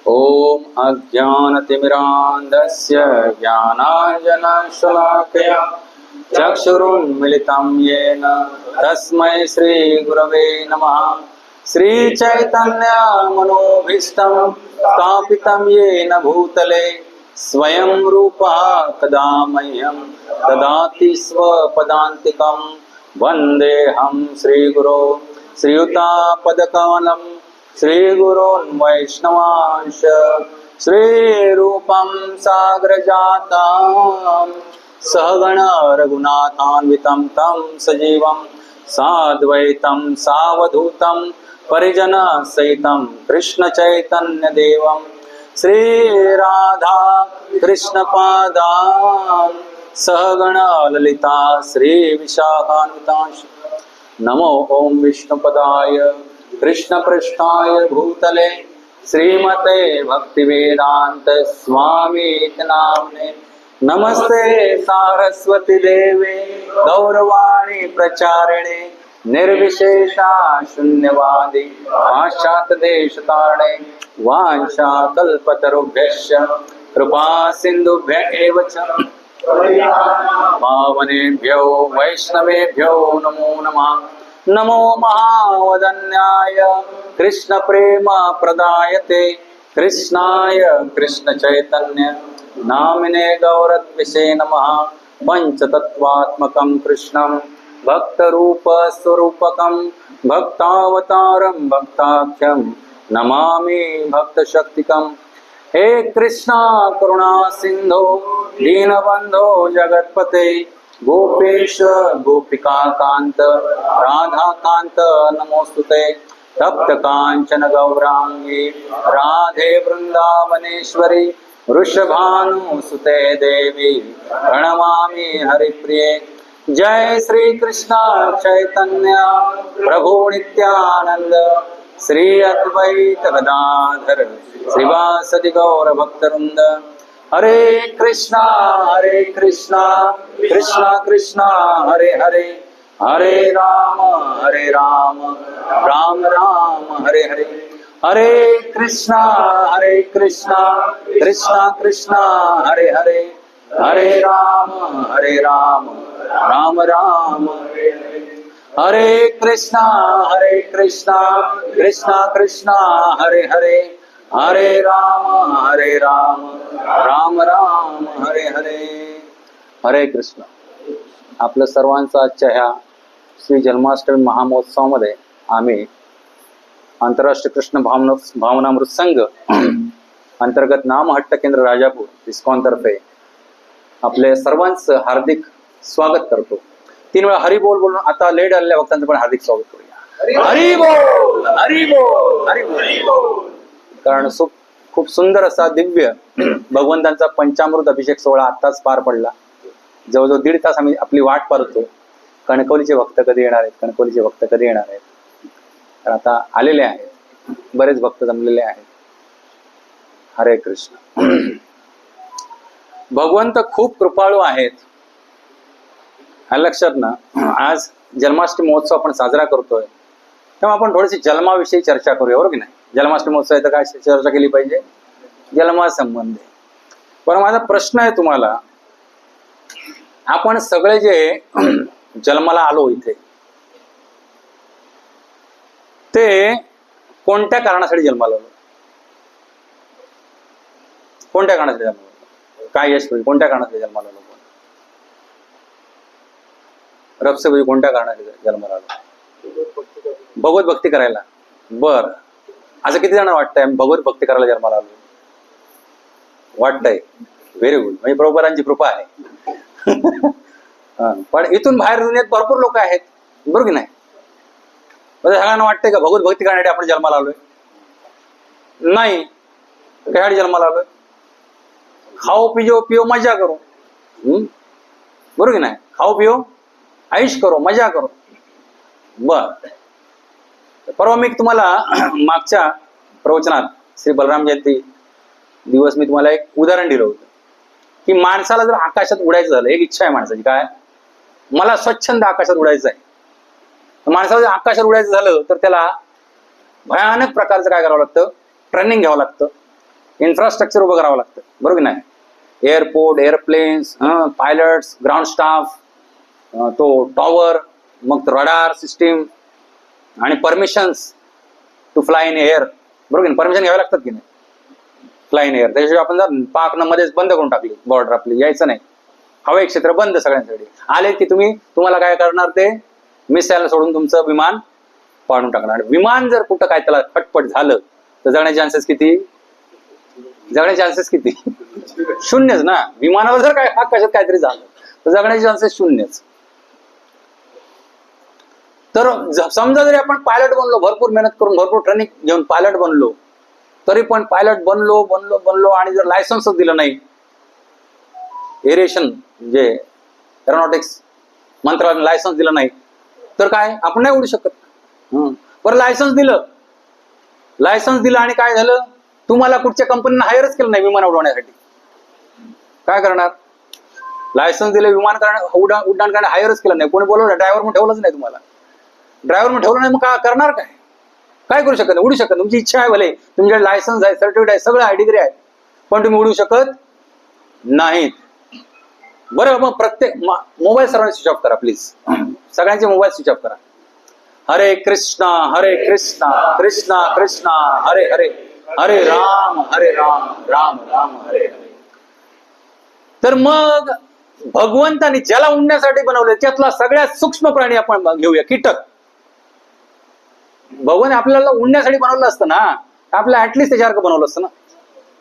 ओम अज्ञानतिमिरान्धस्य ज्ञानाञ्जनशलाकया चक्षुरुन्मिलितं येन तस्मै श्रीगुरवे नमः। श्रीचैतन्यमनोभीष्टं स्थापितं येन भूतले स्वयं रूपा कदा मह्यं ददाति स्वपदान्तिकं। वन्देऽहं श्रीगुरो श्रीयुतापदकमलं श्रीगुरोन् वैष्णवांश श्रीरूपं साग्रजातं सहगण रघुनाथान्वितं तं सजीवं साद्वैतं सावधूतं परिजनसहितं कृष्णचैतन्यदेवं श्रीराधा कृष्णपादान् सहगण ललिता श्रीविशाखान्वितांश। नमो ओम विष्णुपदाय कृष्णपृष्ठाय भूतले श्रीमते भक्तिवेदांत स्वामी नामने। नमस्ते सारस्वती देवे गौरवाणी प्रचारिणे निर्विशेषा शून्यवादी पाश्चात्य देशतारणे वांछा कल्पतरुभ्यश्च कृपा सिन्धुभ्य एव च पावनेभ्यो वैष्णवेभ्यो नमो नमः। नमो महावदन्याय कृष्ण प्रेम प्रदायते कृष्णाय कृष्ण चैतन्य नामिने गौरत्विषे नमः। पंचतत्वात्मकं कृष्णं भक्तरूप स्वरूपकं भक्तावतारं भक्ताख्यं नमामि भक्तशक्तिकं। हे कृष्णा करुणा सिंधो दीनबंधो जगत्पते गोपेश गोपिका कांत राधा कांत नमोस्तुते। तप्त कांचन गौरांगी राधे वृंदावनेश्वरी वृषभानुसुते देवी प्रणमामि हरिप्रिये। जय श्री कृष्ण चैतन्य प्रभु नित्यानंद श्री अद्वैत गदाधर श्रीवासदि गौर भक्तवृंद। हरे कृष्णा कृष्णा कृष्णा हरे हरे हरे राम राम राम हरे हरे। हरे कृष्णा कृष्णा कृष्णा हरे हरे हरे राम राम राम हरे हरे। हरे कृष्णा कृष्णा कृष्णा हरे हरे हरे राम राम राम हरे हरे। हरे कृष्ण। आपलं सर्वांचं आजच्या ह्या श्री जन्माष्टमी महामहोत्सवामध्ये आम्ही आंतरराष्ट्रीय कृष्ण भावनामृत संघ अंतर्गत नाम हट्ट केंद्र राजापूर इस्कॉन तर्फे आपले सर्वांचं हार्दिक स्वागत करतो। 3 वेळा हरी बोल बोलून आता लेट आलेल्या भक्तांचं पण हार्दिक स्वागत करूया। हरी बोल हरी बोल हरी बोल। कारण खूप सुंदर असा दिव्य भगवंतांचा पंचामृत अभिषेक सोहळा आत्ताच पार पडला। जवळजवळ 1.5 तास आम्ही आपली वाट पाहतो कणकवलीचे भक्त कधी येणार आहेत, कणकवलीचे भक्त कधी येणार आहेत। तर आता आलेले आहेत, बरेच भक्त जमलेले आहेत। हरे कृष्ण। भगवंत खूप कृपाळू आहेत लक्षात ना। आज जन्माष्टमी महोत्सव आपण साजरा करतोय तेव्हा आपण थोडीशी जन्माविषयी चर्चा करूया, बरोबर की नाही। जन्माष्टमी महोत्सव आहे तर काय चर्चा केली पाहिजे, जन्मासंबंधी। पण माझा प्रश्न आहे तुम्हाला, आपण सगळे जे जन्माला आलो इथे ते कोणत्या कारणासाठी जन्माला आलो, कोणत्या कारणासाठी जन्माला आलो, काय यश कोणत्या कारणासाठी जन्माला आलो, रबसे कोणत्या कारणासाठी जन्माला आलो, भगवत भक्ती करायला। बर, असं किती जण वाटतंय भगवत भक्ती करायला जन्माला आलो, वाटतंय? व्हेरी गुड, म्हणजे प्रभुपादांची कृपा आहे। पण इथून बाहेर दुनियेत भरपूर लोक आहेत, बरोबर की नाही। सगळ्यांना वाटतंय का भगवत भक्ती करण्यासाठी आपण जन्माला आलोय? नाही, कशासाठी जन्माला आलोय? खाओ पिओ मजा करो, बरोबर की नाही। खाओ पिओ ऐश करो मजा करो। बर, परवा मी तुम्हाला मागच्या प्रवचनात श्री बलराम जयंती दिवस मी तुम्हाला एक उदाहरण दिलं होतं की माणसाला जर आकाशात उडायचं झालं, एक इच्छा आहे माणसाची, काय, मला स्वच्छंद आकाशात उडायचं आहे। माणसाला जर आकाशात उडायचं झालं तर त्याला भयानक प्रकारचं काय करावं लागतं, ट्रेनिंग घ्यावं लागतं, इन्फ्रास्ट्रक्चर उभं करावं लागतं, बरोबर की नाही? Airport, airplanes, pilots, ground staff, तो टॉवर, मग रडार सिस्टीम आणि permissions to fly in air, बरोबर की नाही? परमिशन घ्यावे लागतात की नाही फ्लाय इन एअर? त्याच्याशिवाय आपण जर पाकनं मध्येच बंद करून टाकली बॉर्डर आपली, यायचं नाही, हवाई क्षेत्र बंद सगळ्यांसाठी. आले की तुम्हाला काय करणार, ते मिसाईल सोडून तुमचं विमान पाडून टाकणार. विमान जर कुठं काय त्याला खटपट झालं तर जगण्याचे चान्सेस किती? जगण्याचे चान्सेस किती? शून्यच ना. विमानावर जर काय कशात काहीतरी झालं तर जगण्याचे चान्सेस शून्यच. तर समजा जरी आपण पायलट बनलो, भरपूर मेहनत करून भरपूर ट्रेनिंग घेऊन पायलट बनलो, तरी पण पायलट बनलो आणि जर लायसन्सच दिलं नाही, एरिएशन म्हणजे एरोनॉटिक्स मंत्रालयाने लायसन्स दिलं नाही, तर काय आपण नाही उडू शकत. बरं, लायसन्स दिलं आणि काय झालं, तुम्हाला कुठच्या कंपनीने हायरच केलं नाही विमान उडवण्यासाठी, काय करणार? लायसन्स दिले, विमान उड्डाण करणे हायरच केलं नाही, कोणी बोलवलं, ड्रायव्हर म्हणून ठेवलंच नाही तुम्हाला, ड्रायव्हर म्हणून ठेवलं नाही, मग काय करणार? काय करू शकत नाही, उडू शकत. तुमची इच्छा आहे, भले तुमच्याकडे लायसन्स आहे, सर्टिफिकेट आहे, सगळं आहे, डिग्री आहे, पण तुम्ही उडू शकत नाहीत. बरं, मग प्रत्येक मोबाईल सर्वांनी स्विच ऑफ करा प्लीज, सगळ्यांचे मोबाईल स्विच ऑफ करा. हरे कृष्णा कृष्णा कृष्णा हरे हरे, हरे राम राम राम हरे हरे. तर मग भगवंतानी ज्याला उडण्यासाठी बनवले त्यातला सगळ्यात सूक्ष्म प्राणी आपण घेऊया, कीटक. भगवान आपल्याला उडण्यासाठी बनवलं असतं ना, आपल्याला ऍटलिस्ट त्याच्यासारखं बनवलं असतं ना.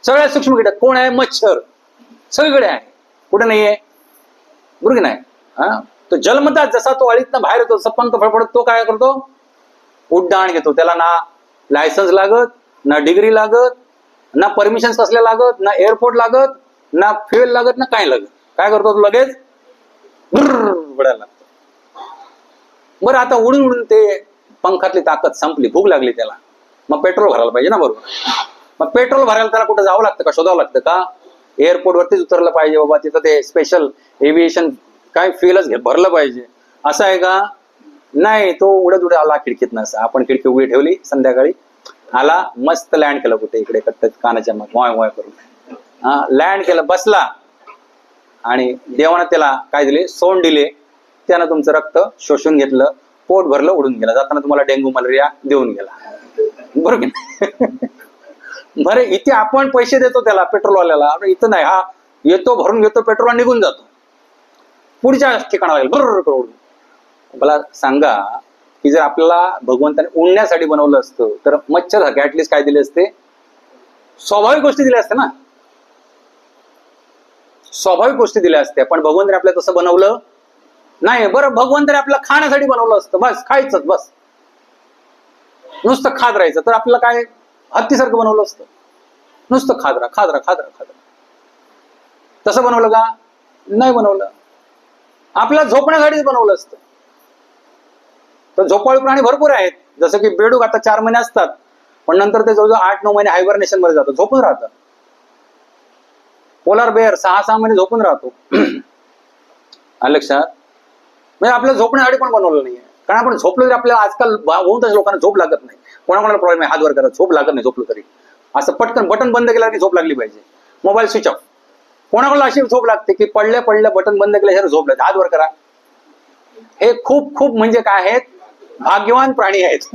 सगळ्यात सूक्ष्म कीटक कोण आहे? मच्छर. सगळीकडे आहे, कुठे नाहीये, बरोबर की नाही? तो जन्मतात जसा तो अळीतनं बाहेर येतो, तसा पंख फडफडत तो काय करतो? उड्डाण घेतो. त्याला ना लायसन्स लागत, ना डिग्री लागत, ना परमिशन कसल्या लागत, ना एअरपोर्ट लागत, ना फ्युएल लागत, ना काय लागत. काय करतो तो? लगेच उडायला लागतो. बरं, आता उडून ते पंखातली ताकद संपली, भूक लागली त्याला, मग पेट्रोल भरायला पाहिजे ना, बरोबर? मग पेट्रोल भरायला त्याला कुठं जावं लागतं का, शोधावं लागतं का? एअरपोर्ट वरतीच उतरलं पाहिजे बाबा, तिथं ते स्पेशल एव्हिएशन काय फ्युएलच भरलं पाहिजे असं आहे का? नाही, तो उडत आला खिडकीत नसा. आपण खिडकी उभी ठेवली, संध्याकाळी आला, मस्त लँड केलं कुठे इकडे कानाच्या मोय मोय करून, लँड केलं, बसला, आणि देवानं त्याला काय दिले? सोंड दिले. त्यानं तुमचं रक्त शोषून घेतलं, पोट भरलं, उडून गेला. जाताना तुम्हाला डेंग्यू मलेरिया देऊन गेला, बरोबर? बरं, इथे आपण पैसे देतो त्याला, पेट्रोलवाल्याला. इथं नाही, हा येतो, भरून घेतो पेट्रोल, निघून जातो, पुढच्या ठिकाणाला बरोबर करून. मला सांगा की जर आपल्याला भगवंताने उडण्यासाठी बनवलं असतं तर मच्छर ऍटलिस्ट काय दिले असते? स्वाभाविक गोष्टी दिल्या असत्या ना, स्वाभाविक गोष्टी दिल्या असत्या. पण भगवंताने आपल्याला तसं बनवलं नाही. बरं, भगवंताने आपल्याला खाण्यासाठी बनवलं असतं, बस खायचंच, बस नुसतं खात राहायचं, तर आपल्याला काय हत्तीसारखं बनवलं असतं? नुसतं खात राहा. तसं बनवलं का? नाही बनवलं. आपल्याला झोपण्यासाठीच बनवलं असतं. तर झोपाळू प्राणी भरपूर आहेत, जसं की बेडूक आता 4 महिने असतात, पण नंतर ते जवळजवळ 8-9 महिने हायबरनेशन मध्ये जातात, झोपून राहतात. पोलार बेअर 6-6 महिने झोपून राहतो. लक्षात? म्हणजे आपल्याला झोपण्यासाठी पण बनवलं नाहीये. कारण आपण झोपलो तरी आपल्याला आजकाल होऊन तशा लोकांना झोप लागत नाही. कोणाकोणाला प्रॉब्लेम आहे, हात वर करा, झोप लागत नाही झोपलो तरी. असं पटकन बटन बंद केलं की झोप लागली पाहिजे. Mobile switch off. कोणाकोणाला अशी झोप लागते की पडल्या बटन बंद केल्याशिवाय झोप लागते, हात वर करा. हे खूप म्हणजे काय आहेत? भाग्यवान प्राणी आहेत.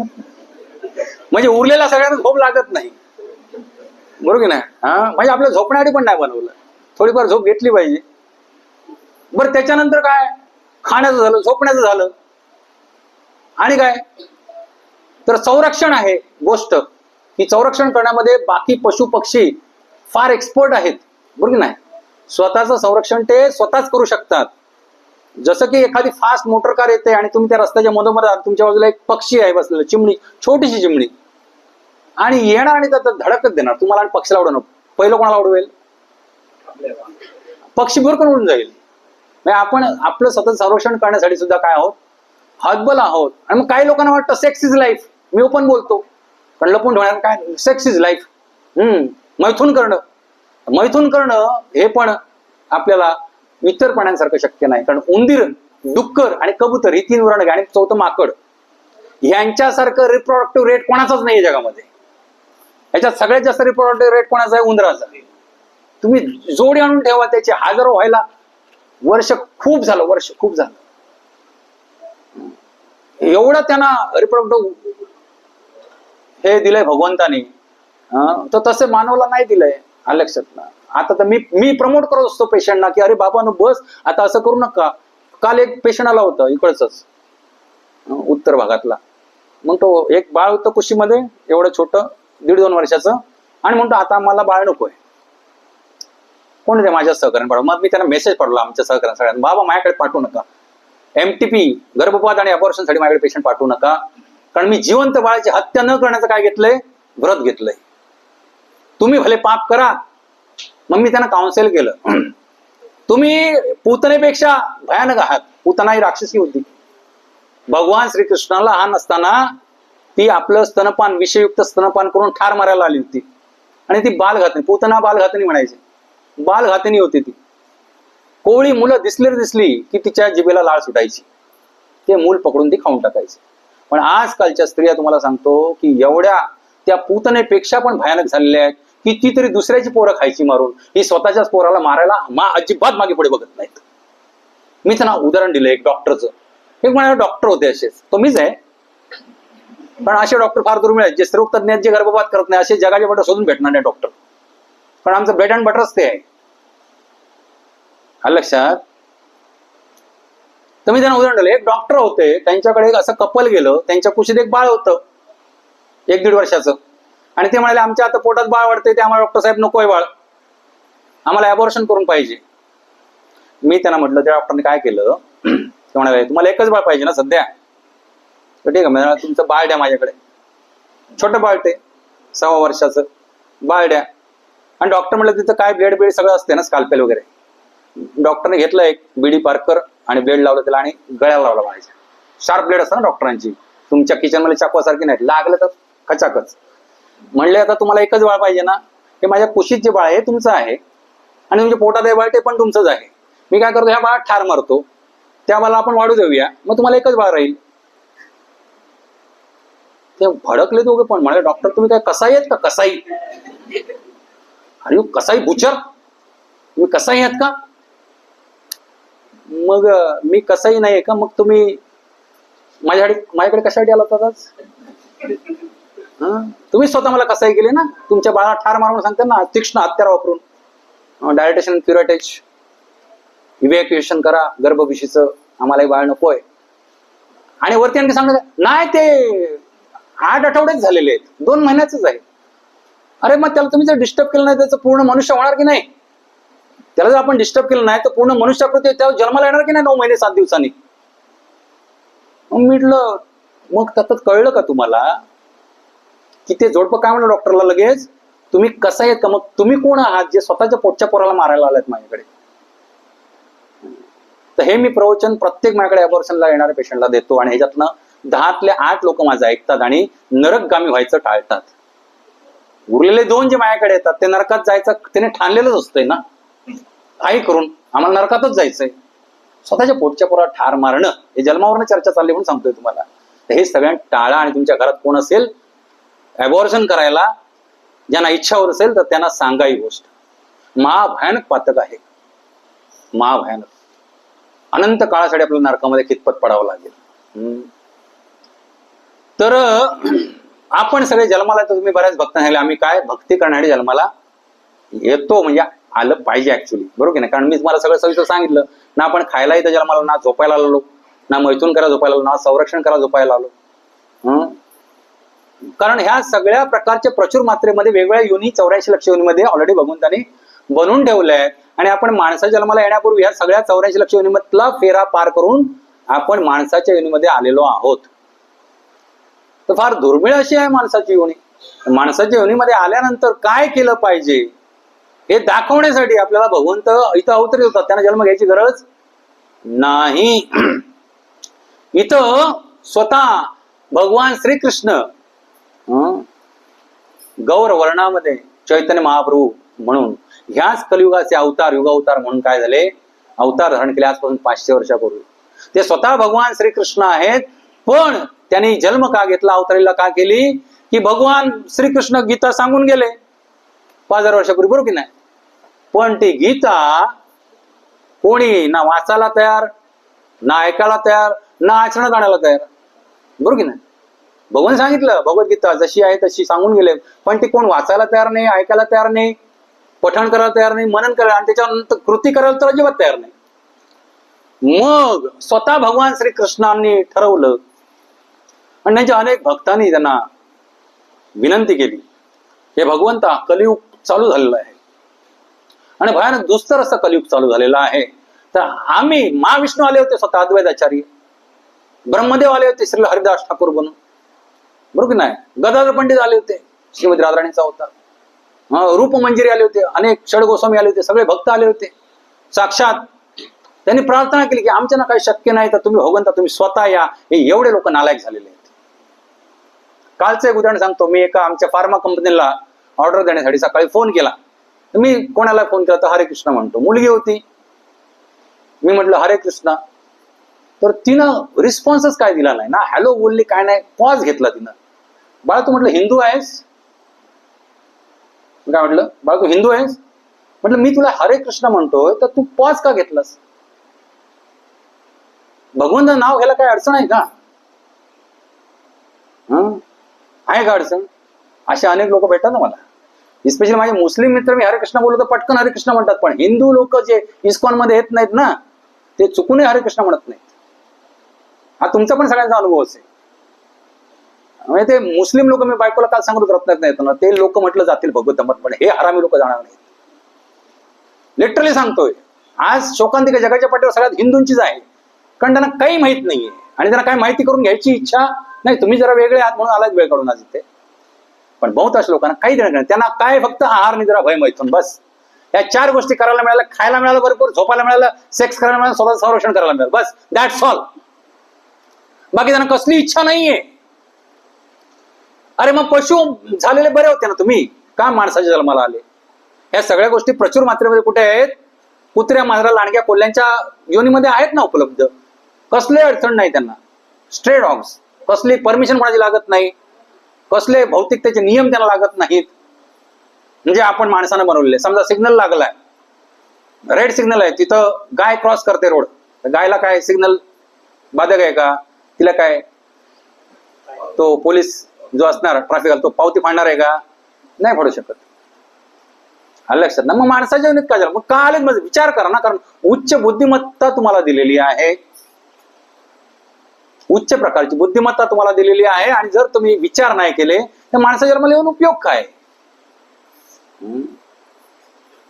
म्हणजे उरलेल्या सगळ्यांना झोप लागत नाही, बरोबर की नाही? म्हणजे आपल्या झोपण्यासाठी पण नाही बनवलं, थोडीफार झोप घेतली पाहिजे. बरं, त्याच्यानंतर काय? खाण्याचं झालं, झोपण्याचं झालं, आणि काय? तर संरक्षण आहे गोष्ट. ही संरक्षण करण्यामध्ये बाकी पशु पक्षी फार एक्सपर्ट आहेत, बरोबर की नाही? स्वतःचं संरक्षण ते स्वतःच करू शकतात. जसं की एखादी फास्ट मोटर कार येते आणि तुम्ही त्या रस्त्याच्या मधोमध, तुमच्या बाजूला एक पक्षी आहे बसलेला, चिमणी, छोटीशी चिमणी, आणि येणार आणि त्यात धडकच देणार तुम्हाला, आणि पक्षीला उडवणार. पहिलं कोणाला उडवेल? पक्षी भरकन उडून जाईल. म्हणजे आपण आपलं सतत संरक्षण करण्यासाठी सुद्धा काय आहोत? हतबल आहोत. आणि मग काही लोकांना वाटतं sex is life. Me open बोलतो, पण लपून ठेवणार काय? Sex is life. मैथून करणं हे पण आपल्याला इतर प्राण्यांसारखं शक्य नाही. कारण उंदीर, डुक्कर आणि कबूतर ही 3 उदाहरणं, आणि 4थं माकड, यांच्यासारखं रिप्रोडक्टिव्ह रेट कोणाचाच नाही जगामध्ये. याच्यात सगळ्यात जास्त रिप्रोडक्टिव्ह रेट कोणाचा आहे? उंदराचा. तुम्ही जोडी आणून ठेवा त्याचे, हजारो व्हायला वर्ष खूप झालं. एवढं त्यांना रिप्रोडक्टिव्ह हे दिलंय भगवंताने, तर तसे मानवाला नाही दिलंय. लक्षात ना. आता तर मी प्रमोट करत असतो पेशंटना की अरे बाबा बस, आता असं करू नका. काल एक पेशंट आला होता इकडचंच, उत्तर भागातला. म्हणतो एक बाळ होतं कुशीमध्ये, एवढं छोटं, 1.5-2 वर्षाचं, आणि म्हणतो आता मला बाळ नकोय. कोण ते माझ्या सहकार्याने पाठव. मग मी त्यांना मेसेज पडला आमच्या सहकार्या सगळ्यांना, बाबा माझ्याकडे पाठवू नका. MTP गर्भपात आणि अबॉर्शनसाठी माझ्याकडे पेशंट पाठवू नका. कारण मी जिवंत बाळाची हत्या न करण्याचं काय घेतलंय? व्रत घेतलंय. तुम्ही भले पाप करा. मग मी त्यांना काउन्सिल केलं, तुम्ही पूतनेपेक्षा भयानक आहात. पूतना ही राक्षसी होती. भगवान श्रीकृष्णाला लहान नसताना ती आपलं स्तनपान, विषयुक्त स्तनपान करून ठार मारायला आली होती. आणि ती बालघातनी, पूतना बालघातनी म्हणायची. बालघातनी होती ती. कोवळी मुलं दिसली की तिच्या जिभेला लाळ सुटायची. ते मूल पकडून ती खाऊन टाकायची. पण आजकालच्या स्त्रिया तुम्हाला सांगतो की एवढ्या त्या पूतनेपेक्षा पण भयानक झालेल्या आहेत की ती तरी दुसऱ्याची पोरं खायची मारून, ही स्वतःच्याच पोराला मारायला अजिबात मागे पुढे बघत नाहीत. मी त्यांना उदाहरण दिलं एक डॉक्टरचं. एक म्हणाले डॉक्टर होते असेच, तो मीच आहे. पण असे डॉक्टर फार दुर्मिळ आहेत जे स्त्रोक तज्ञ जे गर्भपात करत नाही. असे जगाच्या बटर शोधून भेटणार नाही डॉक्टर. पण आमचं ब्रेड अँड बटरच ते आहे. लक्षात. तर मी त्यांना उदाहरण दिलं. एक डॉक्टर होते, त्यांच्याकडे एक असं कपल गेलं, त्यांच्या कुशीत एक बाळ होतं 1-1.5 वर्षाचं. आणि ते म्हणाले आमच्या आता पोटात बाळ वाढते, ते आम्हाला डॉक्टर साहेब नकोय बाळ, आम्हाला अबॉर्शन करून पाहिजे. मी त्यांना म्हटलं, त्या डॉक्टरने काय केलं, ते म्हणाले तुम्हाला एकच बाळ पाहिजे ना सध्या? तर ठीक आहे, म्हणजे तुमचं बाळ द्या माझ्याकडे. छोटं बाळ ते 6 वर्षाचं बाळ द्या. आणि डॉक्टर म्हटलं तिथं काय ब्लेड बेड सगळं असते ना, स्काल्पेल वगैरे. डॉक्टरने घेतलं एक बीडी पार्कर आणि ब्लेड लावलं त्याला आणि गळ्याला लावला म्हणायचं. शार्प ब्लेड असतं ना डॉक्टरांची, तुमच्या किचनमध्ये चाकवासारखी नाही, लागलं तर खचाखच. म्हणले आता तुम्हाला एकच बाळ पाहिजे ना, हे माझ्या कुशीत जे बाळ आहे तुमचं आहे, आणि तुमच्या पोटात आहे बाळ ते पण तुमचंच आहे. मी काय करतो, ह्या बाळात ठार मारतो, त्या बाळाला आपण वाढू देऊया, मग तुम्हाला एकच बाळ राहील. ते भडकले दोघे पण. म्हणाले डॉक्टर तुम्ही काय कसाई आहेत का? कसाई? अरे कसाई बुचर, तुम्ही कसाई आहेत का? मग मी कसाई नाहीये का? मग तुम्ही माझ्याकडे कशासाठी आला होता आज? तुम्ही स्वतः मला कसाई केली ना, तुमच्या बाळाला ठार मारून सांगता ना, तीक्ष्ण हत्यार वापरून. डायरेटेशन क्युरेटेज, इव्हॅक्युएशन करा गर्भपिशवीचं, आम्हाला बाळ नकोय. आणि वरती आणखी सांगणार नाही, ते 8 आठवडेच झालेले आहेत, 2 महिन्याचंच आहे. अरे मग त्याला तुम्ही जर डिस्टर्ब केलं नाही, त्याचं पूर्ण मनुष्य होणार की नाही? त्याला जर आपण डिस्टर्ब केलं नाही तर पूर्ण मनुष्याकृती त्यावर जन्माला येणार की नाही 9 महिने 7 दिवसांनी? मग म्हटलं, मग त्यात कळलं का तुम्हाला की ते जोडपं काय म्हणलं डॉक्टरला लगेच, तुम्ही कसं आहेत का? मग तुम्ही कोण आहात जे स्वतःच्या पोटच्या पोराला मारायला आलात माझ्याकडे? तर हे मी प्रवचन प्रत्येक माझ्याकडे अबॉर्शनला येणाऱ्या पेशंटला देतो. आणि ह्याच्यातनं 10तले 8 लोक माझं ऐकतात आणि नरकगामी व्हायचं टाळतात. उरलेले 2 जे माझ्याकडे येतात ते नरकात जायचं त्याने ठाणलेलंच असतंय ना, काही करून आम्हाला नरकातच जायचंय. स्वतःच्या पोटच्या पोराला ठार मारणं हे जन्मावरनं चर्चा चालली म्हणून सांगतोय तुम्हाला. तर हे सगळ्यांना टाळा. आणि तुमच्या घरात कोण असेल अबॉर्शन करायला, ज्यांना इच्छा होत असेल तर त्यांना सांगा ही गोष्ट. महाभयानक पातक आहे, महाभयानक. अनंत काळासाठी आपल्याला नरकामध्ये कितपत पडावं लागेल. तर आपण सगळे जन्माला येतो. तुम्ही बऱ्याच भक्त सांगितले आम्ही काय भक्ती करण्यासाठी जन्माला येतो, म्हणजे आलं पाहिजे ऍक्च्युली, बरोबर की नाही? कारण मी तुम्हाला सगळं सविस्तर सांगितलं ना. आपण खायला इथं जन्माला, ना झोपायला आलो, ना मैथून करा झोपायला आलो, ना संरक्षण करा झोपायला आलो. कारण ह्या सगळ्या प्रकारच्या प्रचुर मात्रेमध्ये वेगवेगळ्या योनी 84 लक्ष योनीमध्ये ऑलरेडी भगवंताने बनवून ठेवल्या आहेत. आणि आपण माणसाच्या जन्माला येण्यापूर्वी ह्या सगळ्या 84 लक्ष योनीमधला फेरा पार करून आपण माणसाच्या योनीमध्ये आलेलो आहोत. तर फार दुर्मिळ अशी आहे माणसाची योनी. माणसाच्या योनीमध्ये आल्यानंतर काय केलं पाहिजे हे दाखवण्यासाठी आपल्याला भगवंत इथं अवतरित होतात. त्यांना जन्म घ्यायची गरज नाही. इथं स्वतः भगवान श्रीकृष्ण गौर वर्णामध्ये चैतन्य महाप्रभू म्हणून ह्याच कलियुगाचे अवतार, युगावतार म्हणून काय झाले, अवतार धारण केले आजपासून 500 वर्षापूर्वी. ते स्वतः भगवान श्रीकृष्ण आहेत. पण त्यांनी जन्म का घेतला, अवतारीला का केली, की भगवान श्रीकृष्ण गीता सांगून गेले 5000 वर्षापूर्वी, बरोबर की नाही? पण ती गीता कोणी ना वाचायला तयार, ना ऐकायला तयार, ना आचरणात आणायला तयार, बरोबर की नाही? भगवान सांगितलं भगवद्गीता जशी आहे तशी सांगून गेले, पण ती कोण वाचायला तयार नाही, ऐकायला तयार नाही, पठण करायला तयार नाही, मनन करायला आणि त्याच्यानंतर कृती करायला तर अजिबात तयार नाही. मग स्वतः भगवान श्रीकृष्णांनी ठरवलं आणि त्यांच्या अनेक भक्तांनी त्यांना विनंती केली, हे भगवंता, कलियुग चालू झालेलं आहे आणि भयानक दुस्तर असं कलियुग चालू झालेलं आहे. तर आम्ही महाविष्णू आले होते स्वतः अद्वैताचार्य, ब्रह्मदेव आले होते श्री हरिदास ठाकूर बनून, बरोबर की नाही? गदाधर पंडित आले होते, श्रीमती राधाराणीचा होता, रूप मंजिरी आले होते, अनेक षड गोस्वामी आले होते, सगळे भक्त आले होते साक्षात. त्यांनी प्रार्थना केली की आमच्या ना काही शक्य नाही तर तुम्ही भगवंता तुम्ही स्वतः या. हे एवढे लोक नालायक झालेले आहेत. कालचं एक उदाहरण सांगतो. मी एका आमच्या फार्मा कंपनीला ऑर्डर देण्यासाठी सकाळी फोन केला. मी कोणाला फोन केला तर हरे कृष्ण म्हणतो. मुलगी होती, मी म्हटलं हरे कृष्ण, तर तिनं रिस्पॉन्सच काय दिला नाही ना, हॅलो बोलली काय नाही, पॉज घेतला तिनं. बाळा तू म्हटलं हिंदू आहेस? काय म्हटलं, बाळा तू हिंदू आहेस? म्हटलं मी तुला हरे कृष्ण म्हणतोय तर तू पॉज का घेतलास? भगवंताचं नाव घ्यायला काय अडचण आहे का? आहे का अडचण? असे अनेक लोक भेटतात ना मला, स्पेशली माझे मुस्लिम मित्र. मी हरे कृष्ण बोललो तर पटकन हरे कृष्ण म्हणतात, पण हिंदू लोक जे इस्कॉन मध्ये येत नाहीत ना, ते चुकूनही हरे कृष्ण म्हणत नाहीत. हा तुमचा पण सगळ्यांचा अनुभव असेल. म्हणजे ते मुस्लिम लोक, मी बायकोला काल सांगतो रत्नात नाही येतो ना, ते लोक म्हटलं जातील भगवत धर्मात, पण हे हरामी लोक जाणार नाहीत. लिटरली सांगतोय. आज शोकांतिका जगाच्या पाठीवर सगळ्यात हिंदूंचीच आहे, कारण त्यांना काही माहित नाहीये आणि त्यांना काही माहिती करून घ्यायची इच्छा नाही. तुम्ही जरा वेगळे आहात म्हणून आलाच वेळ काढून आज इथे, पण बहुतांश लोकांना काही देणं नाही. त्यांना काय फक्त आहार, निद्रा, भय, मैथून, बस या 4 गोष्टी करायला मिळाल्या. खायला मिळालं भरपूर, झोपायला मिळालं, सेक्स करायला मिळालं, स्वतःचं संरक्षण करायला मिळालं, बस दॅट्स ऑल. बाकी त्यांना कसली इच्छा नाहीये. अरे मग पशु झालेले बरे होते ना तुम्ही, का माणसाच्या जन्माला आले? या सगळ्या गोष्टी प्रचुर मात्रेमध्ये कुठे आहेत? कुत्र्या, मांजरा, लांडग्या, कोल्ह्यांच्या योनीमध्ये आहेत ना उपलब्ध. कसले अडचण नाही त्यांना. स्ट्रे डॉग्स, कसली परमिशन कोणाची लागत नाही, कसले भौतिकतेचे नियम त्यांना लागत नाहीत. म्हणजे आपण माणसानं बनवलेले. समजा सिग्नल लागलाय, रेड सिग्नल आहे, तिथं गाय क्रॉस करते रोड, गायला काय सिग्नल बाधक आहे का? तिला काय तो पोलीस जो असणार ट्रॅफिक तो पावती फाडणार आहे का? नाही फाडू शकत. लक्षात ना? मग माणसाच्या योनीत का झालं? मग का आले? म्हणजे विचार करा ना, कारण उच्च बुद्धिमत्ता तुम्हाला दिलेली आहे, उच्च प्रकारची बुद्धिमत्ता तुम्हाला दिलेली आहे, आणि जर तुम्ही विचार नाही केले तर माणसाच्या जन्माला येऊन उपयोग काय?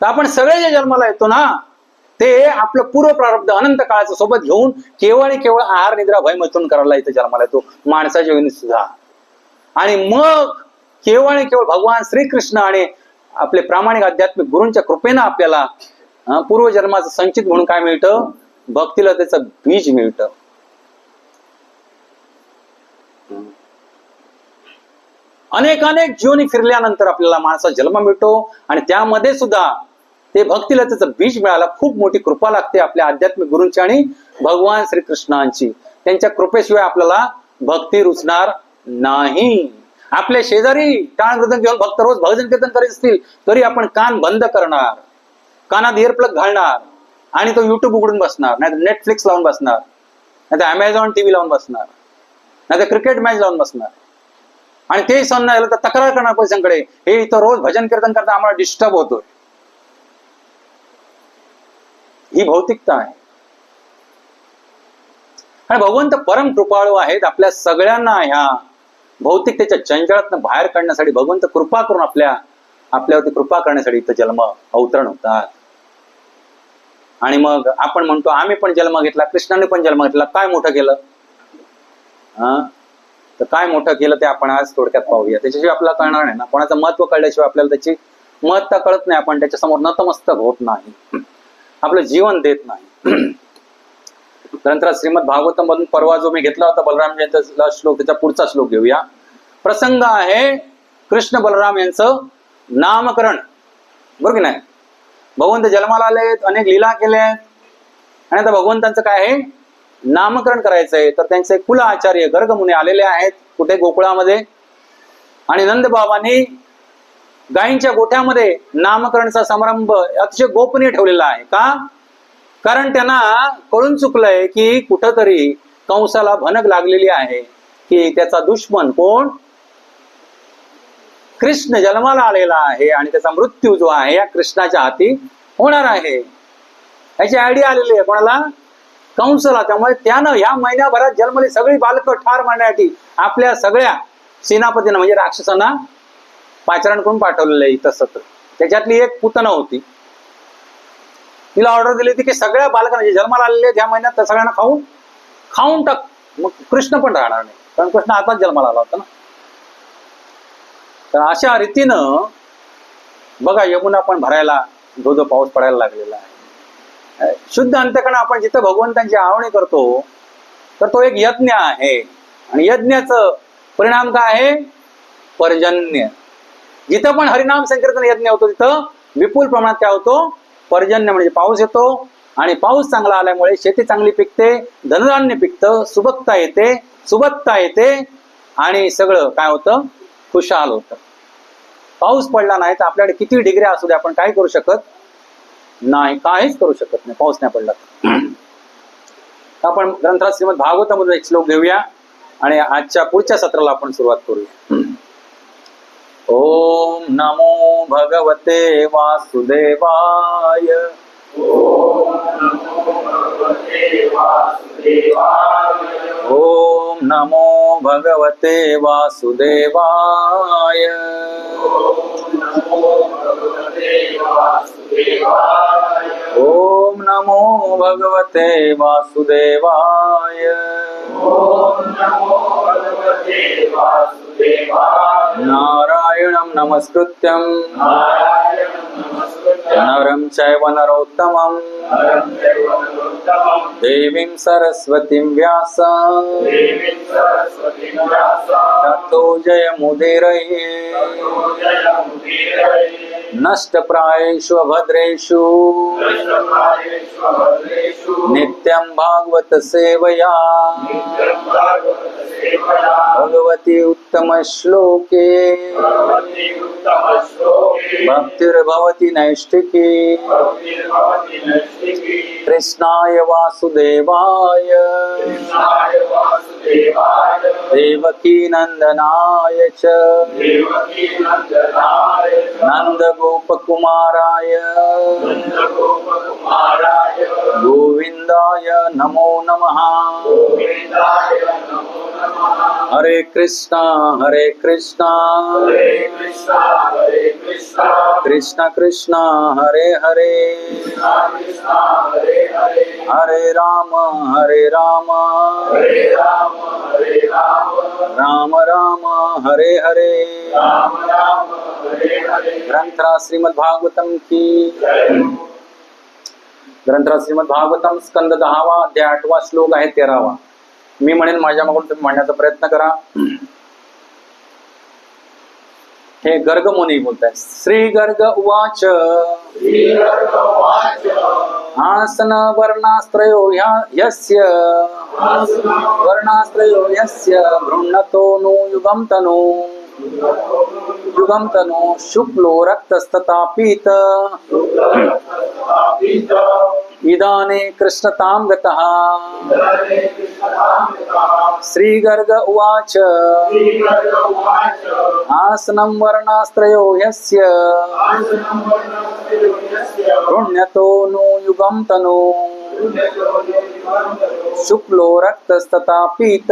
तर आपण सगळे जे जन्माला येतो ना, ते आपलं पूर्व प्रारब्ध अनंत काळाचं सोबत घेऊन केवळ आणि केवळ आहार, निद्रा, भय, मैथून करायला इथं जन्माला येतो माणसाच्या योनीत सुद्धा. आणि मग केवळ आणि केवळ भगवान श्रीकृष्ण आणि आपले प्रामाणिक आध्यात्मिक गुरूंच्या कृपेनं आपल्याला पूर्वजन्माचं संचित म्हणून काय मिळतं? भक्तीला त्याचं बीज मिळतं. अनेक अनेक जीवनी फिरल्यानंतर आपल्याला माणसाचा जन्म मिळतो, आणि त्यामध्ये सुद्धा ते भक्तीला त्याचं बीज मिळालं. खूप मोठी कृपा लागते आपल्या आध्यात्मिक गुरूंची आणि भगवान श्रीकृष्णांची. त्यांच्या कृपेशिवाय आपल्याला भक्ती रुचणार नाही. आपल्या शेजारी टाळ मृदंग घेऊन भक्त रोज भजन कीर्तन करीत असतील तरी आपण कान बंद करणार, कानात इयरप्लग घालणार आणि तो युट्यूब उघडून बसणार, नाही तर नेटफ्लिक्स लावून बसणार, नाही तर अमेझॉन टीव्ही लावून बसणार, नाही तर क्रिकेट मॅच लावून बसणार. आणि ते सण नाही तर तक्रार करणार पैशांकडे, हे इथं रोज भजन कीर्तन करता आम्हाला डिस्टर्ब होतोय. ही भौतिकता आहे. आणि भगवंत परम कृपाळू आहेत. आपल्या सगळ्यांना ह्या भौतिकतेच्या जंजाळातून बाहेर काढण्यासाठी भगवंत कृपा करून आपल्यावरती कृपा करण्यासाठी इथं जन्म अवतरण होतात. आणि मग आपण म्हणतो आम्ही पण जन्म घेतला, कृष्णाने पण जन्म घेतला, काय मोठं केलं? तर काय मोठं केलं ते आपण आज थोडक्यात पाहूया. त्याच्याशिवाय आपल्याला कळणार नाही ना. कोणाचं महत्व कळल्याशिवाय आपल्याला त्याची महत्ता कळत नाही. आपण त्याच्यासमोर नतमस्तक होत नाही, आपलं जीवन देत नाही. नंतर श्रीमद भागवतम मधून परवा जो मी घेतला होता बलराम जयंतीचा श्लोक, त्याचा पुढचा श्लोक घेऊया. प्रसंग आहे कृष्ण बलराम यांचं नामकरण, बरोबर की नाही? भगवंत जन्माला आलेत, अनेक लीला केल्यात, आणि आता भगवंतांचं काय आहे? नामकरण करायचंय. तर त्यांचे कुल आचार्य गर्ग मुनी आलेले आहेत. कुठे? गोकुळामध्ये. आणि नंदबाबांनी गायींच्या गोठ्यामध्ये नामकरणचा समारंभ अतिशय गोपनीय ठेवलेला आहे. का? कारण त्यांना कळून चुकलंय की कुठंतरी कंसाला भनक लागलेली आहे की त्याचा दुश्मन कोण? कृष्ण जन्माला आलेला आहे आणि त्याचा मृत्यू जो आहे या कृष्णाच्या हाती होणार आहे. याची आयडिया आलेली आहे कोणाला? कंसाला. त्यामुळे त्यानं ह्या महिन्याभरात जन्मली सगळी बालकं ठार मारण्यासाठी आपल्या सगळ्या सेनापतींना म्हणजे राक्षसांना पाचारण करून पाठवलेलं आहे. तसं त्याच्यातली एक पुतना होती, तिला ऑर्डर दिली होती की सगळ्या बालकांना जे जन्माला आलेले ह्या महिन्यात त्या सगळ्यांना खाऊन टाक. मग कृष्ण पण राहणार नाही, कारण कृष्ण आताच जन्माला आला होता ना. तर अशा रीतीनं बघा यमुना पण भरायला धो पाऊस पडायला लागलेला आहे. शुद्ध अंतकरण आपण जिथं भगवंतांची आवणी करतो तर तो एक यज्ञ आहे. आणि यज्ञाचं परिणाम काय आहे? पर्जन्य. जिथं पण हरिनाम संकीर्तन यज्ञ होतो तिथं विपुल प्रमाणात काय होतो? पर्जन्य म्हणजे पाऊस येतो. आणि पाऊस चांगला आल्यामुळे शेती चांगली पिकते, धनधान्य पिकतं, सुबत्ता येते आणि सगळं काय होतं? खुशाल होतं. पाऊस पडला नाही तर आपल्याकडे किती डिग्री असू दे आपण काय करू शकत नाही, काहीच करू शकत नाही पाऊस नाही पडला तर. आपण ग्रंथात श्रीमद भागवतामधून एक श्लोक घेऊया आणि आजच्या पुढच्या सत्राला आपण सुरुवात करूया. ओम नमो भगवते वासुदेवाय. ओम नमो भगवते वासुदेवाय. ओम नमो भगवते वासुदेवाय. नारायणं नमस्कृत्यं नरं चैव नरोत्तमं देवीं सरस्वतीं व्यासं ततो जयमुदीरये. नष्टप्रायेषु भद्रेषु नित्यं भागवत सेवया भगवती उत्तम श्लोके भक्तिर्भवति नैष्ठिकी. कृष्णाय वासुदेवाय देवकी नंदनाय च नंदगोपकुमाराय गोविंदाय नमो नमः. हरे कृष्णा कृष्ण कृष्ण हरे हरे हरे राम राम राम हरे हरे. ग्रंथराज श्रीमद भागवतम की. ग्रंथराज श्रीमद भागवतम स्कंद 10वा अध्याय 8वा श्लोक आहे 13वा. मी म्हणेन माझ्या मागून तुम्ही म्हणण्याचा प्रयत्न करा. हे गर्ग मुनी बोलताय. श्री गर्ग उवाच. आसन वर्णास्त्रयो यस्य गृह्णतो नु युगं तनु शुक्लो रक्तस्तथा पीत इदाने कृष्णतां गतः. श्री गर्ग उवाच. आसनं वर्णास्त्रयो यस्य गृह्णतो नु युगं तनु शुक्लो रक्तस्तथा पीत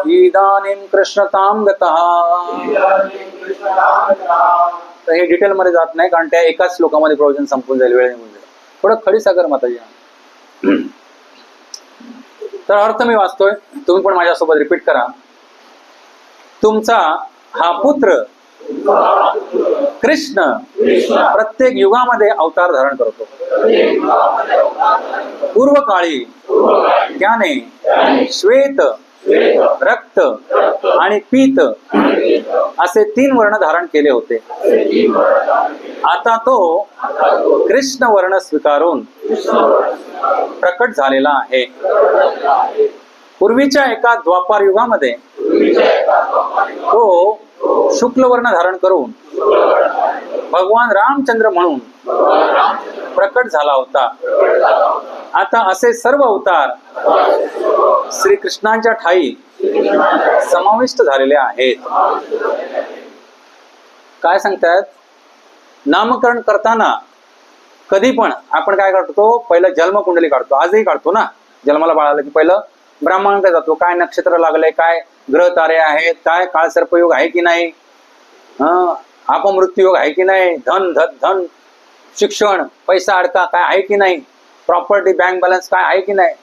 इदानीं कृष्णतां गतः. तर हे डिटेल मध्ये जात नाही कारण त्या एकाच श्लोकामध्ये प्रवचन संपून जाईल, वेळ निघून जाईल. थोडं खडीसागर माताजी. तर अर्थ मी वाचतोय, तुम्ही पण माझ्यासोबत रिपीट करा. तुमचा हा पुत्र कृष्ण प्रत्येक युगामध्ये अवतार धारण करतो. पूर्व काळी त्याने श्वेत, रक्त आणि पीत असे 3 वर्ण धारण केले होते. आता तो कृष्ण वर्ण स्वीकारून प्रकट झालेला आहे. पूर्वीच्या एका द्वापार युगामध्ये तो शुक्ल वर्ण धारण करून भगवान रामचंद्र म्हणून प्रकट झाला होता. आता असे सर्व अवतार श्रीकृष्णांच्या ठाई समाविष्ट झालेले आहेत. काय सांगतात? नामकरण करताना कधी पण आपण काय करतो, पहिलं जन्मकुंडली काढतो. आजही काढतो ना. जन्माला बाळाला की पहिलं ब्राह्मणांकडे जातो. काय नक्षत्र लागले, काय ग्रह तारे आहेत, काय काळसर्पयोग आहे की नाही, अपमृत्यू योग आहे की नाही, धन शिक्षण, पैसा अडका काय आहे की नाही, प्रॉपर्टी बँक बॅलन्स काय आहे की नाही.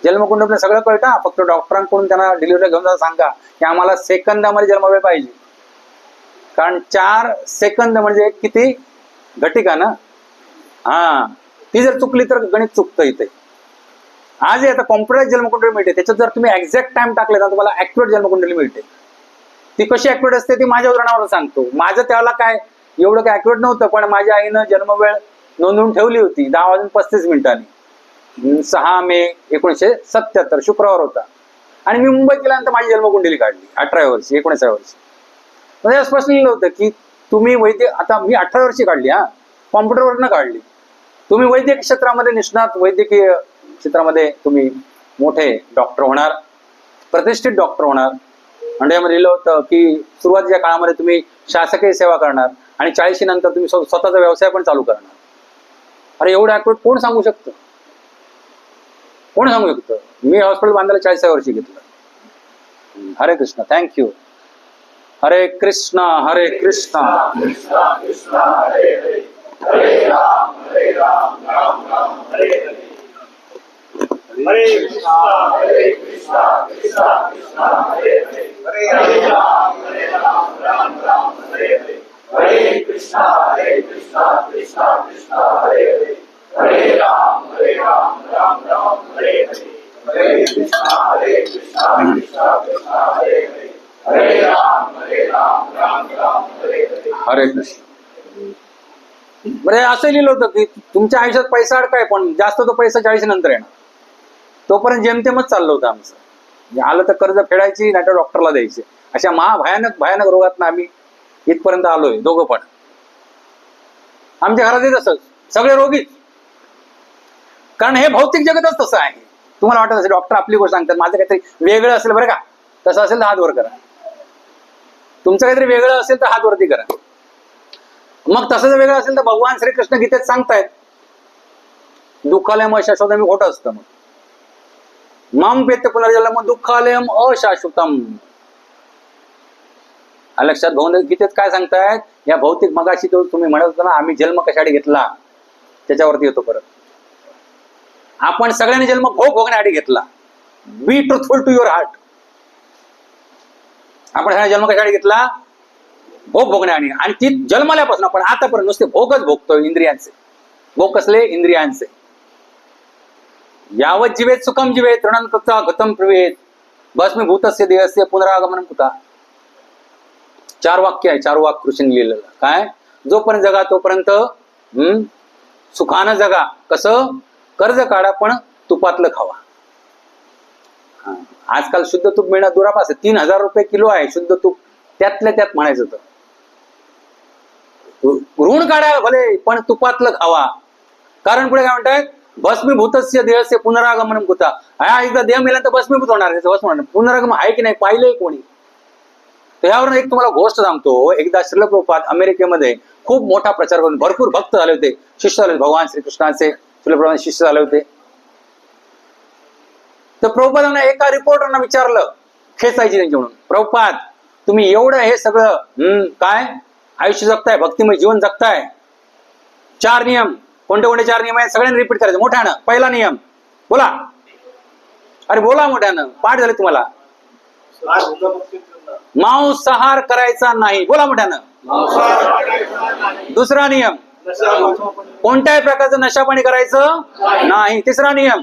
जन्मकुंडलीतलं सगळं कळतं. फक्त डॉक्टरांकडून त्यांना डिलिव्हरी घेऊन जाता सांगा की आम्हाला सेकंदामध्ये जन्मवेळ पाहिजे. कारण 4 सेकंद म्हणजे किती घटिका ना. ती जर चुकली तर गणित चुकतं इथे. आजही आता कॉम्प्युटर जन्मकुंडली मिळते. त्याच्यात जर तुम्ही एक्झॅक्ट टाइम टाकले ना तुम्हाला ऍक्युरेट जन्मकुंडली मिळते. ती कशी ऍक्युरेट असते ती माझ्या उदाहरणावर सांगतो. माझं त्याला काय एवढं काय ऍक्युरेट नव्हतं, पण माझ्या आईनं जन्मवेळ नोंदवून ठेवली होती 10:35 6 मे 1977 शुक्रवार होता. आणि मी मुंबईत गेल्यानंतर माझी जन्मकुंडली काढली 18व्या वर्षी 19व्या वर्षी. म्हणजे स्पष्ट लिहिलं होतं की तुम्ही वैद्य, आता मी 18 वर्षी काढली, कॉम्प्युटरवरनं काढली. तुम्ही वैद्यकीय क्षेत्रामध्ये निष्णात, वैद्यकीय क्षेत्रामध्ये तुम्ही मोठे डॉक्टर होणार, प्रतिष्ठित डॉक्टर होणार. आणि यामध्ये लिहिलं होतं की सुरुवातीच्या काळामध्ये तुम्ही शासकीय सेवा करणार आणि 40 नंतर तुम्ही स्वतःचा व्यवसाय पण चालू करणार. अरे एवढं ऍक्युरेट कोण सांगू शकतं? कोण सांगू शकतं? मी हॉस्पिटल बांधायला 40व्या वर्षी घेतलं. हरे कृष्ण. थँक्यू. हरे कृष्ण हरे कृष्ण हरे राम राम राम हरे हरे. हरे कृष्णा कृष्णा कृष्णा हरे हरे. हरे राम राम राम हरे हरे. हरे कृष्णा कृष्णा कृष्णा हरे हरे. हरे राम राम राम हरे हरे. हरे कृष्णा कृष्णा कृष्णा हरे हरे. हरे राम राम राम हरे हरे. हरे कृष्ण. बरे असं लिहिलं होतं की तुमच्या आयुष्यात पैसा अडकाय, पण जास्त तो पैसा 40 नंतर येणार. तोपर्यंत जेमतेमच चाललं होतं आमचं. आलं तर कर्ज फेडायची, नाही तर डॉक्टरला द्यायचे. अशा भयानक रोगात आम्ही इथपर्यंत आलोय दोघं पण. आमच्या घरात तसंच सगळे रोगीच. कारण हे भौतिक जगतच तसं आहे. तुम्हाला वाटत असेल डॉक्टर आपली गोष्ट सांगतात, माझं काहीतरी वेगळं असेल बरं का. तसं असेल तर हात वर करा. तुमचं काहीतरी वेगळं असेल तर हात वरती करा. मग तसं जर वेगळं असेल तर भगवान श्रीकृष्ण गीतेत सांगतायत दुःखालयम अशाश्वतम हे खोटं असतं. मग मम पेत्य पुनर्जन्म दुःखालयम अशाश्वतम. लक्षात घेऊन गीतेत काय सांगतायत? या भौतिक मगाशी तो तुम्ही म्हणत होता ना आम्ही जन्म कशासाठी घेतला, त्याच्यावरती येतो परत. आपण सगळ्यांनी जन्म भोगण्यासाठी घेतला. बी ट्रुथफुल टू युअर हार्ट. आपण सगळ्यांनी जन्म कशासाठी घेतला? भोग भोगण्यासाठी. आणि ती जन्मल्यापासून आपण आतापर्यंत नुसते भोगच भोगतोय. इंद्रियांचे भोग कसले? इंद्रियांचे. यावत जीवेत सुखम जीवेत ऋणं कृत्वा गतं प्रिवेत भस्मीभूतस्य देहस्य पुनरागमनं कुता. 4 वाक्य आहे. 4 वाक्य कृष्ण लिहिलेलं. काय? जोपर्यंत जगा तोपर्यंत सुखानं जगा. कसं? कर्ज काढा पण तुपातलं खावा. आजकाल शुद्ध तूप मिळणं दुरापास आहे. 3000 रुपये किलो आहे शुद्ध तूप. त्यातल्या त्यात म्हणायचं तर ऋण काढा भले पण तुपातलं खावा. कारण पुढे काय म्हणतायत? भस्मीभूतस्य देहस्य पुनरागमनं कुता. एकदा देह मेल्यानंतर भस्मीभूत होणार. पुनरागमन आहे की नाही पाहिलंय कोणी? त्यावरून एक तुम्हाला गोष्ट सांगतो. एकदा श्रील प्रभुपाद अमेरिकेमध्ये खूप मोठा प्रचार करून भरपूर भक्त झाले होते, शिष्य झाले. भगवान श्रीकृष्णाचे श्रील प्रभुपाद शिष्य झाले होते. तर प्रभुपादांना एका रिपोर्टरना विचारलं, खेचायची त्यांची म्हणून, प्रभुपाद तुम्ही एवढं हे सगळं काय आयुष्य जगताय, भक्तिमय जीवन जगताय, 4 नियम कोणते कोणते 4 नियम आहेत सगळ्यांनी रिपीट करायचं मोठ्यानं. पहिला नियम बोला. अरे बोला मोठ्यानं, पाठ झाले तुम्हाला. मांसाहार करायचा नाही. बोला मोठ्यानं. दुसरा नियम कोणत्याही प्रकारचं नशापाणी करायचं नाही. तिसरा नियम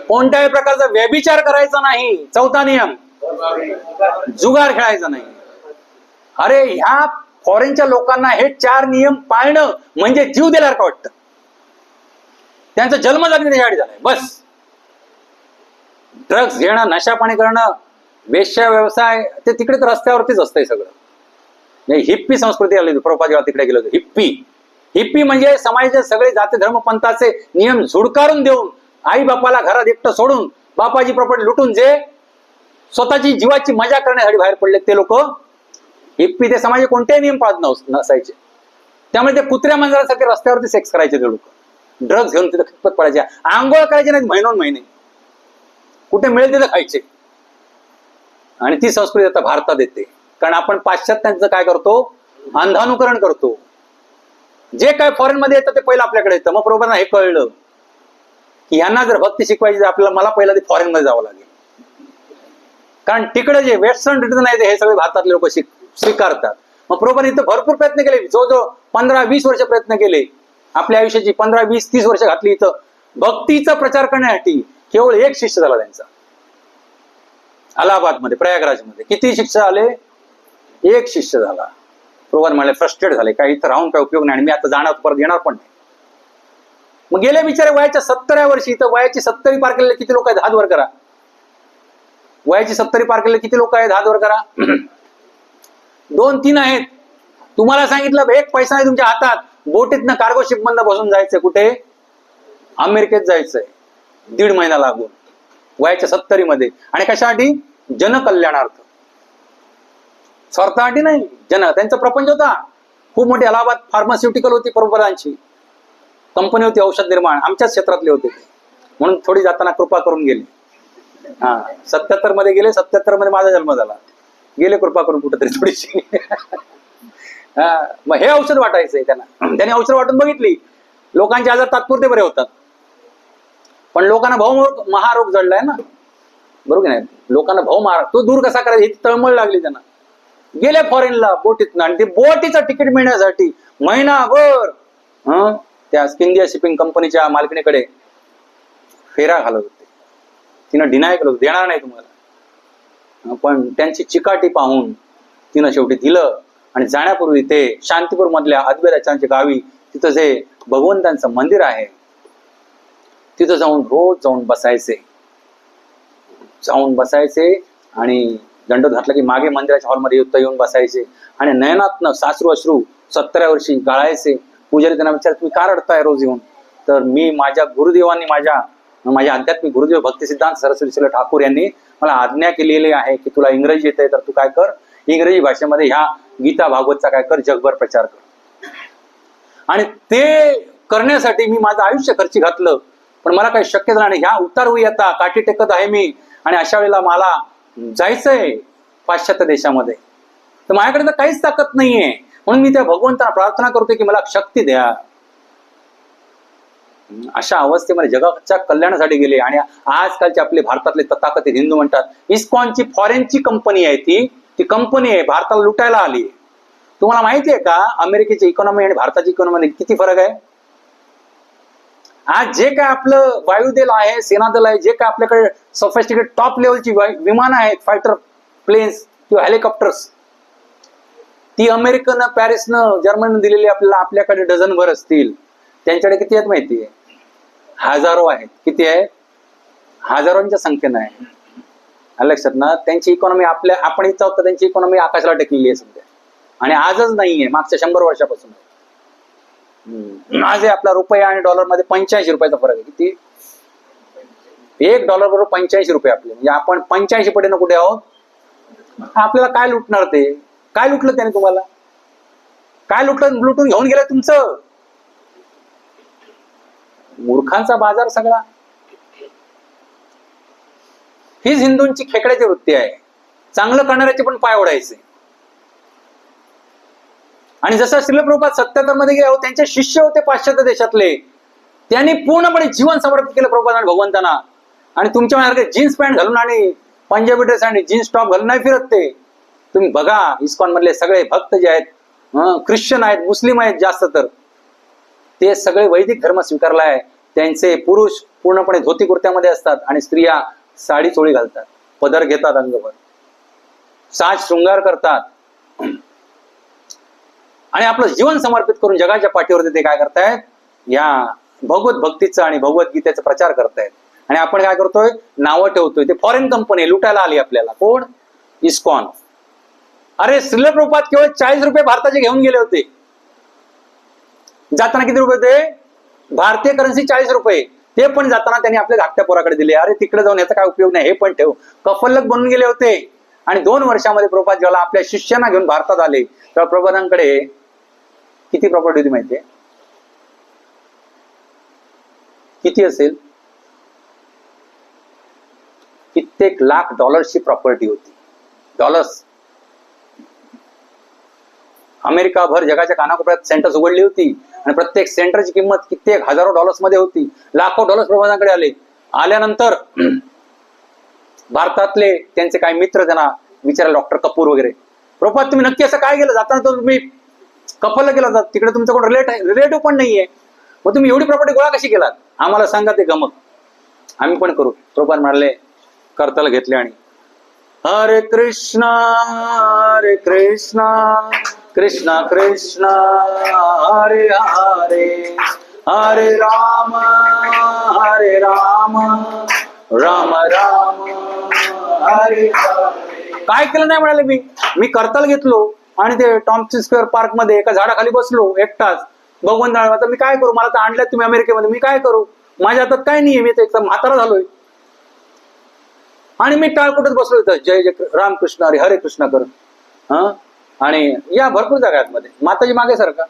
कोणत्याही प्रकारचा व्यभिचार करायचा नाही. चौथा नियम जुगार खेळायचा नाही. अरे ह्या फॉरेनच्या लोकांना हे 4 नियम पाळणं म्हणजे जीव दिल्यासारखं वाटतं. त्यांचा जन्म लागणे त्याच्यासाठी झालाय. बस ड्रग्स घेणं, नशापाणी करणं, वेश्या व्यवसाय ते तिकडे तर रस्त्यावरतीच असतंय सगळं. हिप्पी संस्कृती आली प्रभुपाद जेव्हा तिकडे गेलो होतो. हिप्पी म्हणजे समाजाचे सगळे जाती धर्म पंथाचे नियम झुडकारून देऊन, आई बापाला घरात एकटं सोडून, बापाची प्रॉपर्टी लुटून जे स्वतःची जीवाची मजा करण्यासाठी बाहेर पडले ते लोक हिप्पी. ते समाजाचे कोणतेही नियम पाळत नसायचे. त्यामुळे ते कुत्र्या मांजरासारखे रस्त्यावरती सेक्स करायचे ते लोक. ड्रग्ज घेऊन तिथं खतपत पडायचे, आंघोळ करायचे नाहीत महिने, कुठे मिळेल तिथं खायचे. आणि ती संस्कृती आता भारतात येते, कारण आपण पाश्चात्यांचं काय करतो, अंधानुकरण करतो. जे काय फॉरेन मध्ये येतं ते पहिलं आपल्याकडे येतं. मग बरोबर हे कळलं की यांना जर भक्ती शिकवायची तर आपल्याला मला पहिला ते फॉरेन मध्ये जावं लागेल. कारण तिकडे जे वेस्टर्न रिटर्न आहे हे सगळे भारतातले लोक स्वीकारतात. मग बरोबर इथं भरपूर प्रयत्न केले, जवळजवळ 15-20 वर्ष प्रयत्न केले. आपल्या आयुष्याची 15-20-30 वर्ष घातली इथं भक्तीचा प्रचार करण्यासाठी. केवळ एक शिष्य झाला त्यांचा, अलाहाबादमध्ये, प्रयागराजमध्ये. किती शिष्य आले? एक शिष्य झाला. बरोबर म्हणले फ्रस्ट्रेट झाले, काय इथं राहून काय उपयोग नाही, आणि मी आता जाणार परत येणार पण नाही. मग गेले बिचारे वयाच्या 70व्या वर्षी. इथं वयाची 70 पार केलेले किती लोक आहेत? हात वर करा. वयाची 70 पार केलेले किती लोक आहेत? हात वर करा. 2-3 आहेत. तुम्हाला सांगितलं एक पैसा नाही तुमच्या हातात, बोटीतनं कार्गो शिप मधनं बसून जायचंय. कुठे? अमेरिकेत जायचंय. 1.5 महिना लागून वयाच्या 70 मध्ये. आणि कशासाठी? जनकल्याणार्थ, स्वार्थासाठी नाही. त्यांचा प्रपंच होता. खूप मोठी अलाहाबाद फार्मास्युटिकल होती, प्रभुपादांची कंपनी होती, औषध निर्माण, आमच्याच क्षेत्रातले होते ते. म्हणून थोडी जाताना कृपा करून गेले. 77 मध्ये गेले. 77 मध्ये माझा जन्म झाला. गेले कृपा करून कुठेतरी थोडीशी. मग हे औषध वाटायचंय त्यांना. त्यांनी औषध वाटून बघितली. लोकांचे आजार तात्पुरते बरे होतात, पण लोकांना महारोग जडलाय ना, बरोबर नाही? लोकांना महारोग तो दूर कसा करायचा ही तळमळ लागली त्यांना. गेले फॉरेनला बोटीतनं, आणि ते बोटीचं तिकीट मिळण्यासाठी महिनाभर त्या इंडिया शिपिंग कंपनीच्या मालकीणीकडे फेरा घालत होते. तिनं डिनाय केलं, देणार नाही तुम्हाला. पण त्यांची चिकाटी पाहून तिनं शेवटी दिलं. आणि जाण्यापूर्वी ते शांतीपूर मधल्या अद्वैताचार्यांच्या गावी, तिथं जे भगवंतांचं मंदिर आहे तिथं रोज जाऊन बसायचे आणि दंडोत घातला की मागे मंदिराच्या हॉलमध्ये येऊन बसायचे. आणि नयनातनं साश्रू अश्रू 70व्या वर्षी गाळायचे. पुजारी त्यांना विचार, तुम्ही का रडताय रोज येऊन? तर मी माझ्या गुरुदेवांनी, माझ्या आध्यात्मिक गुरुदेव भक्ती सिद्धांत सरस्वती ठाकूर यांनी मला आज्ञा केलेली आहे की तुला इंग्रजी येते तर तू काय कर, इंग्रजी भाषेमध्ये ह्या गीता भागवतचा काय कर, जगभर प्रचार कर. आणि ते करण्यासाठी मी माझं आयुष्य खर्ची घातलं, पण मला काही शक्य झालं नाही. ह्या उतार होई आता काठी टेकत आहे मी, आणि अशा वेळेला मला जायचंय पाश्चात्य देशामध्ये, तर माझ्याकडे तर काहीच ताकद नाहीये. म्हणून मी त्या भगवंताला प्रार्थना करतोय की मला शक्ती द्या. अशा अवस्थेमध्ये जगाच्या कल्याणासाठी गेले. आणि आजकालचे आपले भारतातले तथाकथित हिंदू म्हणतात इस्कॉनची फॉरेनची कंपनी आहे, ती कंपनी आहे, भारताला लुटायला आली. तुम्हाला माहिती आहे का अमेरिकेची इकॉनॉमी आणि भारताची इकॉनॉमी किती फरक आहे? आज जे काय आपलं वायुदल आहे, सेनादल आहे, जे काय आपल्याकडे सोफिस्टिकेट टॉप लेवलची विमानं आहेत, फायटर प्लेन्स किंवा हेलिकॉप्टर्स, ती अमेरिकन, पॅरिसनं, जर्मनीनं दिलेली आपल्याकडे डझनभर असतील. त्यांच्याकडे किती आहेत माहिती आहे? हजारो आहेत. किती आहे? हजारोंच्या संख्येनं आहे. लक्षात ना? त्यांची इकॉनॉमी आपण इथं होतं, त्यांची इकॉनॉमी आकाशाला टेकलेली आहे सध्या. आणि आजच नाहीये, मागच्या 100 वर्षापासून. आज आपला रुपया आणि डॉलर मध्ये 85 रुपयाचा फरक आहे. किती? $1 बरोबर 85 रुपये आपले. म्हणजे आपण 85 पटीनं कुठे आहोत? आपल्याला काय लुटणार ते? काय लुटलं त्याने तुम्हाला? काय लुटून घेऊन गेलं तुमचं? मूर्खांचा बाजार सगळा. हीच हिंदूंची खेकड्याची वृत्ती आहे. चांगलं करणाऱ्याचे पण पाय ओढायचे. आणि जसं श्रील प्रभुपाद 77 मध्ये गेले, त्यांचे शिष्य होते पाश्चात्य देशातले, त्यांनी पूर्णपणे जीवन समर्पित केलं प्रभुपादांना, भगवंतांना. आणि तुमच्यासारखे जीन्स पॅन्ट घालून आणि पंजाबी ड्रेस आणि जीन्स टॉप घालून नाही फिरत ते. तुम्ही बघा इस्कॉन मधले सगळे भक्त जे आहेत, ख्रिश्चन आहेत, मुस्लिम आहेत, जास्त तर ते सगळे वैदिक धर्म स्वीकारला आहे. त्यांचे पुरुष पूर्णपणे धोती कुर्त्यामध्ये असतात आणि स्त्रिया साडी चोळी घालतात, पदर घेतात, अंगभर साज शृंगार करतात, आणि आपलं जीवन समर्पित करून जगाच्या पाठीवरती ते काय करतायत? या भगवत भक्तीचा आणि भगवद्गीतेचा प्रचार करतायत. आणि आपण काय करतोय? नावं ठेवतोय. ते फॉरेन कंपनी लुटायला आली आपल्याला. कोण? इस्कॉन. अरे श्रील प्रभुपाद केवळ 40 रुपये भारताचे घेऊन गेले होते. जाताना किती रुपये होते? भारतीय करन्सी 40 रुपये. ते पण जाताना त्यांनी आपल्या धाकट्या पोराकडे दिले. अरे तिकडे जाऊन याचा काय उपयोग नाही, हे पण ठेव. कफल्लक बनून गेले होते. आणि 2 वर्षामध्ये प्रभुपाद जेव्हा आपल्या शिष्यांना घेऊन भारतात आले तेव्हा प्रभुपादांकडे किती प्रॉपर्टी होती माहितीये? किती असेल? कित्येक लाख डॉलर्सची प्रॉपर्टी होती. डॉलर्स. अमेरिकाभर जगाच्या कानाकोपऱ्यात सेंटर्स उघडली होती आणि प्रत्येक सेंटरची किंमत कित्येक हजारो डॉलर्स मध्ये होती. लाखो डॉलर्स प्रबंधांकडे आले. आल्यानंतर भारतातले त्यांचे काही मित्र त्यांना विचारले, डॉक्टर कपूर वगैरे, प्रभुपाद तुम्ही नक्की असं काय केलं? जाताना तर तुम्ही कपलला गेला जात, तिकडे तुमचं कोण रिलेटिव्ह पण नाहीये, मग तुम्ही एवढी प्रॉपर्टी गोळा कशी केलात? आम्हाला सांगा ते गमक, आम्ही पण करू. प्रभुपाद म्हणाले, करताल घेतले आणि हरे कृष्ण कृष्ण कृष्ण हरे हरे, हरे राम राम राम हरे हरे. काय केलं नाही म्हणाले, मी करताल घेतलो आणि ते टॉम्सी स्क्वेअर पार्क मध्ये एका झाडाखाली बसलो एकटाच. भगवंत आता मी काय करू? मला तर आणल्यात तुम्ही अमेरिकेमध्ये, मी काय करू? माझ्या हातात काय नाहीये, मी तर एकदम म्हातारा झालोय. आणि मी टाळकुटत बसलो इथं जय जय रामकृष्ण हरे हरे कृष्ण करत. आणि या भरपूर जागात मध्ये माताजी मागे सारखा,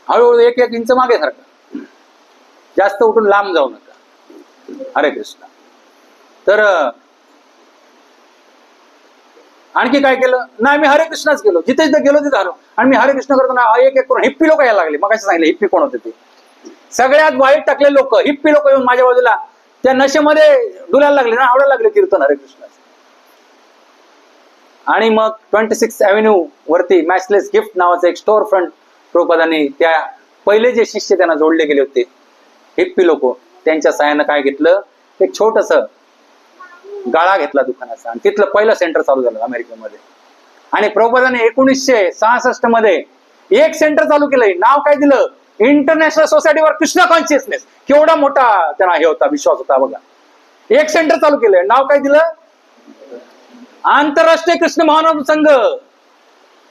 हळूहळू 1-1 इंच मागे सारखा, जास्त उठून लांब जाऊ नका. हरे कृष्ण. तर आणखी काय केलं? नाही, मी हरे कृष्णच केलो. जिथे जिथे गेलो तिथे आलो. आणि मी हरे कृष्ण करताना 1-1 करून हिप्पी लोक यायला लागले. मग कसं सांगितलं हिप्पी कोण होते ते? सगळ्यात वाईट टाकले लोक, हिप्पी लोक येऊन माझ्या बाजूला त्या नशेमध्ये डुलायला लागले ना, आवडायला लागले कीर्तन हरे कृष्ण. आणि मग 26 Avenue वरती मॅचलेस गिफ्ट नावाचं एक स्टोअर फ्रंट प्रभुपादांनी, त्या पहिले जे शिष्य त्यांना जोडले गेले होते हिप्पी लोक, त्यांच्या सहाय्यानं काय घेतलं, एक छोटस गाळा घेतला दुकानाचा आणि तिथलं पहिलं सेंटर चालू झालं अमेरिकेमध्ये. आणि प्रभुपादांनी 1966 मध्ये एक सेंटर चालू केलंय. नाव काय दिलं? International society for Krishna consciousness. केवढा मोठा त्यांना हे होता, विश्वास होता बघा. एक सेंटर चालू केलंय. नाव काय दिलं? आंतरराष्ट्रीय कृष्ण महानव संघ.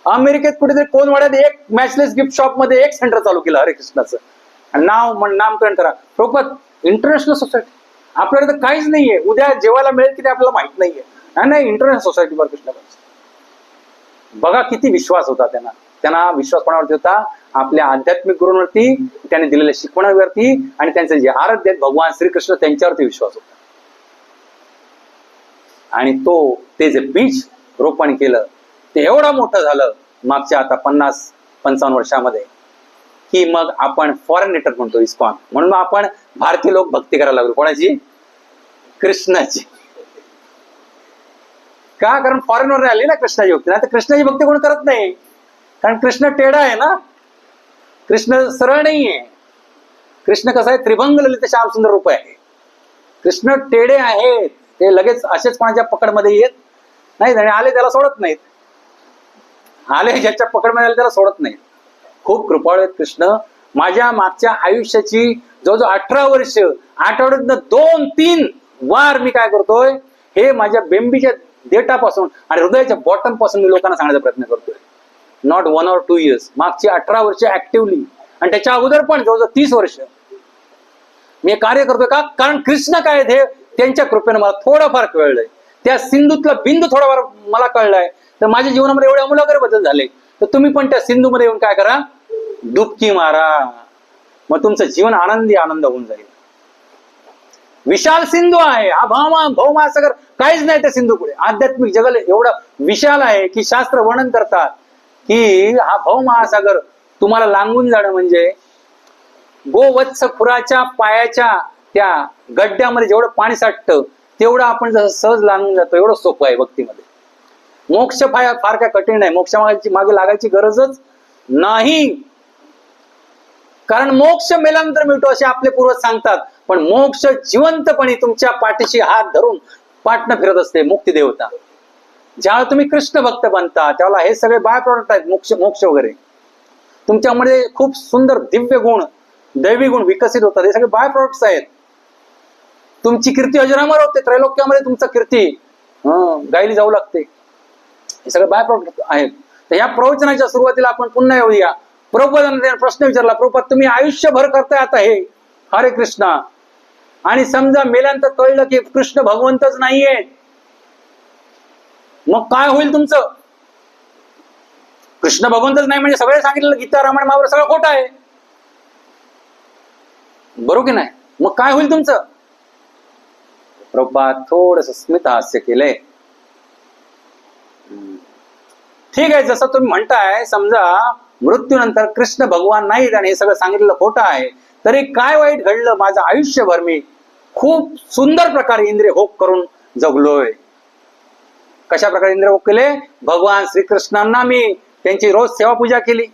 अमेरिकेत कुठेतरी कोनवाड्यात एक मॅचलेस गिफ्ट शॉप मध्ये एक सेंटर चालू केलं हरे कृष्णाचं. नामकरण करा प्रभुपाद इंटरनॅशनल सोसायटी. आपल्याकडे तर काहीच नाहीये, उद्या जेवायला मिळेल की ते आपल्याला माहित नाहीये. नाही, इंटरनॅशनल सोसायटी फॉर कृष्ण. बघा किती विश्वास होता त्यांना. त्यांना विश्वास कोणावरती होता? आपल्या आध्यात्मिक गुरूंवरती, त्यांनी दिलेल्या शिकवणावरती आणि त्यांचे जे आराध्य आहेत भगवान श्रीकृष्ण त्यांच्यावरती विश्वास होता. आणि ते जे बीज रोपण केलं ते एवढं मोठं झालं मागच्या आता 50-55 वर्षामध्ये, की मग आपण फॉरेन नेटवर्क म्हणतो इस्कॉन. म्हणून आपण भारतीय लोक भक्ती करायला लागलो. कोणाची? कृष्णाची. का? कारण फॉरेनवर आली ना कृष्णाची भक्ती. नाही तर कृष्णाची भक्ती कोण करत नाही, कारण कृष्ण टेढा आहे ना. कृष्ण सरळ नाहीये. कृष्ण कसं आहे? त्रिभंग ललित श्याम सुंदर रूप आहे. कृष्ण टेढे आहेत. ते लगेच असेच कोणाच्या पकडमध्ये येत नाहीत आणि आले त्याला सोडत नाहीत. आले ज्याच्या पकडमध्ये आले त्याला सोडत नाहीत. खूप कृपाळू आहेत कृष्ण. माझ्या मागच्या आयुष्याची जवळजवळ 18 वर्ष आठवड्यातनं 2-3 वार मी काय करतोय, हे माझ्या बेंबीच्या देठापासून आणि हृदयाच्या बॉटम पासून मी लोकांना सांगण्याचा प्रयत्न करतोय. Not 1 or 2 years. मागची 18 वर्ष ऍक्टिव्हली आणि त्याच्या अगोदर पण जवळजवळ 30 वर्ष मी कार्य करतोय. का? कारण कृष्ण काय हे त्यांच्या कृपेनं मला थोडंफार कळलंय. त्या सिंधूतला बिंदू थोडाफार मला कळलाय. तर माझ्या जीवनामध्ये एवढे आमूलाग्र बदल झाले. तर तुम्ही पण त्या सिंधूमध्ये येऊन काय करा? डुबकी मारा. मग तुमचं जीवन आनंद होऊन जाईल. विशाल सिंधू आहे हा. भौमहासागर काहीच नाही त्या सिंधू पुढे. आध्यात्मिक जगल एवढं विशाल आहे की शास्त्र वर्णन करतात की हा भौमहासागर तुम्हाला लांबून जाणं म्हणजे गोवत्स खुराच्या पायाच्या त्या गड्ड्यामध्ये जेवढं पाणी साठतं तेवढं आपण जसं सहज लांबून जातो, एवढं सोपं आहे भक्तीमध्ये. मोक्ष फार काय कठीण नाही. मोक्ष मागे लागायची गरजच नाही. कारण मोक्ष मेल्यानंतर मिळतो असे आपले पूर्वज सांगतात. पण मोक्ष जिवंतपणे तुमच्या पाठीशी हात धरून पाठनं फिरत असते मुक्ती देवता. ज्यावेळेला तुम्ही कृष्ण भक्त बनता त्यावेळेला हे सगळे बाय प्रॉडक्ट आहेत. मोक्ष वगैरे तुमच्यामध्ये खूप सुंदर दिव्य गुण, दैवी गुण विकसित होतात. हे सगळे बाय प्रॉडक्ट्स आहेत. तुमची कीर्ती अजरामर होते. त्रैलोक्यामध्ये तुमचं कीर्ती गायली जाऊ लागते. हे सगळं बाय प्रॉडक्ट आहेत. तर या प्रवचनाच्या सुरुवातीला आपण पुन्हा येऊया. प्रभुपादांना प्रश्न विचारला, प्रभुपाद तुम्ही आयुष्यभर करताय आता हे हरे कृष्णा, आणि समजा मेल्यानंतर कळलं की कृष्ण भगवंतच नाहीये, मग काय होईल तुमचं? कृष्ण भगवंतच नाही म्हणजे सगळे सांगितलं गीता रामायण महाभारत सगळं खोटं आहे, बरोबर की नाही? मग काय होईल तुमचं? प्रभुपाद थोडस स्मित हास्य केलंय. ठीक आहे, जसं तुम्ही म्हणताय, समजा मृत्यूनंतर कृष्ण भगवान नाहीत आणि हे सगळं सांगितलेलं खोटं आहे, तरी काय वाईट घडलं? माझं आयुष्यभर मी खूप सुंदर प्रकारे इंद्रिय भोग करून जगलोय. कशा प्रकारे इंद्रिय भोग केले? भगवान श्रीकृष्णांना मी त्यांची रोज सेवा पूजा केली,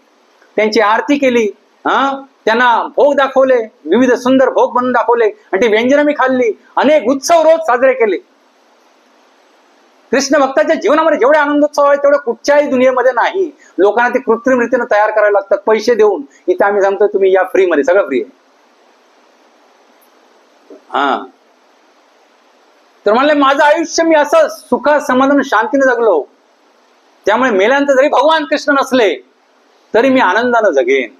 त्यांची आरती केली, त्यांना भोग दाखवले, विविध सुंदर भोग बनवून दाखवले, आणि ती व्यंजन मी खाल्ली, अनेक उत्सव रोज साजरे केले. कृष्ण भक्ताच्या जीवनामध्ये जेवढे आनंदोत्सव आहे तेवढे कुठच्याही दुनियेमध्ये नाही. लोकांना ते कृत्रिम रीतीने तयार करायला लागतात पैसे देऊन. इथे आम्ही सांगतो तुम्ही या फ्री मध्ये, सगळं फ्री आहे. तर म्हणले माझं आयुष्य मी असं सुखा समाधान शांतीने जगलो, त्यामुळे मेल्यानंतर जरी भगवान कृष्ण नसले तरी मी आनंदानं जगेन.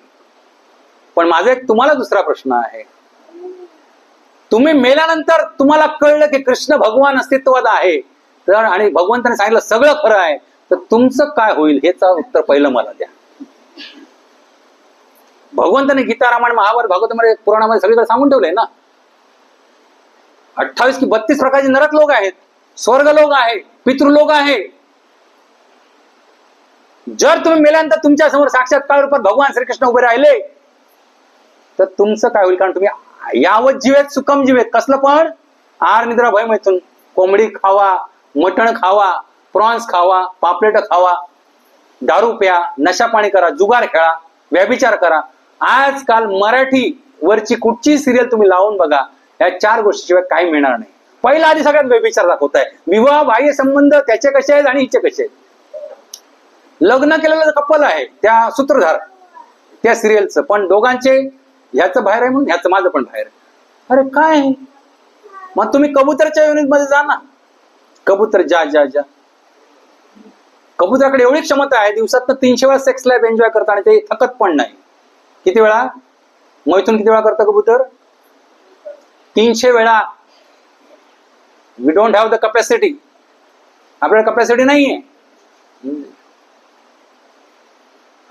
पण माझा एक तुम्हाला दुसरा प्रश्न आहे. तुम्ही मेल्यानंतर तुम्हाला कळलं की कृष्ण भगवान अस्तित्वात आहे, तर आणि भगवंताने सांगितलं सगळं खरं आहे, तर तुमचं काय होईल? हेच उत्तर पहिलं मला द्या. भगवंताने गीता रामायण महाभारत भागवतामध्ये पुराणामध्ये सगळीकडे सांगून ठेवलंय ना. 28 की 32 प्रकारचे नरक लोक आहेत, स्वर्ग लोक आहे, पितृलोक आहे. जर तुम्ही मेल्यानंतर तुमच्या समोर साक्षात्कार रूपात भगवान श्रीकृष्ण उभे राहिले तर तुमचं काय होईल? कारण तुम्ही यावत जीवेत सुखम जीवेत, कसलं पण आहार निद्रा भय मैथून, कोंबडी खावा, मटण खावा, प्रॉन्स खावा, पापलेट खावा, दारू प्या, नशा पाणी करा, जुगार खेळा, व्यभिचार करा. आजकाल मराठी वरची कुठची सिरियल तुम्ही लावून बघा, या 4 गोष्टीशिवाय काही मिळणार नाही. पहिला आधी सगळ्यात व्यभिचार दाखवताय, विवाह बाह्य संबंध त्याचे कसे आहेत आणि हिचे कसे आहेत. लग्न केलेलं कपल आहे त्या सूत्रधार त्या सिरियलचं, पण दोघांचे ह्याचं बाहेर आहे म्हणून ह्याचं माझं पण बाहेर आहे. अरे काय? मग तुम्ही कबूतरच्या युनिट मध्ये जा ना. कबूतर जा जा जा. कबूतराकडे एवढी क्षमता आहे, दिवसात 300 वेळा सेक्स लाईफ एन्जॉय करता आणि ते थकत पण नाही. किती वेळा? मैथून किती वेळा करतं कबूतर? 300 वेळा. We don't have the capacity. आपल्याला कॅपॅसिटी नाहीये.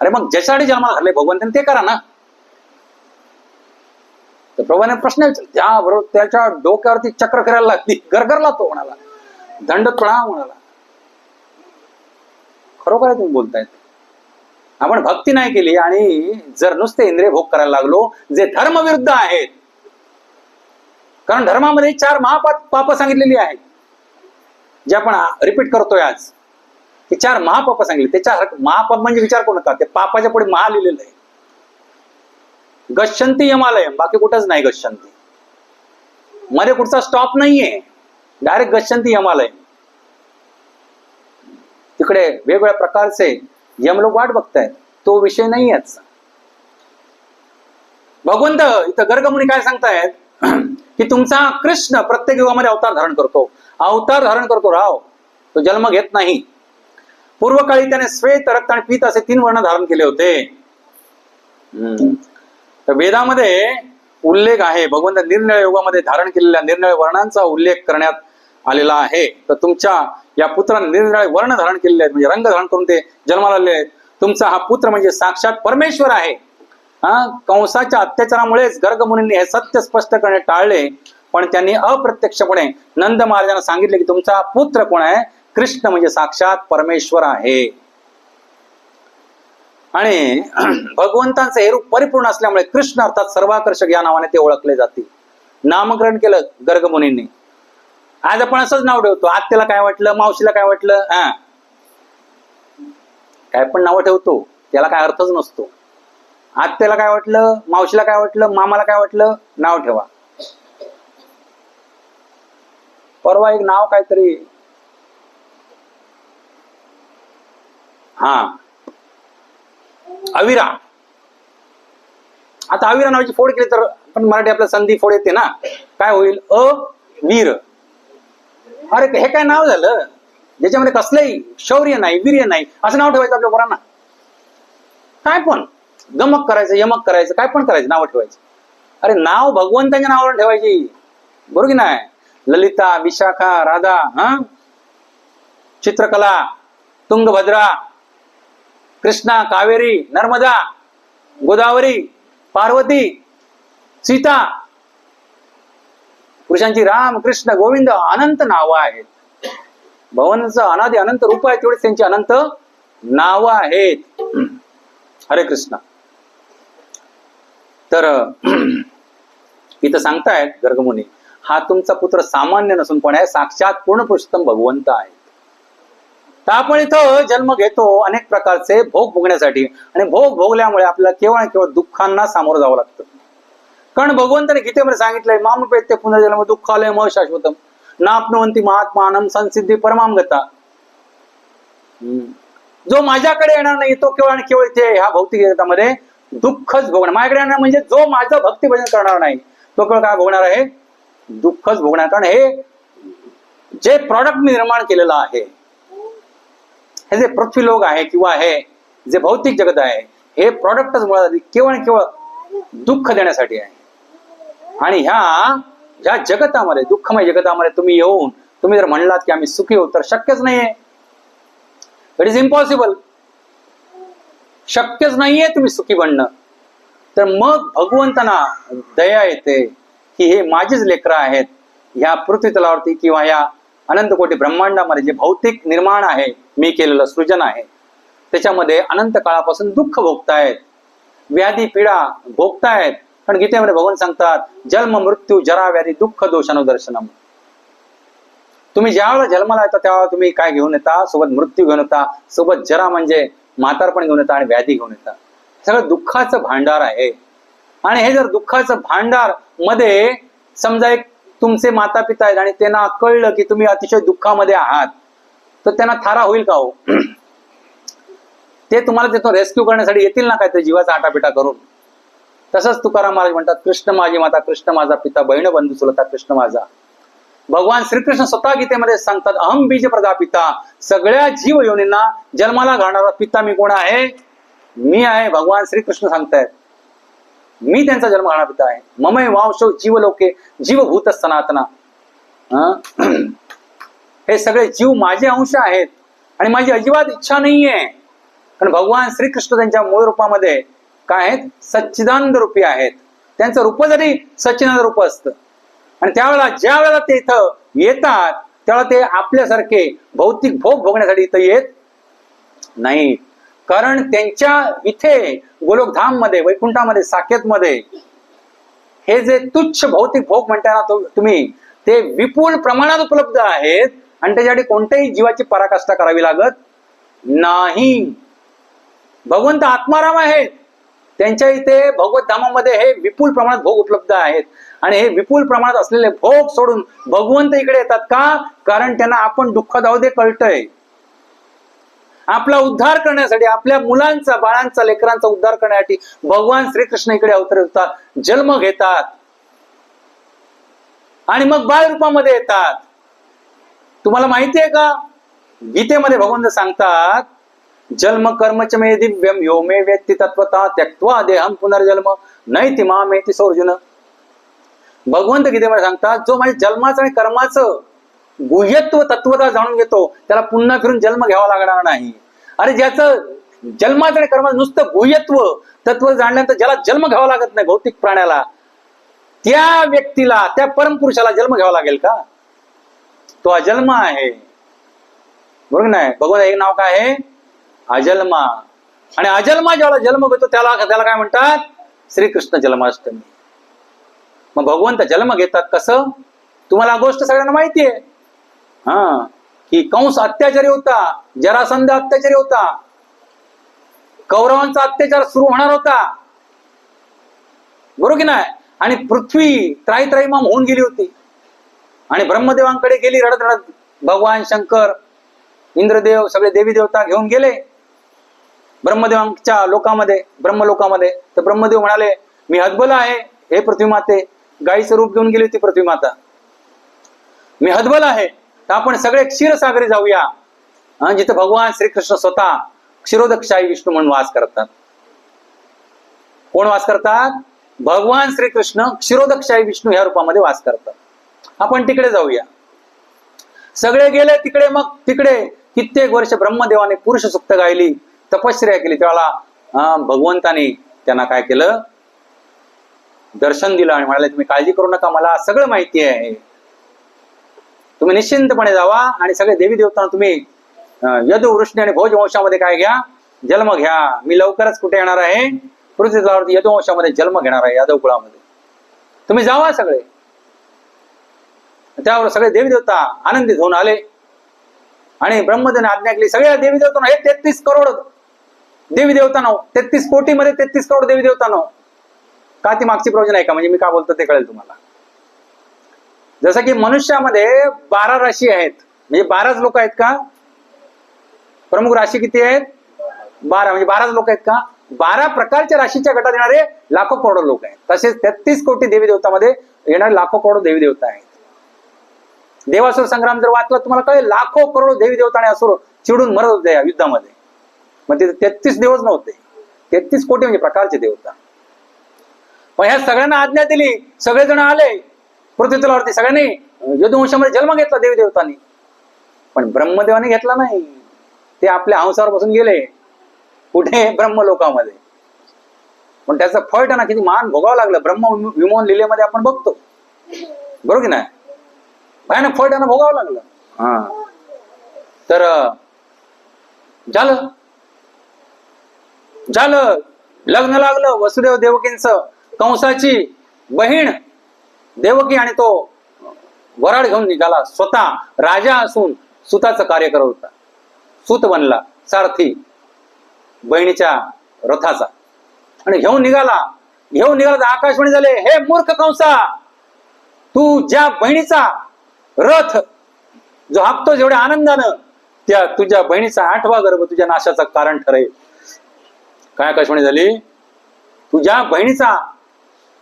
अरे मग ज्याच्यासाठी जन्माला घातले भगवंताने ते करा ना. तर प्रभूने प्रश्न विचारला, त्याबरोबर त्याच्या डोक्यावरती चक्र फिरायला लागली, गरगरला तो, म्हणाला दंड प्रणाम, म्हणाला खरोखर तुम्ही बोलतायत. आपण भक्ती नाही केली आणि जर नुसते इंद्रिय भोग करायला लागलो जे धर्मविरुद्ध आहेत, कारण धर्मामध्ये 4 महापाप सांगितलेली आहेत जे आपण रिपीट करतोय आज. हे 4 महापाप सांगितले. त्याच्या महापाप म्हणजे विचार करू नका, ते पापाच्या पुढे महा लिहिलेलं आहे. गच्छन्ति यमालयम, बाकी कुठंच नाही गच्छन्ति मध्ये कुठचा स्टॉप नाहीये, डायरेक्ट गच्छन्ति यमालयम. तिकडे वेगवेगळ्या प्रकारचे यमलोक वाट बघतायत, तो विषय नाही याचा. भगवंत इथं गर्गमुनी काय सांगतायत की तुमचा कृष्ण प्रत्येक युगामध्ये अवतार धारण करतो. अवतार धारण करतो राव, तो जन्म घेत नाही. पूर्वकाळी त्याने श्वेत, रक्त आणि पीत असे 3 वर्ण धारण केले होते. तर वेदामध्ये उल्लेख आहे, भगवंत निरनिळ्या युगामध्ये धारण केलेल्या निरनिळ्या वर्णांचा उल्लेख करण्यात आलेला आहे. तर तुमच्या या पुत्राने निरनिळे वर्ण धारण केलेले आहेत, म्हणजे रंग धारण करून ते जन्माला आलेले आहेत. तुमचा हा पुत्र म्हणजे साक्षात परमेश्वर आहे. कंसाच्या अत्याचारामुळेच गर्ग मुनींनी हे सत्य स्पष्ट करणे टाळले, पण त्यांनी अप्रत्यक्षपणे नंद महाराजांना सांगितले की तुमचा पुत्र कोण आहे? कृष्ण म्हणजे साक्षात परमेश्वर आहे. आणि भगवंतांचं हे रूप परिपूर्ण असल्यामुळे कृष्ण अर्थात सर्वाकर्षक या नावाने ते ओळखले जाते. नामकरण केलं गर्ग मुनींनी. आज आपण असंच नाव ठेवतो. आत्याला काय वाटलं, मावशीला काय वाटलं, काय पण नाव ठेवतो, त्याला काय अर्थच नसतो. आत्याला काय वाटलं, मावशीला काय वाटलं, मामाला काय वाटलं, नाव ठेवा. परवा एक नाव काहीतरी, अविरा. आता अविरा नावाची फोड केली तर पण मराठी आपल्या संधी फोड येते ना, काय होईल? अवीर. अरे हे काय नाव झालं ज्याच्यामध्ये कसलंही शौर्य नाही, वीर्य नाही, असं नाव ठेवायचं आपल्या पोरांना? काय पण गमक करायचं, यमक करायचं, काय पण करायचं, नाव ठेवायचं. अरे नाव भगवंताच्या नावावर ठेवायची, बरोबर की नाही? ललिता, विशाखा, राधा, चित्रकला, तुंगभद्रा, कृष्णा, कावेरी, नर्मदा, गोदावरी, पार्वती, सीता, पुरुषांची राम, कृष्ण, गोविंद, अनंत नावं आहेत. भगवानाचं अनादि अनंत रूप आहे, तेवढेच त्यांची अनंत नावं आहेत. हरे कृष्ण. तर इथं सांगतायत गर्गमुनी, हा तुमचा पुत्र सामान्य नसून पण आहे, साक्षात पूर्ण पुरुषोत्तम भगवंत आहे. तर आपण इथं जन्म घेतो अनेक प्रकारचे भोग भोगण्यासाठी, आणि भोग भोगल्यामुळे आपल्याला केवळ केवळ दुःखांना सामोरं जावं लागतं. कारण भगवंताने गीतेमध्ये सांगितलंय, मामपेत्य पुनर्जन्म दुःखालयम शाश्वतम नाप्नुवन्ति महात्मानं संसिद्धी परमाम गता. जो माझ्याकडे येणार नाही तो केवळ आणि केवळ ते ह्या भौतिक जगतामध्ये दुःखच भोगणार. माझ्याकडे येणार म्हणजे जो माझं भक्ती भजन करणार नाही तो केवळ काय भोगणार आहे? दुःखच भोगणार. कारण हे जे प्रॉडक्ट मी निर्माण केलेलं आहे, हे जे पृथ्वीलोक आहे किंवा हे जे भौतिक जगत आहे, हे प्रॉडक्टच मुळात केवळ केवळ दुःख देण्यासाठी आहे. आणि ह्या जगतामध्ये, दुःखमय जगतामध्ये तुम्ही येऊन तुम्ही जर म्हणलात की आम्ही सुखी होऊ, तर शक्यच नाहीये. It is impossible. शक्यच नाहीये तुम्ही सुखी बनणं. तर मग भगवंतांना दया येते की हे माझीच लेकरं आहेत, ह्या पृथ्वी तलावरती किंवा या अनंत कोटी ब्रह्मांडामध्ये जे भौतिक निर्माण आहे, मी केलेलं सृजन आहे, त्याच्यामध्ये अनंत काळापासून दुःख भोगतायत, व्याधी पीडा भोगतायत. पण गीतेमध्ये भगवान सांगतात, जन्म मृत्यू जरा व्याधी दुःख दोषानुदर्शनम. तुम्ही ज्या वेळेला जन्माला येता त्यावेळेला तुम्ही काय घेऊन येता? सोबत मृत्यू घेऊन येता, सोबत जरा म्हणजे म्हातारपण घेऊन येता, आणि व्याधी घेऊन येता. सगळं दुःखाचं भांडार आहे. आणि हे जर दुःखाचं भांडार मध्ये समजा एक तुमचे माता पिता आहेत आणि त्यांना कळलं की तुम्ही अतिशय दुःखामध्ये आहात, तर त्यांना थारा होईल का हो? ते तुम्हाला तिथून रेस्क्यू करण्यासाठी येतील ना, काहीतरी जीवाचा आटापिटा करून. तसंच तुकाराम महाराज म्हणतात, कृष्ण माझी माता, कृष्ण माझा पिता, बहीण बंधू चुलता कृष्ण माझा. भगवान श्रीकृष्ण स्वतः गीतेमध्ये सांगतात, अहम बीज प्रदा पिता. सगळ्या जीव योनींना जन्माला घालणारा पिता मी कोण आहे? मी आहे. भगवान श्रीकृष्ण सांगतायत, मी त्यांचा जन्म घालणारा पिता आहे. ममय वांशो जीवलोके जीवभूत सनातना. हे सगळे जीव माझे अंश आहेत आणि माझी अजिबात इच्छा नाहीये. कारण भगवान श्रीकृष्ण त्यांच्या मूळ रूपामध्ये काय आहेत? सच्चिदानंद रूपी आहेत. त्यांचं रूप जरी सच्चिदानंद रूप असतं, आणि त्यावेळेला ज्या वेळेला ते इथं येतात त्यावेळेला ते आपल्यासारखे भौतिक भोग भोगण्यासाठी इथं येत नाही. कारण त्यांच्या इथे गोलोकधाम मध्ये, वैकुंठामध्ये, साकेतमध्ये हे जे तुच्छ भौतिक भोग म्हणताय ना तुम्ही, ते विपुल प्रमाणात उपलब्ध आहेत आणि त्याच्यासाठी कोणत्याही जीवाची पराकाष्ठा करावी लागत नाही. भगवंत आत्माराम आहेत, त्यांच्या इथे भगवत धामामध्ये हे विपुल प्रमाणात भोग उपलब्ध आहेत. आणि हे विपुल प्रमाणात असलेले भोग सोडून भगवंत इकडे येतात का? कारण त्यांना आपण दुःखात आहोत हे कळतंय. आपला उद्धार करण्यासाठी, आपल्या मुलांचा, बाळांचा, लेकरांचा उद्धार करण्यासाठी भगवान श्रीकृष्ण इकडे अवतरतात, जन्म घेतात आणि मग बाळ रूपामध्ये येतात. तुम्हाला माहिती आहे का, गीतेमध्ये भगवंत सांगतात, जन्म कर्मच मे दिव्यम यो मे वेत्ति तत्वता त्यक्त्वा देहम पुनर्जन्म नैति मामेति सोर्जुन. भगवंत गीतेमध्ये सांगतात, जो माझ्या जन्माचं आणि कर्माचं गुह्यत्व तत्वता जाणून घेतो त्याला पुन्हा फिरून जन्म घ्यावा लागणार नाही. अरे ज्याचं जन्माचं आणि कर्माचं नुसतं गुह्यत्व तत्व जाणल्यानंतर ज्याला जन्म घ्यावा लागत नाही भौतिक प्राण्याला, त्या व्यक्तीला, त्या परमपुरुषाला जन्म घ्यावा लागेल का? तो अजन्म आहे, बरोबर नाही? भगवान एक नाव काय आहे? अजन्मा. आणि अजन्मा ज्याला जन्म घेतो त्याला काय म्हणतात? श्रीकृष्ण जन्माष्टमी. मग भगवंत जन्म घेतात कसं? तुम्हाला गोष्ट सगळ्यांना माहिती आहे. की कंस अत्याचारी होता, जरासंध अत्याचारी होता, कौरवांचा अत्याचार सुरू होणार होता, बरोबर की नाही? आणि पृथ्वी त्राईमाम होऊन गेली होती आणि ब्रह्मदेवांकडे गेली रडत रडत. भगवान शंकर, इंद्रदेव, सगळे देवी देवता घेऊन गेले ब्रह्मदेवांच्या लोकामध्ये, ब्रह्मलोकामध्ये. तर ब्रह्मदेव म्हणाले, मी हतबल आहे हे पृथ्वी माते. गायीचं रूप घेऊन गेली होती पृथ्वी माता. मी हतबल आहे, तर आपण सगळे क्षीरसागरी जाऊया, जिथे भगवान श्रीकृष्ण स्वतः क्षीरोदकशाही विष्णू म्हणून वास करतात. कोण वास करतात? भगवान श्रीकृष्ण क्षीरोदकशाही विष्णू ह्या रूपामध्ये वास करतात. आपण तिकडे जाऊया. सगळे गेले तिकडे. मग तिकडे कित्येक वर्ष ब्रह्मदेवाने पुरुष सुक्त गायली, तपश्चर्या केली. त्यावेळेला भगवंताने त्यांना काय केलं? दर्शन दिलं आणि म्हणाले, तुम्ही काळजी करू नका, मला सगळं माहिती आहे. तुम्ही निश्चिंतपणे जावा आणि सगळे देवी देवतांना तुम्ही यदु, वृष्णी आणि भोज वंशामध्ये काय घ्या? जन्म घ्या. मी लवकरच कुठे येणार आहे? पृथ्वी तलावरती यदु वंशामध्ये जन्म घेणार आहे, यादव कुळामध्ये. तुम्ही जावा सगळे. त्यावर सगळे देवी देवता आनंदित होऊन आले आणि ब्रह्मदेवाने आज्ञा केली सगळ्या देवी देवतांना, हे 33 करोड देवी देवतांना, 33 कोटीमध्ये 33 करोड देवी देवतांना. का ती मागची प्रयोजन आहे का? म्हणजे मी का बोलतो ते कळेल तुम्हाला. जसं की मनुष्यामध्ये 12 राशी आहेत, म्हणजे 12च लोक आहेत का? प्रमुख राशी किती आहेत? 12, म्हणजे 12च लोक आहेत का? 12 प्रकारच्या राशीच्या गटात येणारे लाखो करोड लोक आहेत. तसेच 33 कोटी देवी देवतांमध्ये येणारे लाखो करोड देवी देवता आहेत. देवासुर संग्राम जर वाचला तुम्हाला कळेल, लाखो करोड देवी देवता आणि असुर चिडून मरत होते या युद्धामध्ये. मग ते 33 देवच नव्हते, 33 कोटी म्हणजे प्रकारचे देवता. पण ह्या सगळ्यांना आज्ञा दिली, सगळेजण आले पृथ्वी तलावरती. सगळ्यांनी यदुवंशामध्ये जन्म घेतला देवी देवतांनी. पण ब्रह्मदेवाने घेतला नाही. ते आपल्या हंसावर बसून गेले कुठे? ब्रह्मलोकामध्ये. पण त्याचं फळ त्यांना किती मान भोगावं लागलं. ब्रह्म विमोहन लीलेमध्ये आपण बघतो, बरोबर की नाही? भयानक फळ त्यांना भोगावं लागलं. तर झालं लग्न लागलं वसुदेव देवकींचं. कंसाची बहीण देवकी आणि तो वराड घेऊन निघाला. स्वतः राजा असून सुताचं कार्य करत होता. सूत बनला, सारथी बहिणीच्या रथाचा, आणि घेऊन निघाला तर आकाशवाणी झाले, हे मूर्ख कंसा, तू ज्या बहिणीचा रथ जो हाकतो जेवढ्या आनंदानं, त्या तुझ्या बहिणीचा 8वा गर्भ तुझ्या नाशाचं कारण ठरेल. काय आकाशवाणी झाली? तुझ्या बहिणीचा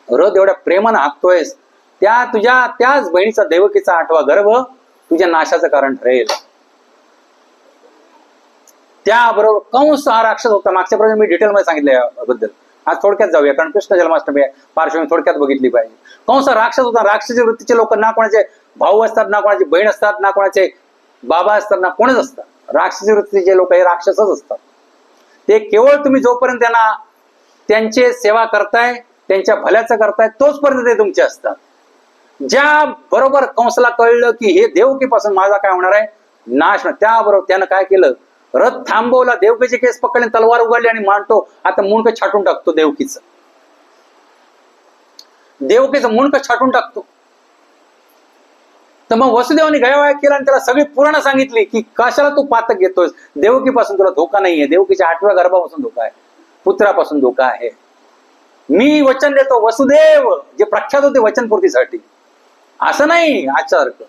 रथ एवढ्या प्रेमानं हाकतोयस, त्याच बहिणीचा देवकीचा 8वा गर्भ तुझ्या नाशाचं कारण ठरेल. त्याबरोबर कंस हा राक्षस होता. मागच्या प्रमाणे मी डिटेलमध्ये सांगितलं याबद्दल. आज थोडक्यात जाऊया, कारण कृष्ण जन्माष्टमी आहे, पार्श्वभूमी थोडक्यात बघितली पाहिजे. कंस राक्षस होता. राक्षसी वृत्तीचे लोक ना कोणाचे भाऊ असतात, ना कोणाची बहीण असतात, ना कोणाचे बाबा असतात, ना कोणच असतात. राक्षसी वृत्तीचे लोक हे राक्षसच असतात. ते केवळ तुम्ही जोपर्यंत त्यांना त्यांची सेवा करताय, त्यांच्या भल्याचं करताय, तोचपर्यंत ते तुमचे असतात. ज्या बरोबर कंसला कळलं की हे देवकीपासून माझा काय होणार आहे? नाश. त्याबरोबर त्यानं काय केलं? रथ थांबवला, देवकीचे केस पकडले, तलवार उघडली आणि मांडतो आता मुंडक छाटून टाकतो देवकीचं मुंडक छाटून टाकतो. तर मग वसुदेवाने गयावया केला आणि त्याला सगळी पुराण सांगितली की कशाला तू पातक घेतोस? देवकीपासून तुला धोका नाहीये, देवकीच्या 8व्या गर्भापासून धोका आहे, पुत्रापासून धोका आहे. मी वचन देतो. वसुदेव जे प्रख्यात होते वचनपूर्तीसाठी, असं नाही आजच्यासारखं.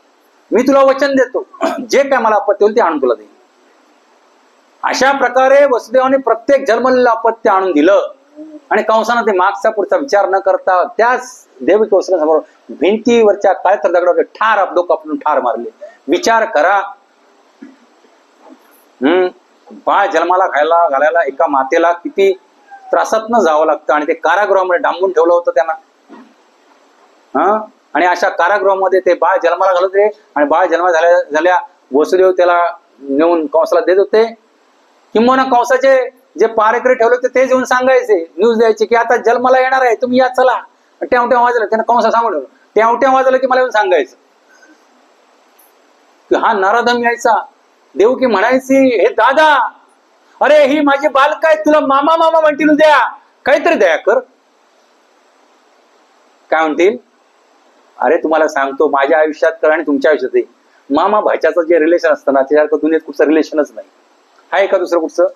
मी तुला वचन देतो, जे काय मला आपत्ती होईल ते आणून तुला देईल. अशा प्रकारे वसुदेवाने प्रत्येक जन्मलेलं अपत्य आणून दिलं आणि कंसानं ते मागचा पुढचा विचार न करता त्याच देवकी वसुदेवासमोर भिंतीवरच्या काळ्या दगडावर ठार डोकं आपलं ठार मारले. विचार करा, बाळ जन्माला घालायला एका मातेला किती त्रासातनं जावं लागतं, आणि ते कारागृहामध्ये डांबून ठेवलं होतं त्यांना. आणि अशा कारागृहामध्ये ते बाळ जन्माला घालत होते, आणि बाळ जन्म झाल्या वसुदेव त्याला नेऊन कंसाला देत होते. किंवा कंसाचे जे पारेकरी ठेवले होते ते येऊन सांगायचे, न्यूज द्यायचे की आता जन्माला येणार आहे, तुम्ही या चला. टेवट्या वाजलं, त्यानं कंसा सांगून ठेवलं. टेवट्या वाजलं की मला येऊन सांगायचं की हा नराधम यायचा. देवकी म्हणायची, हे दादा, अरे ही माझी बालक आहे, तुला मामा मामा म्हणतील, उद्या काहीतरी दया कर. काय म्हणतील? अरे तुम्हाला सांगतो, माझ्या आयुष्यात कर आणि तुमच्या आयुष्यात मामा भाच्याचं जे रिलेशन असतं ना, त्यासारखं दुनियेत कुठचं रिलेशनच नाही. आहे का दुसरं कुठचं?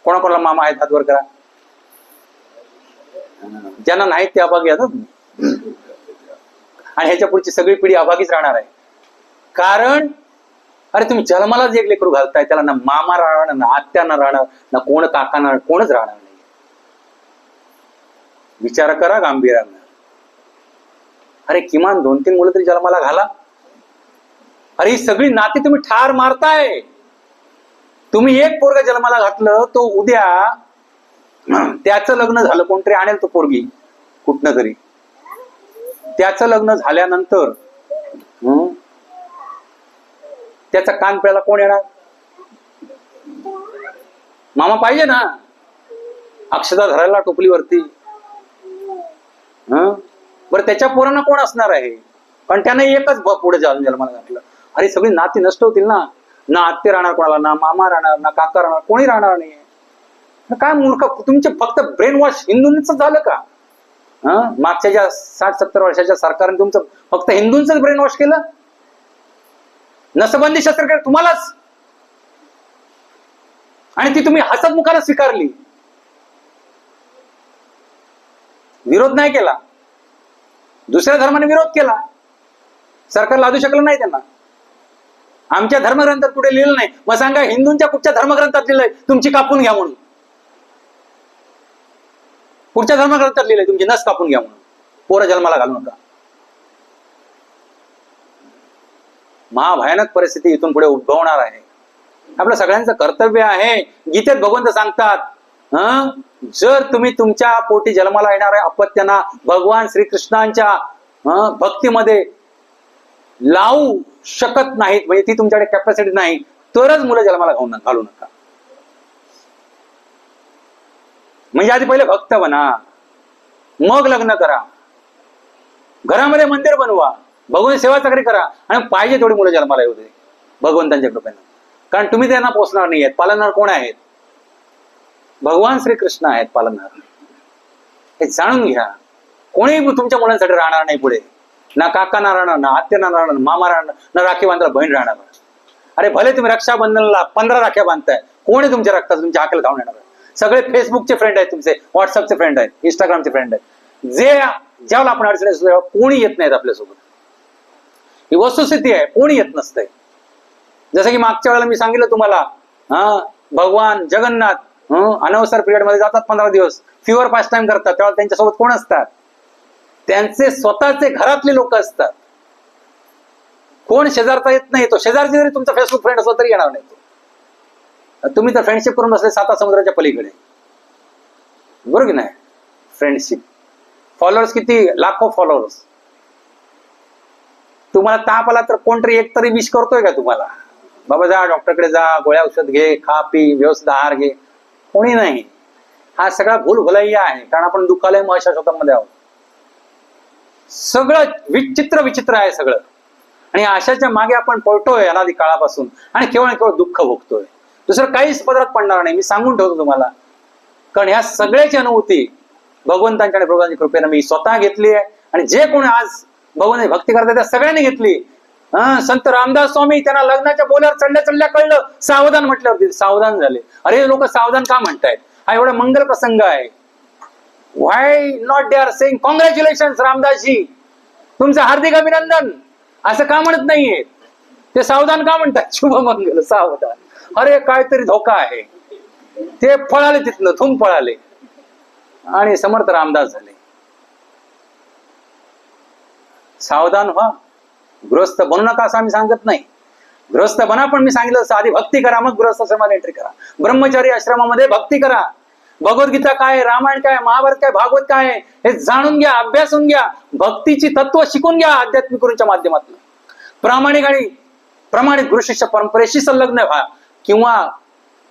कोणाकोणाला मामा आहेत? हात वर करा. ज्यांना नाहीत ते अभागी आहेत. आणि ह्याच्या पुढची सगळी पिढी अभागीच राहणार आहे. कारण अरे तुम्ही जन्माला जे लेकरू घालताय त्याला ना मामा राहणार, ना आत्याना राहणार, ना कोण काकांना, कोणच राहणार नाही. विचार करा गांभीर्यानं. अरे किमान 2-3 मुलं तरी जन्माला घाला. अरे ही सगळी नाती तुम्ही ठार मारताय. तुम्ही एक पोरग जन्माला घातलं, तो उद्या त्याचं लग्न झालं, कोणतरी आणेल तो पोरगी कुठनं तरी, त्याचं लग्न झाल्यानंतर त्याचा कान पिळायला कोण येणार? मामा पाहिजे ना, अक्षता धरायला टोपलीवरती. बरं त्याच्या पोरांना कोण असणार आहे? कारण त्याने एकच पुढे जन्माला घातलं. अरे सगळी नाती नष्ट होतील ना. ना आत्ते राहणार कोणाला, ना मामा राहणार, ना काका राहणार, कोणी राहणार नाही. काय मूर्ख तुमचे फक्त ब्रेन वॉश हिंदूंच झालं का? मागच्या ज्या 60-70 वर्षाच्या सरकारने तुमचं फक्त हिंदूंच ब्रेन वॉश केलं. नसबंदी शस्त्रक्रिया तुम्हालाच, आणि ती तुम्ही हसतमुखानं स्वीकारली, विरोध नाही केला. दुसऱ्या धर्माने विरोध केला, सरकार लादू शकलं नाही त्यांना. आमच्या धर्मग्रंथात कुठे लिहिलं नाही. मग सांगा हिंदूंच्या कुठच्या धर्मग्रंथात लिहिलंय तुमची कापून घ्या म्हणून? कुठच्या धर्मग्रंथात लिहिलंय तुमची नस कापून घ्या म्हणून? पोरं जन्माला घालू नका. महाभयानक परिस्थिती इथून पुढे उद्भवणार आहे. आपलं सगळ्यांचं कर्तव्य आहे. गीतेत भगवंत सांगतात, जर तुम्ही तुमच्या पोटी जन्माला येणाऱ्या अपत्यांना भगवान श्रीकृष्णांच्या भक्तीमध्ये लावू शकत नाहीत, म्हणजे ती तुमच्याकडे कॅपॅसिटी नाही, तरच मुलं जन्माला घालू नका. म्हणजे आधी पहिले भक्त बना, मग लग्न करा, घरामध्ये मंदिर बनवा, भगवान सेवा चाकरी करा, आणि पाहिजे थोडी मुलं जन्माला येऊ दे भगवंतांच्या कृपेनं. कारण तुम्ही त्यांना पोचणार नाही आहेत. पालनहार कोण आहेत? भगवान श्रीकृष्ण आहेत पालनहार. हे जाणून घ्या. कोणी तुमच्या मुलांसाठी राहणार नाही पुढे. ना काकांना राहणार, ना आत्यांना राहणार, ना मामा राहणार, ना राखी बांधायला बहीण राहणार. अरे भले तुम्ही रक्षाबंधनला 15 राख्या बांधताय, कोण आहे तुमच्या रक्ताचं तुमच्या हाकेला धावून येणार? सगळे फेसबुकचे फ्रेंड आहेत तुमचे, व्हॉट्सअपचे फ्रेंड आहेत, इंस्टाग्रामचे फ्रेंड आहेत. ज्यावेळेला आपण अडचणी कोणी येत नाहीत आपल्यासोबत. ही वस्तुस्थिती आहे, कोणी येत नसतंय. जसं की मागच्या वेळेला मी सांगितलं तुम्हाला, भगवान जगन्नाथ अनवसर पिरियड मध्ये जातात 15 दिवस, फिवर पास टाइम करतात. तेव्हा त्यांच्यासोबत कोण असतात? त्यांचे स्वतःचे घरातले लोक असतात. कोण शेजारचा येत नाही. तो शेजारची जरी तुमचा फेसबुक फ्रेंड असला तरी येणार नाही तो. तुम्ही तर फ्रेंडशिप करून बसले 7 समुद्राच्या पलीकडे, बरोबर की नाही? फ्रेंडशिप, फॉलोअर्स किती, लाखो फॉलोअर्स. तुम्हाला ताप आला तर कोणतरी एक तरी विश करतोय का तुम्हाला? बाबा जा डॉक्टरकडे जा, गोळ्या औषध घे, खा पी, व्यवस्थित आहार घे. कोणी नाही. हा सगळा भूलभुलैया आहे. कारण आपण दुःखालय महाशाश्वतामध्ये आहोत. सगळं विचित्र आहे सगळं. आणि आशाच्या मागे आपण पळतोय अनादी काळापासून, आणि केवळ दुःख भोगतोय. दुसरं काहीच पदरात पडणार नाही, मी सांगून ठेवतो तुम्हाला. कारण ह्या सगळ्याची अनुभूती भगवंतांच्या आणि प्रभूंच्या कृपेने मी स्वतः घेतली आहे. आणि जे कोणी आज भगवंताची भक्ती करतात त्या सगळ्यांनी घेतली. संत रामदास स्वामी, त्यांना लग्नाच्या बोल्यावर चढल्या कळलं, सावधान म्हटल्यावरती सावधान झाले. अरे लोक सावधान का म्हणतायत? हा एवढा मंगल प्रसंग आहे. Why not they are saying congratulation Ramdasji, तुमचं हार्दिक अभिनंदन, असं का म्हणत नाहीये? ते सावधान का म्हणतात? शुभ मंगल, सावधान. अरे काहीतरी धोका आहे. ते पळाले तिथनं, थूम पळाले आणि समर्थ रामदास झाले. सावधान व्हा. गृहस्थ बनू नका असं आम्ही सांगत नाही. गृहस्थ बना, पण मी सांगितलं आधी भक्ती करा, मग गृहस्थाश्रमात एंट्री करा. ब्रह्मचारी आश्रमामध्ये भक्ती करा. भगवद्गीता काय, रामायण काय, महाभारत काय, भागवत काय हे जाणून घ्या, अभ्यासून घ्या, भक्तीची तत्व शिकून घ्या आध्यात्मिक गुरूंच्या माध्यमातून. प्रामाणिक आणि प्रमाणित गुरु शिष्य परंपरेशी संलग्न व्हा, किंवा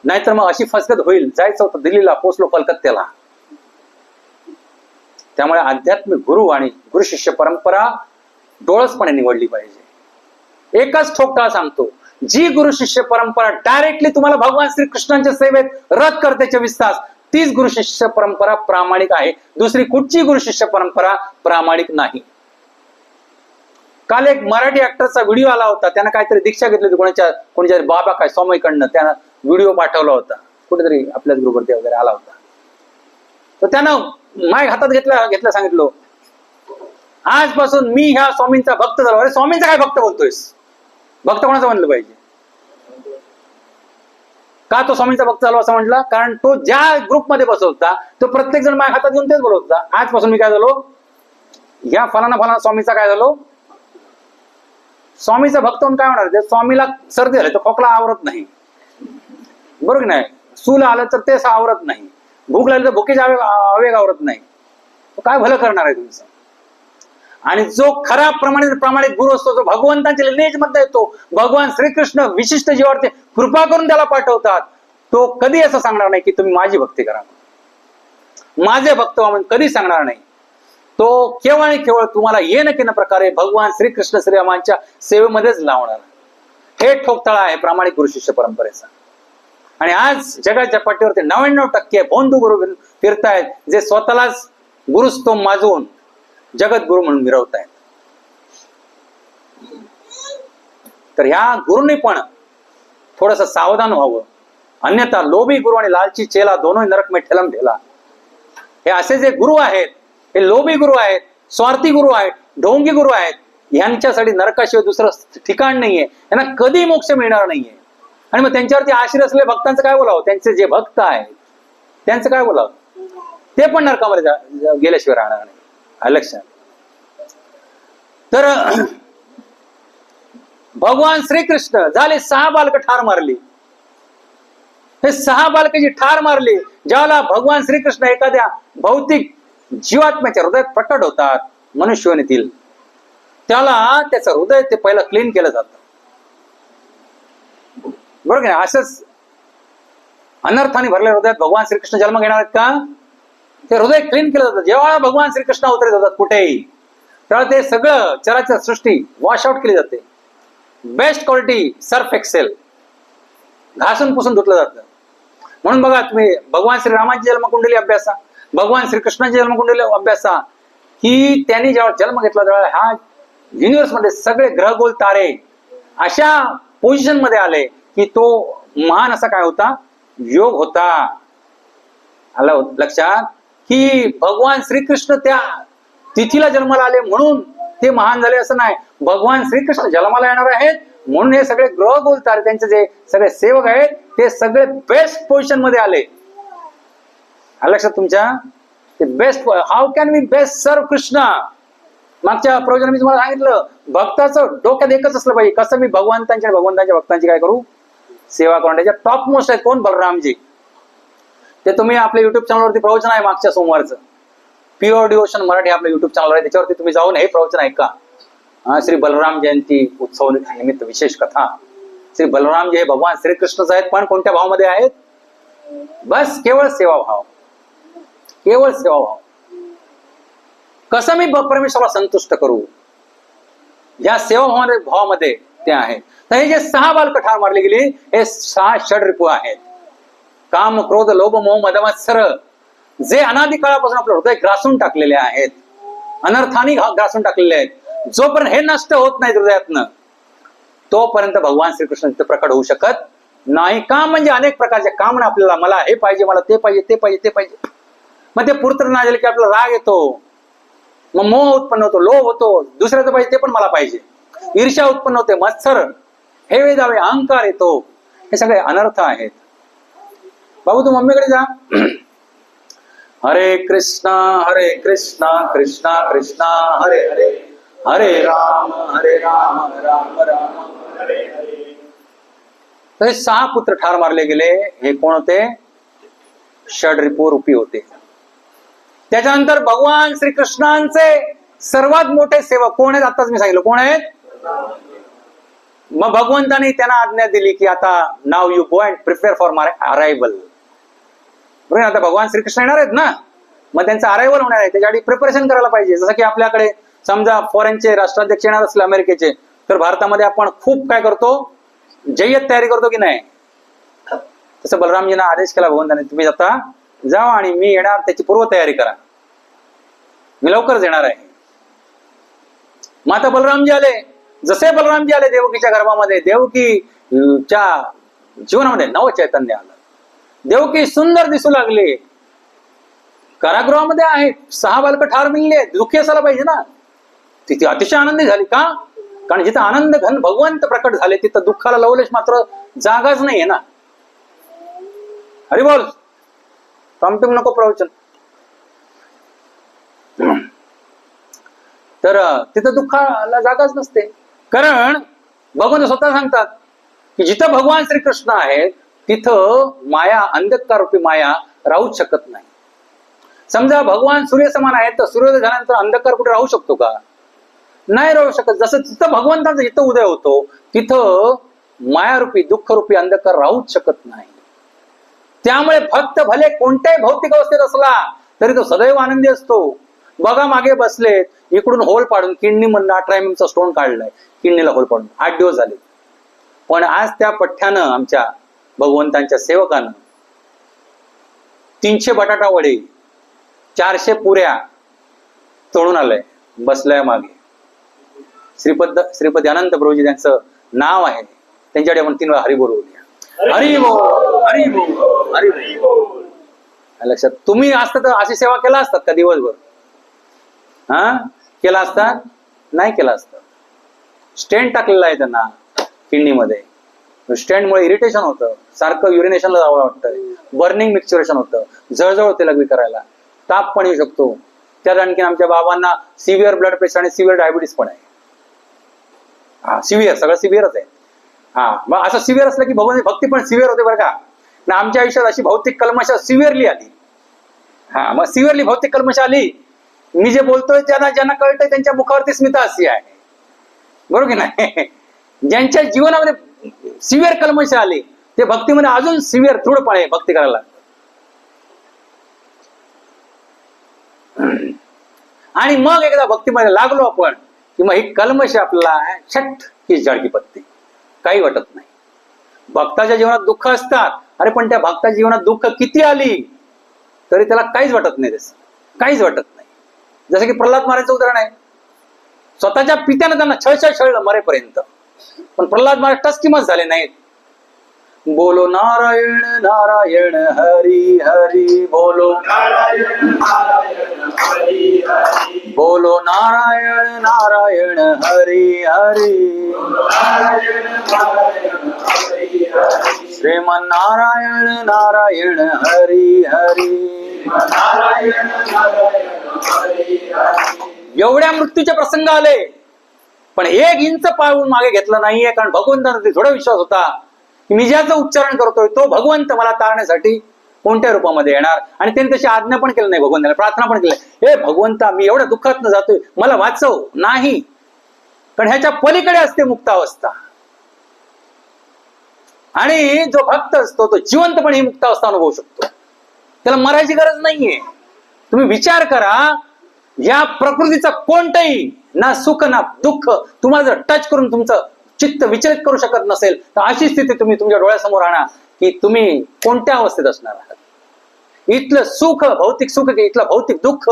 नाहीतर मग अशी फसगत होईल. जायचं होतं दिल्लीला, पोचलो कलकत्त्याला. त्यामुळे आध्यात्मिक गुरु आणि गुरु शिष्य परंपरा डोळसपणे निवडली पाहिजे. एकच ठोका सांगतो, जी गुरु शिष्य परंपरा डायरेक्टली तुम्हाला भगवान श्रीकृष्णांच्या सेवेत रत करते 24 तास, तीच गुरु शिष्य परंपरा प्रामाणिक आहे. दुसरी कुठची गुरु शिष्य परंपरा प्रामाणिक नाही. काल एक मराठी ऍक्टरचा व्हिडिओ आला होता. त्यानं काहीतरी दीक्षा घेतली होती कोणाच्या बाबा काय स्वामीकडनं. त्यानं व्हिडिओ पाठवला होता, कुठेतरी आपल्याच ग्रुपवरती वगैरे आला होता. तर त्यानं माईक हातात घेतला सांगितलं, आजपासून मी ह्या स्वामींचा भक्त झालो. अरे स्वामींचा काय भक्त बोलतोयस? भक्त कोणाचं म्हणलं पाहिजे? का तो स्वामींचा भक्त झालो असं म्हटलं? कारण तो ज्या ग्रुपमध्ये बसत होता तो प्रत्येक जण माझ्या हातात घेऊन तेच बोलत होता, आजपासून मी काय झालो, या फलाना स्वामीचा काय झालो, स्वामीचा भक्त होऊन काय होणार? ते स्वामीला सर्दी झाली तर खोकला आवरत नाही, बरोबर नाही? सूल आलं तर ते आवरत नाही, भूक लागली तर भुकेचे आवेग आवरत नाही. तो काय भलं करणार आहे तुमचं? आणि जो खरा प्रामाणिक गुरु असतो, जो भगवंतांच्या लिनेज मध्ये येतो, भगवान श्रीकृष्ण विशिष्ट जीवावरती कृपा करून त्याला पाठवतात, तो कधी असं सांगणार नाही की तुम्ही माझी भक्ती करा, माझे भक्त व्हा म्हणून कधी सांगणार नाही. तो केवळ आणि केवळ तुम्हाला येणं केन प्रकारे भगवान श्रीकृष्ण श्रीरामांच्या सेवेमध्येच लावणार. हे ठोकताळा आहे प्रामाणिक गुरु शिष्य परंपरेचा. आणि आज जगाच्या पाठीवरती 99% भोंदू गुरु फिरतायत, जे स्वतःलाच गुरुस्तोम माजवून जगत गुरु म्हणून मिरवतायत. तर ह्या गुरुंनी पण थोडस सावधान व्हावं, अन्यथा लोभी गुरु आणि लालची चेला दोनों नरक में ठेलम ढेला. हे असे जे गुरु आहेत, हे लोभी गुरु आहेत, स्वार्थी गुरु आहेत, ढोंगी गुरु आहेत, यांच्यासाठी नरकाशिवाय दुसरं ठिकाण नाहीये, यांना कधी मोक्ष मिळणार नाहीये. आणि मग त्यांच्यावरती आश्रय असलेल्या भक्तांचं काय बोलावं? त्यांचे जे भक्त आहेत त्यांचं काय बोलावं? ते पण नरकामध्ये गेल्याशिवाय राहणार नाही. लक्षात. तर भगवान श्रीकृष्ण झाले 6 बालक ठार मारली. हे 6 बालक जी ठार मारली, ज्याला भगवान श्रीकृष्ण एखाद्या भौतिक जीवात्म्याच्या हृदयात प्रकट होतात मनुष्यवनीतील, त्याला त्याचं हृदय ते पहिलं क्लीन केलं जातं, बरोबर ना? असंच अनर्थाने भरलेल्या हृदयात भगवान श्रीकृष्ण जन्म घेणार आहेत का? ते हृदय क्लीन केलं जातं. जेव्हा भगवान श्रीकृष्ण अवतरित होतात कुठेही, तेव्हा ते सगळं चराचर सृष्टी वॉश आउट केली जाते. बेस्ट क्वालिटी सर्फ एक्सेल घासून पुसून धुतलं जातं. म्हणून बघा तुम्ही भगवान श्रीरामाची जन्मकुंडली अभ्यासा, भगवान श्रीकृष्णाची जन्मकुंडली अभ्यासा, की त्यांनी जेव्हा जन्म घेतला तेव्हा ह्या युनिव्हर्स मध्ये सगळे ग्रहगोल तारे अशा पोझिशन मध्ये आले की तो महान असा काय होता? योग होता. आलं लक्षात? की भगवान श्रीकृष्ण त्या तिथीला जन्माला आले म्हणून ते महान झाले असं नाही. भगवान श्रीकृष्ण जन्माला येणार आहेत म्हणून हे सगळे ग्रह गोल तारे, त्यांचे जे सगळे सेवक आहेत ते सगळे बेस्ट पोझिशन मध्ये आले. लक्षात तुमच्या? ते best. How can we best serve Krishna? मागच्या प्रवचनात मी तुम्हाला सांगितलं, भक्ताचं डोक्यात एकच असलं पाहिजे, कसं मी भगवंतांच्या भक्तांची काय करू? सेवा करून. त्याच्या टॉप मोस्ट आहेत कोण? बलरामजी. ते तुम्ही आपल्या युट्यूब चॅनलवरती प्रवचन आहे मागच्या सोमवारचं, प्युअर डिवोशन मराठी आपलं युट्यूब चॅनल आहे, त्याच्यावरती तुम्ही जाऊन हे प्रवचन ऐका. श्री बलराम जयंती उत्सव निमित्त विशेष कथा. श्री बलरामजी हे भगवान श्रीकृष्णच आहेत, पण कोणत्या भावामध्ये आहेत? बस केवळ सेवाभाव, केवळ सेवाभाव. कसं मी परमेश्वराला संतुष्ट करू, या सेवाभावामध्ये ते आहेत. तर हे जे 6 बालक ठार मारली गेली, हे 6 षडरिपू आहेत. काम, क्रोध, लोभ, मोह, मद, मत्सर, जे अनादी काळापासून आपलं हृदय ग्रासून टाकलेले आहेत, अनर्थानी ग्रासून टाकलेले आहेत. जोपर्यंत हे नष्ट होत नाही हृदयातनं, तोपर्यंत भगवान श्रीकृष्ण तिथे प्रकट होऊ शकत नाही. काम म्हणजे अनेक प्रकारचे काम आपल्याला, मला हे पाहिजे, मला ते पाहिजे, ते पाहिजे, ते पाहिजे. मग ते पूर्ण नाही झाले की आपला राग येतो, मग मोह उत्पन्न होतो, लोभ होतो, दुसऱ्याचं पाहिजे ते पण मला पाहिजे, ईर्ष्या उत्पन्न होते, मत्सर, हे दावे, अहंकार येतो. हे सगळे अनर्थ आहेत. बाबू तू मम्मीकडे जा. हरे कृष्णा कृष्णा कृष्णा हरे हरे, हरे राम राम राम हरे हरे. तर हे 6 पुत्र ठार मारले गेले. हे कोण होते? षडरिपू रूपी होते. त्याच्यानंतर भगवान श्रीकृष्णांचे सर्वात मोठे सेवक कोण आहेत? आताच मी सांगितलं कोण आहेत. मग भगवंतांनी त्यांना आज्ञा दिली की आता now you go and prepare for my arrival. बरोबर, आता भगवान श्रीकृष्ण येणार आहेत ना, मग त्यांचं अरायवल होणार आहे, त्याच्यासाठी प्रिपरेशन करायला पाहिजे. जसं की आपल्याकडे समजा फॉरेनचे राष्ट्राध्यक्ष येणार असले अमेरिकेचे, तर भारतामध्ये आपण खूप काय करतो? जय्यत तयारी करतो की नाही? तसं बलरामजींना आदेश केला भगवंताने, तुम्ही आता जा आणि मी येणार त्याची पूर्वतयारी करा, मी लवकरच येणार आहे. मग आता बलरामजी आले. जसे बलरामजी आले देवकीच्या गर्भामध्ये, देवकीच्या जीवनामध्ये नव चैतन्य आलं. देवकी सुंदर दिसू लागले. कारागृहामध्ये आहेत, 6 बालक ठार मिळले, दुःखी असायला पाहिजे ना. तिथे अतिशय आनंदी झाली. का? कारण जिथं आनंद घन भगवंत प्रकट झाले तिथं दुःखाला लवलेश मात्र जागाच नाहीये ना. हरी बोल. थांबतो नको प्रवचन. तर तिथं दुःखाला जागाच नसते. कारण भगवान स्वतः सांगतात की जिथं भगवान श्रीकृष्ण आहेत तिथं माया, अंधकार रूपी माया राहूच शकत नाही. समजा भगवान सूर्य समान आहेत तर सूर्योदय झाल्यानंतर अंधकार कुठे राहू शकतो का? नाही राहू शकत. जसं तिथं भगवंताचा जिथं उदय होतो तिथं मायारूपी, दुःखरूपी अंधकार राहूच शकत नाही. त्यामुळे भक्त भले कोणत्याही भौतिक अवस्थेत असला तरी तो सदैव आनंदी असतो. बघा मागे बसलेत, इकडून होल पाडून किडनी मधून 18 mm चा स्टोन काढलाय, किडनीला होल पाडून 8 दिवस झाले. पण आज त्या पठ्ठ्यानं, आमच्या भगवंतांच्या सेवकानं 300 बटाटा वडे, 400 पुऱ्या तोडून आलंय, बसलाय मागे. श्रीपती अनंत प्रभूजी त्यांचं नाव आहे, त्यांच्याकडे आपण 3 वेळा हरी बोलवूया. हरी बोल, हरी बोल, हरी बोल. लक्षात, तुम्ही असतात तर अशी सेवा केला असतात का दिवसभर? हा, केला असतात? नाही केला असतं. स्टेंट टाकलेला आहे त्यांना किडनीमध्ये. स्टेंटमुळे इरिटेशन होतं, सारखं युरिनेशनला जावं वाटतं, बर्निंग मिक्चुरेशन होतं, जळजळ होते लघवी करायला, ताप पण येऊ शकतो. त्यात आणखी आमच्या बाबांना सिव्हिअर ब्लड प्रेशर आणि सिव्हिअर डायबिटीस पण आहे. हा, सिव्हिअर, सगळं सिव्हिअरच आहे. हा, मग असं सिव्हिअर असलं की भगवान भक्ती पण सिव्हिअर होते बरं का. ना आमच्या आयुष्यात अशी भौतिक कल्मशा सिव्हिअरली आली. हा, मग सिव्हिअरली भौतिक कल्मशा आली. मी जे बोलतोय ज्यांना कळतंय त्यांच्या मुखावरती स्मितहास्य आहे, बरोबर की नाही? ज्यांच्या जीवनामध्ये सिव्हिअर कल्मशा आली ते भक्तीमध्ये अजून सिव्हिअर दृढपणे भक्ती करायला लागतात. आणि मग एकदा भक्तीमध्ये लागलो आपण की मग ही कल्मश आपल्याला छट ही जडकी पत्ती, काही वाटत नाही. भक्ताच्या जीवनात दुःख असतात, अरे पण त्या भक्ताच्या जीवनात दुःख किती आली तरी त्याला काहीच वाटत नाही, तसं काहीच वाटत नाही. जसं की प्रल्हाद महाराजांचं उदाहरण आहे. स्वतःच्या पित्यानं त्यांना छळलं मरेपर्यंत, पण प्रल्हाद महाराज टसकिमच झाले नाहीत. बोलो नारायण नारायण हरी हरी बोलो नारायण नारायण हरी हरी बोलो नारायण नारायण हरी हरी श्रीमन नारायण नारायण हरी हरी. एवढ्या मृत्यूचे प्रसंग आले पण 1 इंच पाऊल मागे घेतलं नाहीये, कारण भगवंतांवरती थोडा विश्वास होता की मी ज्याचं उच्चारण करतोय तो भगवंत मला तारण्यासाठी कोणत्या रूपामध्ये येणार. आणि त्यांनी तशी आज्ञा पण केली नाही, भगवंताला प्रार्थना पण केली, हे भगवंता मी एवढ्या दुःखात जातोय, मला वाचव. नाही, कारण ह्याच्या पलीकडे असते मुक्तावस्था. आणि जो भक्त असतो तो जिवंतपणे ही मुक्तावस्था अनुभवू शकतो, त्याला मरायची गरज नाहीये. तुम्ही विचार करा, या प्रकृतीचा कोणतंही ना सुख ना दुःख तुम्हाला जर टच करून तुमचं चित्त विचलित करू शकत नसेल तर अशी स्थिती तुम्ही तुमच्या डोळ्यासमोर आणा की तुम्ही कोणत्या अवस्थेत असणार आहात. इथलं सुख, भौतिक सुख की इथलं भौतिक दुःख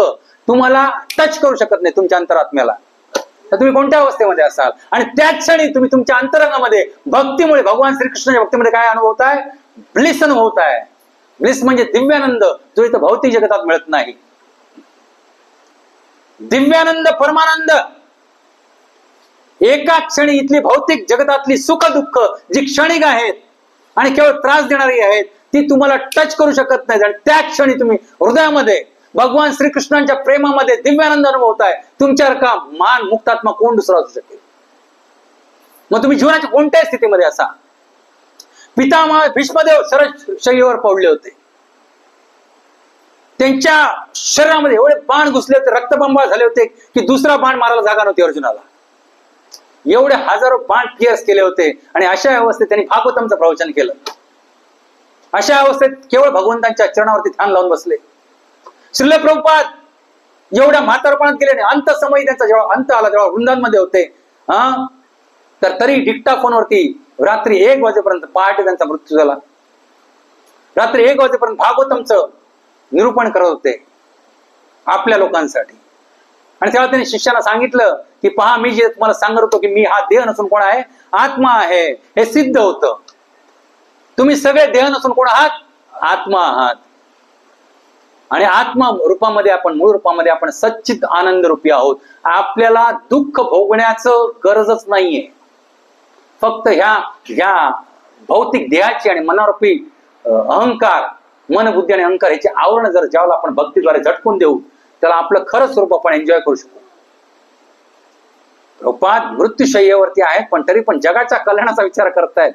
तुम्हाला टच करू शकत नाही तुमच्या अंतरात्म्याला, तर तुम्ही कोणत्या अवस्थेमध्ये असाल. आणि त्याच क्षणी तुम्ही तुमच्या अंतरंगामध्ये भक्तीमुळे, भगवान श्रीकृष्णाच्या भक्तीमध्ये काय अनुभवताय? ब्लिस अनुभवताय. ब्लिस म्हणजे दिव्यानंद, जो इथं भौतिक जगतात मिळत नाही. दिव्यानंद, परमानंद. एका क्षणी इथली भौतिक जगतातली सुख दुःख जी क्षणिक आहेत आणि केवळ त्रास देणारी आहेत ती तुम्हाला टच करू शकत नाही. आणि त्या क्षणी तुम्ही हृदयामध्ये भगवान श्रीकृष्णांच्या प्रेमामध्ये दिव्यानंद अनुभवताय. तुमच्यासारखा मान मुक्तात्मा कोण दुसरा असू शकेल? मग तुम्ही जीवनाच्या कोणत्याही स्थितीमध्ये असा. पितामह भीष्मदेव शरीरावर पडले होते, त्यांच्या शरीरामध्ये एवढे बाण घुसले होते, रक्तबंबाळ झाले होते की दुसरा बाण मारायला जागा नव्हती अर्जुनाला. एवढे हजारो बाण पियर्स केले होते. आणि अशा अवस्थेत त्यांनी भागवतमचं प्रवचन केलं. अशा अवस्थेत केवळ भगवंतांच्या चरणावरती ध्यान लावून बसले. श्रील प्रभुपाद एवढ्या म्हातारपणात गेले, अंत समयी त्यांचा जेव्हा अंत आला तेव्हा वृंदांमध्ये होते, तर तरी डिक्टाफोनवरती रात्री 1 वाजेपर्यंत, पहाटे त्यांचा मृत्यू झाला, रात्री 1 वाजेपर्यंत भागवतमचं निरूपण करत होते आपल्या लोकांसाठी. आणि तेव्हा त्यांनी शिष्याला सांगितलं की पहा, मी जे तुम्हाला सांगत होतो की मी हा देह नसून कोण आहे? आत्मा आहे, हे सिद्ध होतं. तुम्ही सगळे देह नसून कोण आहात? आत्मा आहात. आणि आत्मा रूपामध्ये आपण, मूळ रूपामध्ये आपण सच्चित आनंद रूपी आहोत. आपल्याला दुःख भोगण्याचं गरजच नाहीये. फक्त ह्या भौतिक देहाची आणि मनारूपी अहंकार, मन बुद्धी आणि अहंकार ह्याचे आवरण जर ज्यावेळेला आपण भक्तीद्वारे झटकून देऊ त्याला आपलं खरं स्वरूप आपण एन्जॉय करू शकू. प्रभुपाद मृत्यूशय्येवरती आहेत, पण तरी पण जगाच्या कल्याणाचा विचार करतायत.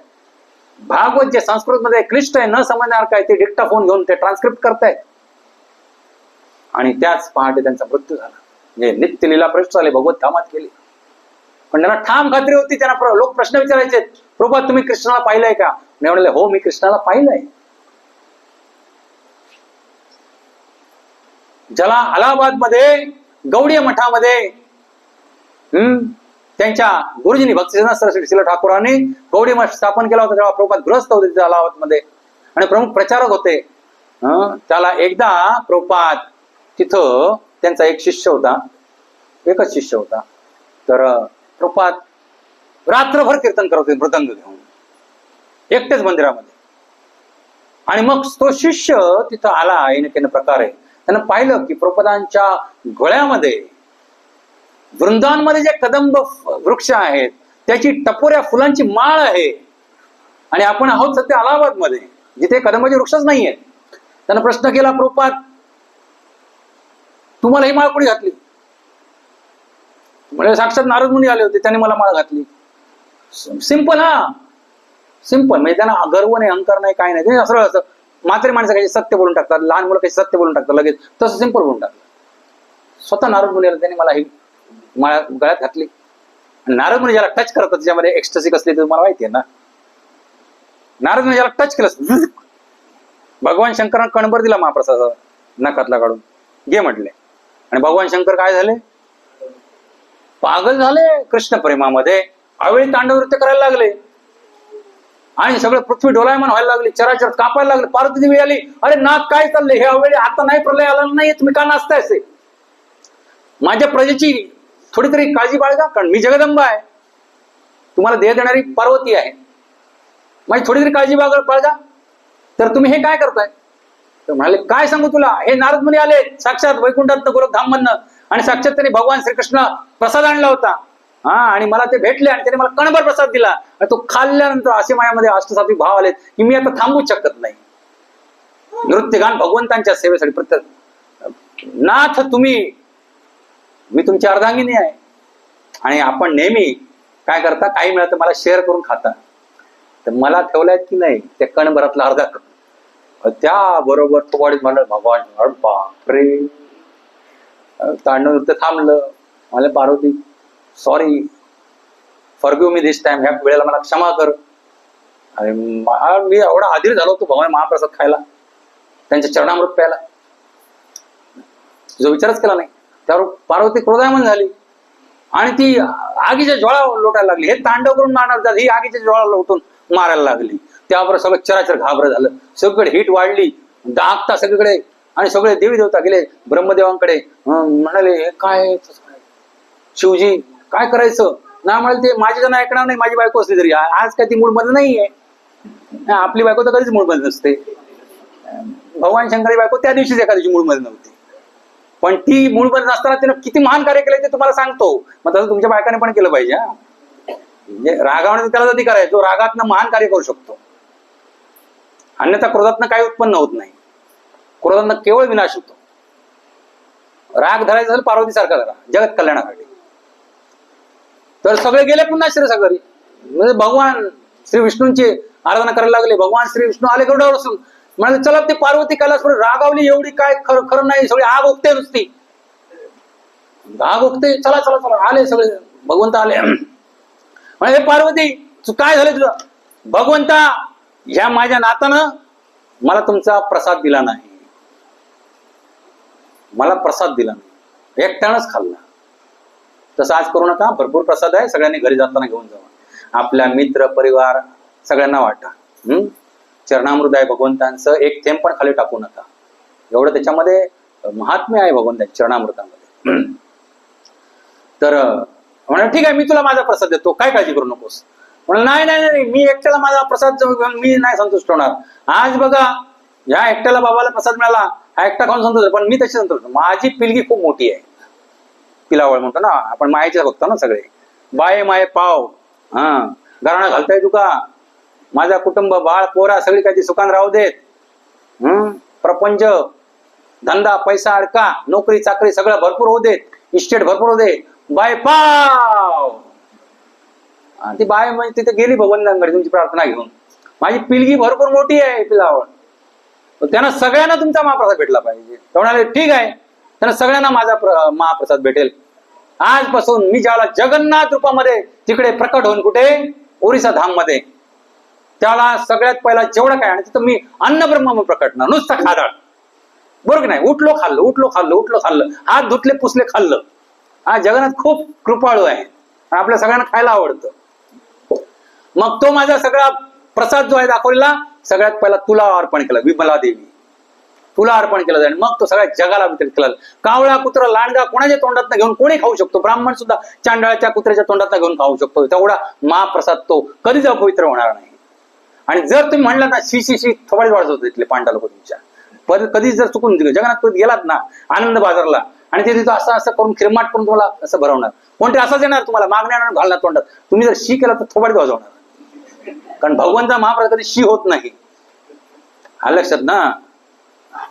भागवत जे संस्कृत मध्ये क्लिष्ट आहे, न समजणार काय, ते डिक्टाफोन घेऊन ते ट्रान्सक्रिप्ट करतायत. आणि त्याच पहाटे त्यांचा मृत्यू झाला. म्हणजे नित्य लीला प्रविष्ट झाले, भगवत धामात केली. पण त्यांना ठाम खात्री होती. त्यांना लोक प्रश्न विचारायचे, प्रभुपाद तुम्ही कृष्णाला पाहिलंय का? मी म्हणाले हो, मी कृष्णाला पाहिलंय. ज्याला अलाहाबाद मध्ये गौडीय मठामध्ये त्यांच्या गुरुजींनी भक्तिसिद्धांत सरस्वती श्रील ठाकूरांनी गौडी मठ स्थापन केला होता, तेव्हा प्रभुपाद गृहस्थ होते तिथे अलाहाबाद मध्ये आणि प्रमुख प्रचारक होते. त्याला एकदा प्रभुपाद तिथं, त्यांचा एक शिष्य होता, एकच शिष्य होता, तर प्रभुपाद रात्रभर कीर्तन करत होते मृदंग घेऊन एकटेच मंदिरामध्ये. आणि मग तो शिष्य तिथं आला येणकेन प्रकारे. त्यानं पाहिलं की प्रभुपादांच्या गळ्यामध्ये वृंदावनमध्ये जे कदंब वृक्ष आहेत त्याची टपोऱ्या फुलांची माळ आहे, आणि आपण आहोत सध्या अलाहाबाद मध्ये जिथे कदंबाचे वृक्षच नाहीये. त्यानं प्रश्न केला, प्रभुपाद तुम्हाला ही माळ कोणी घातली? म्हणजे साक्षात नारद मुनी आले होते, त्यांनी मला माळ घातली. सिंपल, हा सिंपल. म्हणजे त्यांना गर्व नाही, अहंकार नाही, काय नाही. ते सरळ असं म्हातारी माणसं काही सत्य बोलून टाकतात, लहान मुलं काही सत्य बोलून टाकतात लगेच, तसं सिंपल बोलून टाकतात. स्वतः नारद मुनी आले, त्यांनी मला ही माळ गळ्यात घातली. नारद मुनी ज्याला टच करतात त्याच्यामध्ये एक्स्टसी कसली तुम्हाला माहिती आहे ना. नारद मुनी ज्याला टच केलं, भगवान शंकरांना कणभर दिला महाप्रसाद नखातला काढून, घे म्हटले. आणि भगवान शंकर काय झाले? पागल झाले कृष्ण प्रेमामध्ये, अवेळी तांडव नृत्य करायला लागले आणि सगळं पृथ्वी डोलायमान व्हायला लागली, चराचर कापायला लागले. पार्वती देवी आली, अरे नाथ काय चाललंय हे अवेळी? आता नाही, प्रलय आला नाही, तुम्ही का नाचताय? असे माझ्या प्रजेची थोडी तरी काळजी बाळगा, कारण मी जगदंबा आहे, तुम्हाला देह देणारी पार्वती आहे, माझी थोडी तरी काळजी बाळगा. तर तुम्ही हे काय करताय? तर म्हणाले काय सांगू तुला, हे नारद मुनी आले साक्षात वैकुंठात गोरखधाम मधनं, आणि साक्षात त्यांनी भगवान श्रीकृष्ण प्रसाद आणला होता, आणि मला ते भेटले आणि त्याने मला कणभर प्रसाद दिला. आणि तो खाल्ल्यानंतर असे माझ्यामध्ये अष्टसात्विक भाव आले की मी आता थांबूच शकत नाही. नृत्यगान भगवंतांच्या सेवेसाठी प्रत्येक नाथ तुम्ही, मी तुमची अर्धांगिनी आहे. आणि आपण नेहमी काय करता, काही मिळालं तर मला शेअर करून खाता, तर मला ठेवलाय की नाही त्या कणभरातला अर्धा कप, त्याबरोबर तो वाढीत म्हणलं भगवान बापरे. तांडव नृत्य थांबलं. मला Parvati sorry, forgive me this time, ह्या वेळेला मला क्षमा कर. आणि मी एवढा आधीर झालो होतो भगवान महाप्रसाद खायला, त्यांच्या चरणामृत प्यायला, जो विचारच केला नाही. त्यावर पार्वती क्रोधायमान झाली आणि ती आगीच्या ज्वाळा लोटायला लागली. हे तांडव करून मारणार, ही आगीच्या ज्वाळा लोटून मारायला लागली. त्यावर सगळं चराचर घाबर झालं, सगळीकडे हीट वाढली, दागता सगळीकडे. आणि सगळे देवी देवता गेले ब्रह्मदेवांकडे, म्हणाले हे काय शिवजी काय करायचं? ना म्हणाले ते माझे जण ऐकणार नाही, माझी बायको असली तरी. आज काय ती मूड मध्ये नाहीये, आपली बायको तर कधीच मूड मध्ये नसते. भगवान शंकराची बायको त्या दिवशीच एका दिवशी मूड मध्ये नव्हती, पण ती मूड मध्ये नसताना तिने किती महान कार्य केलं ते तुम्हाला सांगतो. मग तसं तुमच्या बायकाने पण केलं पाहिजे. म्हणजे रागावणे त्याला जरी करायचं, जो रागातनं महान कार्य करू शकतो, अन्यथा क्रोधातनं काही उत्पन्न होत नाही. क्रोधातनं केवळ विनाश होतो. राग धरायचा झाला पार्वती सारखा धरा जगत कल्याणासाठी. तर सगळे गेले पुन्हा श्रीसागरी. म्हणजे भगवान श्री विष्णूंची आराधना करायला लागले. भगवान श्री विष्णू आले गरुडावर बसून, म्हणजे चला ते पार्वती कैलासवर रागावली, एवढी काय खरं खरं नाही, सगळी आग उगते नुसती, आग उगते, चला चला चला. आले सगळे, भगवंत आले. म्हणजे पार्वती काय झालं तुझं? भगवंता, ह्या माझ्या नातानं मला तुमचा प्रसाद दिला नाही, मला प्रसाद दिला नाही, एकट्यानंच खाल्ला. तसं आज करू नका, भरपूर प्रसाद आहे, सगळ्यांनी घरी जाताना घेऊन जावा, आपल्या मित्र परिवार सगळ्यांना वाटा. चरणामृत आहे भगवंतांचं, एक थेंब पण खाली टाकू नका. एवढं त्याच्यामध्ये महात्म्य आहे भगवंतांच्या चरणामृतामध्ये. तर म्हणे ठीक आहे, मी तुला माझा प्रसाद देतो, काय काळजी करू नकोस. म्हणलं नाही नाही नाही, मी एकट्याला माझा प्रसाद मी नाही संतुष्ट होणार. आज बघा, ह्या एकट्याला बाबाला प्रसाद मिळाला, हा एकटा खाऊन संतोष, पण मी तशी संतोष. माझी पिलगी खूप मोठी आहे, पिलावळ म्हणतो ना आपण, मायेचे बघतो ना सगळे, बाय माये पाव, घराणा घालताय तुका, माझा कुटुंब बाळ पोरा सगळी काही सुखान राहू देत, प्रपंच धंदा पैसा अडका, नोकरी चाकरी सगळं भरपूर होऊ देत, इस्टेट भरपूर होऊ दे, बाय पाव. आणि ती बाय म्हणजे तिथे गेली भगवंतांकडे तुमची प्रार्थना घेऊन. माझी पिलगी भरपूर मोठी आहे पिलावळ, त्यांना सगळ्यांना तुमचा महाप्रसाद भेटला पाहिजे. ते म्हणाले ठीक आहे, त्यांना सगळ्यांना माझा महाप्रसाद भेटेल. आजपासून मी ज्याला जगन्नाथ रूपामध्ये तिकडे प्रकट होऊन कुठे ओरिसा धाम मध्ये, त्याला सगळ्यात पहिला जेवढं काय आणि तिथं मी अन्न ब्रह्म प्रकटणार, नुसतं खादाड. बरोबर की नाही? उठलो खाल्लं, उठलो खाल्लं, उठलो खाल्लं, हात धुतले पुसले खाल्लं. हा जगन्नाथ खूप कृपाळू आहे आणि आपल्या सगळ्यांना खायला आवडतं. मग तो माझा सगळा प्रसाद जो आहे दाखवलेला सगळ्यात पहिला तुला अर्पण केला, विमला देवी तुला अर्पण केलं जाईल. मग तो सगळ्या जगाला वितरित केला. कावळा कुत्रा लांडगा कोणाच्या तोंडात घेऊन कोणी खाऊ शकतो, ब्राह्मण सुद्धा चांडाळाच्या कुत्र्याच्या तोंडात घेऊन खाऊ शकतो. तेवढा महाप्रसाद तो कधीच अपवित्र होणार नाही. आणि जर तुम्ही म्हणलात ना शी थोबाडी वाजवत तिथले पांडा लोक तुमच्या, पण कधीच जर चुकून जगन्नाथ गेलात ना आनंद बाजारला आणि ते तिथं असं असं करून खिरमाट करून तुम्हाला असं भरवणार, कोणते असंच येणार तुम्हाला मागण्या घालणार तोंडात. तुम्ही जर शी केला तर थोबाडीत वाजवणार, कारण भगवंता महाप्रसाद कधी शी होत नाही. हा लक्षात ना,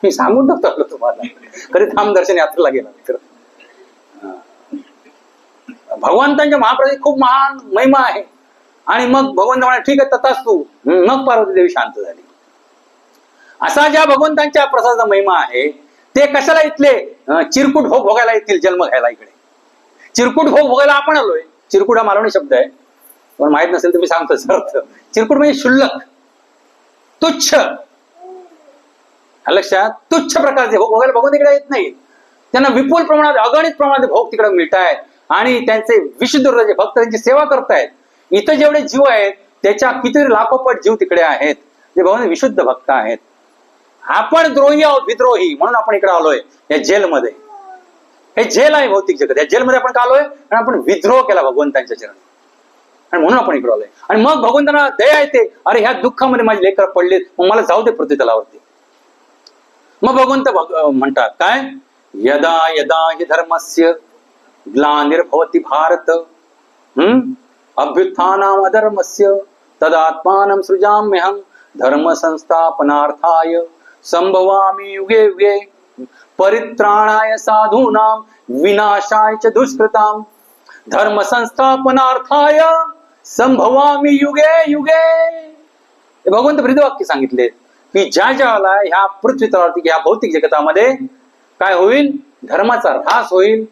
मी सांगून टाकतो तुम्हाला. कधी धामदर्शन यात्रेला गेला तर भगवंतांच्या महाप्रसाद खूप महान महिमा आहे. आणि मग भगवंत म्हणाले ठीक आहे तथाच तू. मग पार्वती देवी शांत झाली. असा ज्या भगवंतांच्या प्रसादाचा महिमा आहे ते कशाला इथले चिरकुट भोग भोगायला येतील जन्म घ्यायला इकडे. चिरकुट भोग भोगायला आपण आलोय. चिरकुट हा मालवणी शब्द आहे, पण माहित नसेल तर मी सांगतो अर्थ. चिरकुट म्हणजे शुल्लक, तुच्छ. लक्षात, तुच्छ प्रकारचे भोग भोगायला भगवंत इकडे येत नाही. त्यांना विपुल प्रमाणात अगणित प्रमाणात भोग तिकडे मिळत आहेत आणि त्यांचे विशुद्ध हृदयाचे भक्त त्यांची सेवा करतायत. इथं जेवढे जीव आहेत त्याच्या किती लाखोपट जीव तिकडे आहेत जे भगवान विशुद्ध भक्त आहेत. आपण द्रोही आहोत, विद्रोही, म्हणून आपण इकडे आलोय या जेलमध्ये. हे जेल आहे भौतिक जगत. या जेलमध्ये आपण का आलोय? आणि आपण विद्रोह केला भगवंतांच्या चरणी आणि म्हणून आपण इकडे आलोय. आणि मग भगवंतांना दया येते, अरे ह्या दुःखामध्ये माझे लेकर पडलेत, मग मला जाऊ दे पृथ्वी तलावरती. मग भगवंत म्हणतात काय, यदा यदा हि धर्मस्य ग्लानिर्भवति भारत अभ्युत्थानम् अधर्मस्य तदात्मानं सृजाम्यहं धर्म संस्थापनार्थाय संभवामि युगे युगे परित्राणाय साधूनां विनाशाय च दुष्कृतां धर्म संस्थापनार्थाय संभवामि युगे युगे. भगवंत ब्रीदवाक्य सांगितले की ज्या ज्याला ह्या पृथ्वी तलावरती ह्या भौतिक जगतामध्ये काय होईल, धर्माचा ऱ्हास होईल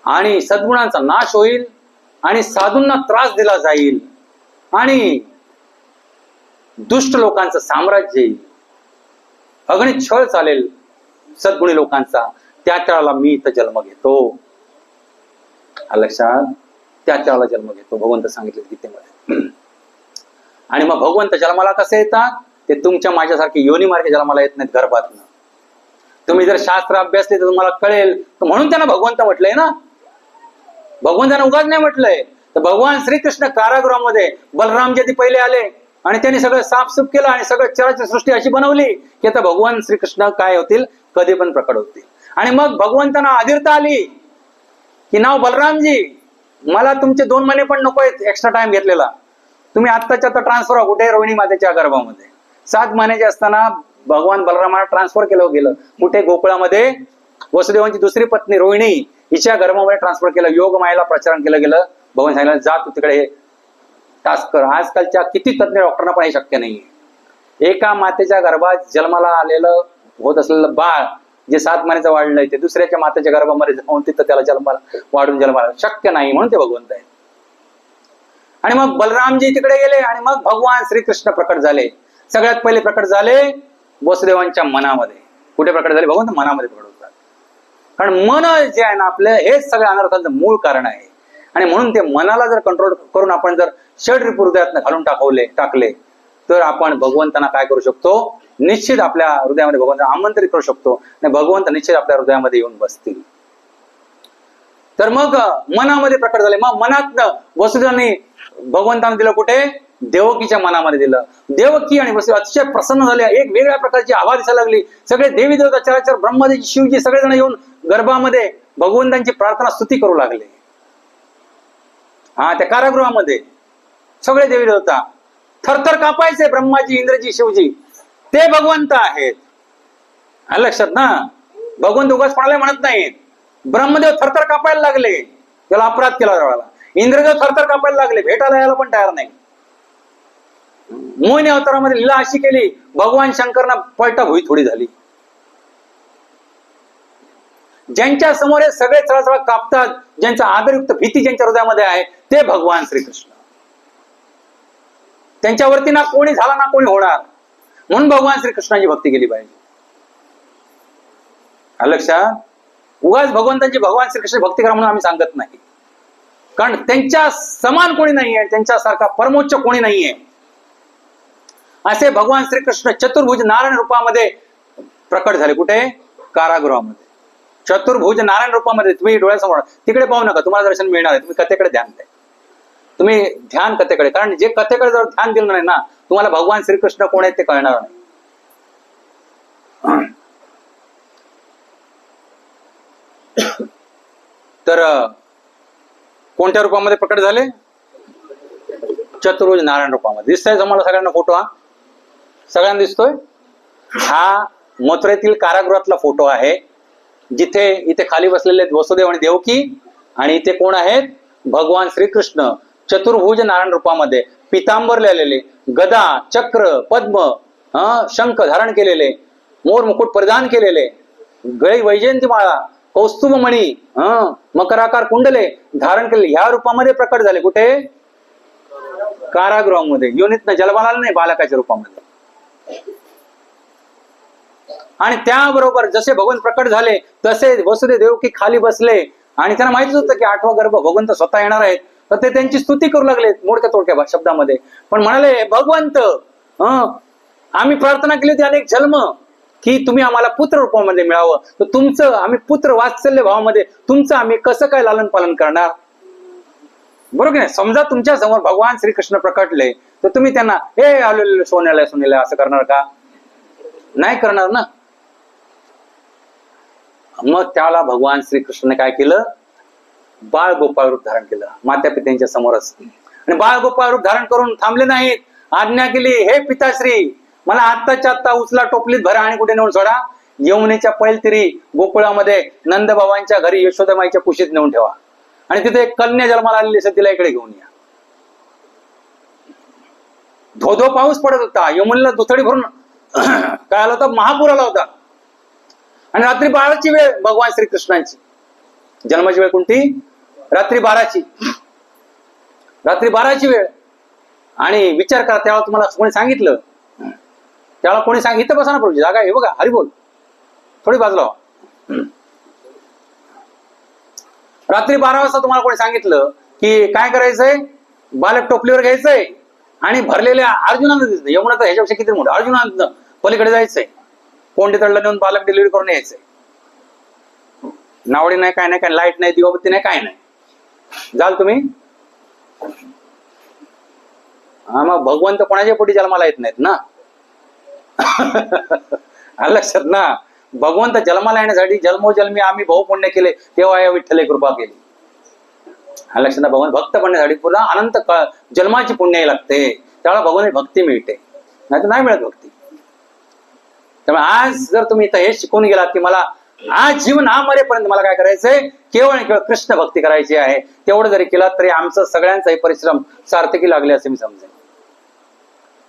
आणि सद्गुणांचा नाश होईल आणि साधूंना त्रास दिला जाईल आणि दुष्ट लोकांचं साम्राज्य येईल, अगणित छळ चालेल सद्गुणी लोकांचा, त्या त्याला मी इथं जन्म घेतो. लक्षात, त्या त्याला जन्म घेतो भगवंत सांगितले गीतेमध्ये. आणि मग भगवंत जन्माला कसे येतात, ते तुमच्या माझ्यासारखे योनी मार्गे जन्माला येत नाहीत गर्भातनं. तुम्ही जर शास्त्र अभ्यासले तर तुम्हाला कळेल. म्हणून त्यांना भगवंत म्हटलंय ना, भगवंतांना उगाच नाही म्हटलंय. तर भगवान श्रीकृष्ण कारागृहामध्ये बलरामजी ती पहिले आले आणि त्यांनी सगळं साफसूफ केलं आणि सगळं चराचर सृष्टी अशी बनवली की आता भगवान श्रीकृष्ण काय होतील, कधी पण प्रकट होतील. आणि मग भगवंतांना आधीरता आली की नाव बलरामजी, मला तुमचे 2 महिने पण नको आहेत एक्स्ट्रा टाइम घेतलेला, तुम्ही आत्ताच्या आता ट्रान्सफर व्हा कुठे, रोहिणी मातेच्या गर्भामध्ये. 7 महिन्याचे असताना भगवान बलरामाला ट्रान्सफर केलं गेलं कुठे, गोकुळामध्ये वसुदेवांची दुसरी पत्नी रोहिणी हिच्या गर्भामध्ये ट्रान्सफर केलं. योग मायेला प्रचारण केलं गेलं. भगवान सांगितलं जा तू तिकडे हे टास्क कर. आजकालच्या किती तज्ञ डॉक्टरांना पण हे शक्य नाहीये. एका मातेच्या गर्भात जन्माला आलेलं होत असलेलं बाळ जे 7 महिन्याचं वाढलंय ते दुसऱ्याच्या मातेच्या गर्भामध्ये जाऊन तिथं त्याला जन्माला वाढून जन्माला शक्य नाही, म्हणून ते भगवंत आहे. आणि मग बलरामजी तिकडे गेले आणि मग भगवान श्रीकृष्ण प्रकट झाले. सगळ्यात पहिले प्रकट झाले वसुदेवांच्या मनामध्ये. कुठे प्रकट झाले? भगवंत मनामध्ये प्रकट होतात. कारण मन जे आहे ना आपलं, हेच सगळ्या अनर्थांचं मूळ कारण आहे. आणि म्हणून ते मनाला जर कंट्रोल करून आपण जर षड्रिपू हृदयात घालून टाकले तर आपण भगवंतांना काय करू शकतो, निश्चित आपल्या हृदयामध्ये भगवंतांना आमंत्रित करू शकतो आणि भगवंत निश्चित आपल्या हृदयामध्ये येऊन बसतील. तर मग मनामध्ये प्रकट झाले. मग मनात वसुदेवांनी भगवंतांना दिलं कुठे, देवकीच्या मनामध्ये दिलं. देवकी आणि वसुदेव अतिशय प्रसन्न झाले. एक वेगळ्या प्रकारची आभा दिसायला लागली. सगळे देवी देवता चराचर ब्रह्मदेव शिवजी सगळेजण येऊन गर्भामध्ये भगवंतांची प्रार्थना स्तुती करू लागले. त्या कारागृहामध्ये सगळे देवी देवता थरथर कापायचे. ब्रह्माजी, इंद्रजी, शिवजी ते भगवंत आहेत. लक्षात ना, भगवंत उगाच पणाला म्हणत नाहीत. ब्रह्मदेव थरथर कापायला लागले. त्याला अपराध केला त्यावेळेला. इंद्रदेव थरथर कापायला लागले, भेटायला यायला पण तयार नाही. मोहिनी अवतारामध्ये लीला अशी केली, भगवान शंकरना पलटा भुई थोडी झाली. ज्यांच्या समोर हे सगळे चळचळ कापतात, ज्यांचा आदरयुक्त भीती ज्यांच्या हृदयामध्ये आहे, ते भगवान श्रीकृष्ण. त्यांच्यावरती ना कोणी झाला ना कोणी होणार, म्हणून भगवान श्रीकृष्णाची भक्ती केली पाहिजे. लक्षात. उगाच भगवंतांची भगवान श्रीकृष्ण भक्ती करा म्हणून आम्ही सांगत नाही, कारण त्यांच्या समान कोणी नाहीये, त्यांच्यासारखा परमोच्च कोणी नाहीये. असे भगवान श्रीकृष्ण चतुर्भुज नारायण रूपामध्ये प्रकट झाले. कुठे? कारागृहामध्ये. चतुर्भुज नारायण रूपामध्ये. तुम्ही डोळ्यासमोर तिकडे पाहू नका, तुम्हाला दर्शन मिळणार आहे. तुम्ही कथेकडे ध्यान द्या, तुम्ही ध्यान कथेकडे. कारण जे कथेकडे जर ध्यान दिलं नाही ना, तुम्हाला भगवान श्रीकृष्ण कोण आहेत ते कळणार नाही. तर कोणत्या रूपामध्ये प्रकट झाले? चतुर्भुज नारायण रूपामध्ये. दिसतंय तुम्हाला सगळ्यांना फोटो? हा सगळ्यांना दिसतोय? हा मथुरेतील कारागृहातला फोटो आहे, जिथे इथे खाली बसलेले आहेत वसुदेव आणि देवकी, आणि इथे कोण आहेत? भगवान श्रीकृष्ण चतुर्भुज नारायण रूपामध्ये, पितांबर लिहिलेले, गदा, चक्र, पद्म, शंख धारण केलेले, मोर मुकुट परिधान केलेले, गळी वैजयंतीमाळा, कौस्तुभमणी, मकराकार कुंडले धारण केलेले, ह्या रूपामध्ये प्रकट झाले. कुठे? कारागृहामध्ये. योनीतनं जन्माला नाही, बालकाच्या रूपामध्ये. आणि त्याबरोबर जसे भगवान प्रकट झाले तसे वसुदेव देवकी खाली बसले, आणि त्यांना माहितीच होतं की 8वा गर्भ भगवंत स्वतः येणार आहेत. तर ते त्यांची स्तुती करू लागले मोडक्या तोडक्या शब्दामध्ये. पण म्हणाले, भगवंत, आम्ही प्रार्थना केली होती अनेक जन्म की तुम्ही आम्हाला पुत्र रूपामध्ये मिळावं, तर तुमचं आम्ही पुत्र वात्सल्य भावामध्ये तुमचं आम्ही कसं काय लालन पालन करणार? बरोबर नाही? समजा तुमच्या समोर भगवान श्रीकृष्ण प्रकटले, तर तुम्ही त्यांना हे आलेले सोन्याला सोन्याला असं करणार का? नाही करणार ना. मग त्याला भगवान श्रीकृष्ण काय केलं? बाळ गोपाळ रूप धारण केलं मात्या पित्यांच्या समोरच. आणि बाळ गोपाळ रूप धारण करून थांबले नाहीत, आज्ञा केली, हे पिताश्री, मला आत्ताच्या आत्ता उचला, टोपलीत भरा आणि कुठे नेऊन सोडा? यमुनेच्या पैलतीरी गोकुळामध्ये नंदबाबांच्या घरी यशोदामाईच्या कुशीत नेऊन ठेवा, आणि तिथे एक कन्या जन्माला आलेली असेल तिला इकडे घेऊन या. धोधो पाऊस पडत होता, यमुनेला दुथडी भरून काय आला होता? महापूर आला होता. आणि रात्री 12ची वेळ भगवान श्रीकृष्णांची. जन्माची वेळ कोणती? रात्री 12ची. रात्री 12ची वेळ. आणि विचार करा, त्यावेळेला तुम्हाला कोणी सांगितलं? त्यावेळेला कोणी सांगितलं? बसा ना प्रभू, जागा आहे बघा, हरी बोल, थोडी बाजूला व्हा. रात्री 12 वाजता तुम्हाला कोणी सांगितलं की काय करायचंय? बालक टोपलीवर घ्यायचंय आणि भरलेल्या अर्जुनानं दिसतं, यमुना तर ह्याच्यापेक्षा किती मोठं, अर्जुनानं पलीकडे जायचंय, कोंडी तळला नेऊन बालक डिलिव्हरी करून यायचंय. नावडी नाही, काय नाही, काय लाईट नाही, दिवाबत्ती नाही, काय नाही, जाल तुम्ही. हा, मग भगवंत कोणाच्या पोटी जन्माला येत नाहीत ना. लक्षात ना. भगवंत जन्माला येण्यासाठी जन्मोजन्मी आम्ही बहुपुण्य केले, तेव्हा या विठ्ठले कृपा केली. लक्षात ना. भगवंत भक्त बनण्यासाठी पुन्हा अनंत जन्माची पुण्य लागते, त्यावेळेला भगवंत भक्ती मिळते, नाही तर नाही मिळत भक्ती. त्यामुळे आज जर तुम्ही इथं हे शिकून गेलात की मला आज जीवन हा मरेपर्यंत मला काय करायचंय? केवळ आणि केवळ कृष्ण भक्ती करायची आहे, तेवढं जरी केलं तरी आमचं सगळ्यांचाही परिश्रम सार्थकी लागले असे मी समजेन.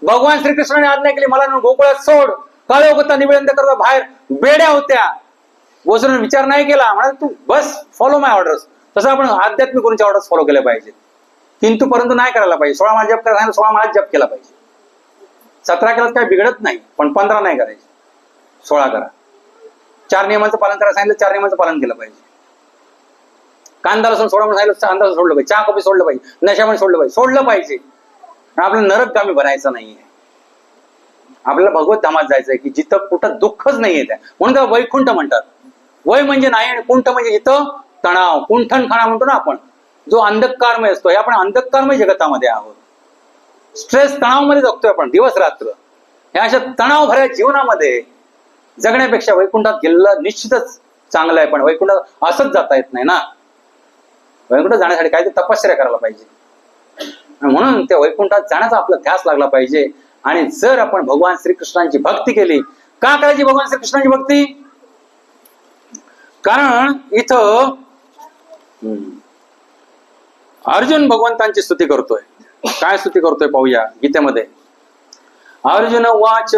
भगवान श्रीकृष्णाने आज्ञा केली, मला गोकुळात सोड. काळे होता निवेदन करता बाहेर बेड्या होत्या, वसुदेव विचार नाही केला, म्हणा तू बस फॉलो माय ऑर्डर्स. तसं आपण आध्यात्मिक गुरूंच्या ऑर्डर्स फॉलो केल्या पाहिजेत, किंतु परंतु नाही करायला पाहिजे. 16 माळ जप करायला 16 माळ जप केला पाहिजे. 17 केलं काही बिघडत नाही, पण 15 नाही करायचे, 16 करा. 4 नियमांचं पालन करायला सांगितलं, 4 नियमांचं पालन केलं पाहिजे. कांदा लसूण सोडा म्हणून सांगितलं, कांदा लसूण सोडलं पाहिजे. चहा कॉफी सोडलं पाहिजे, नशामध्ये सोडलं पाहिजे, सोडलं पाहिजे. आपल्याला नरकगामी बनायचं नाहीये, आपल्याला भगवत धामात जायचंय की जिथं कुठं दुःखच नाहीये त्या. म्हणून त्याला वैकुंठ म्हणतात. वय म्हणजे नाही आणि कुंठ म्हणजे जिथं तणाव, कुंठन खाणा म्हणतो ना आपण, जो अंधकारमय असतो. हे आपण अंधकारमय जगतामध्ये आहोत, स्ट्रेस तणावामध्ये जगतोय आपण दिवस रात्र. या अशा तणाव भऱ्या जीवनामध्ये जगण्यापेक्षा वैकुंठात गेलेलं निश्चितच चांगलं आहे. पण वैकुंठात असंच जाता येत नाही ना. वैकुंठात जाण्यासाठी काहीतरी तपश्चर्या करायला पाहिजे, म्हणून त्या वैकुंठात जाण्याचा आपला ध्यास लागला पाहिजे. आणि जर आपण भगवान श्रीकृष्णांची भक्ती केली, का करायची भगवान श्रीकृष्णांची भक्ती? कारण इथं अर्जुन भगवंतांची स्तुती करतोय. काय स्तुती करतोय पाहूया गीतेमध्ये. अर्जुन वाच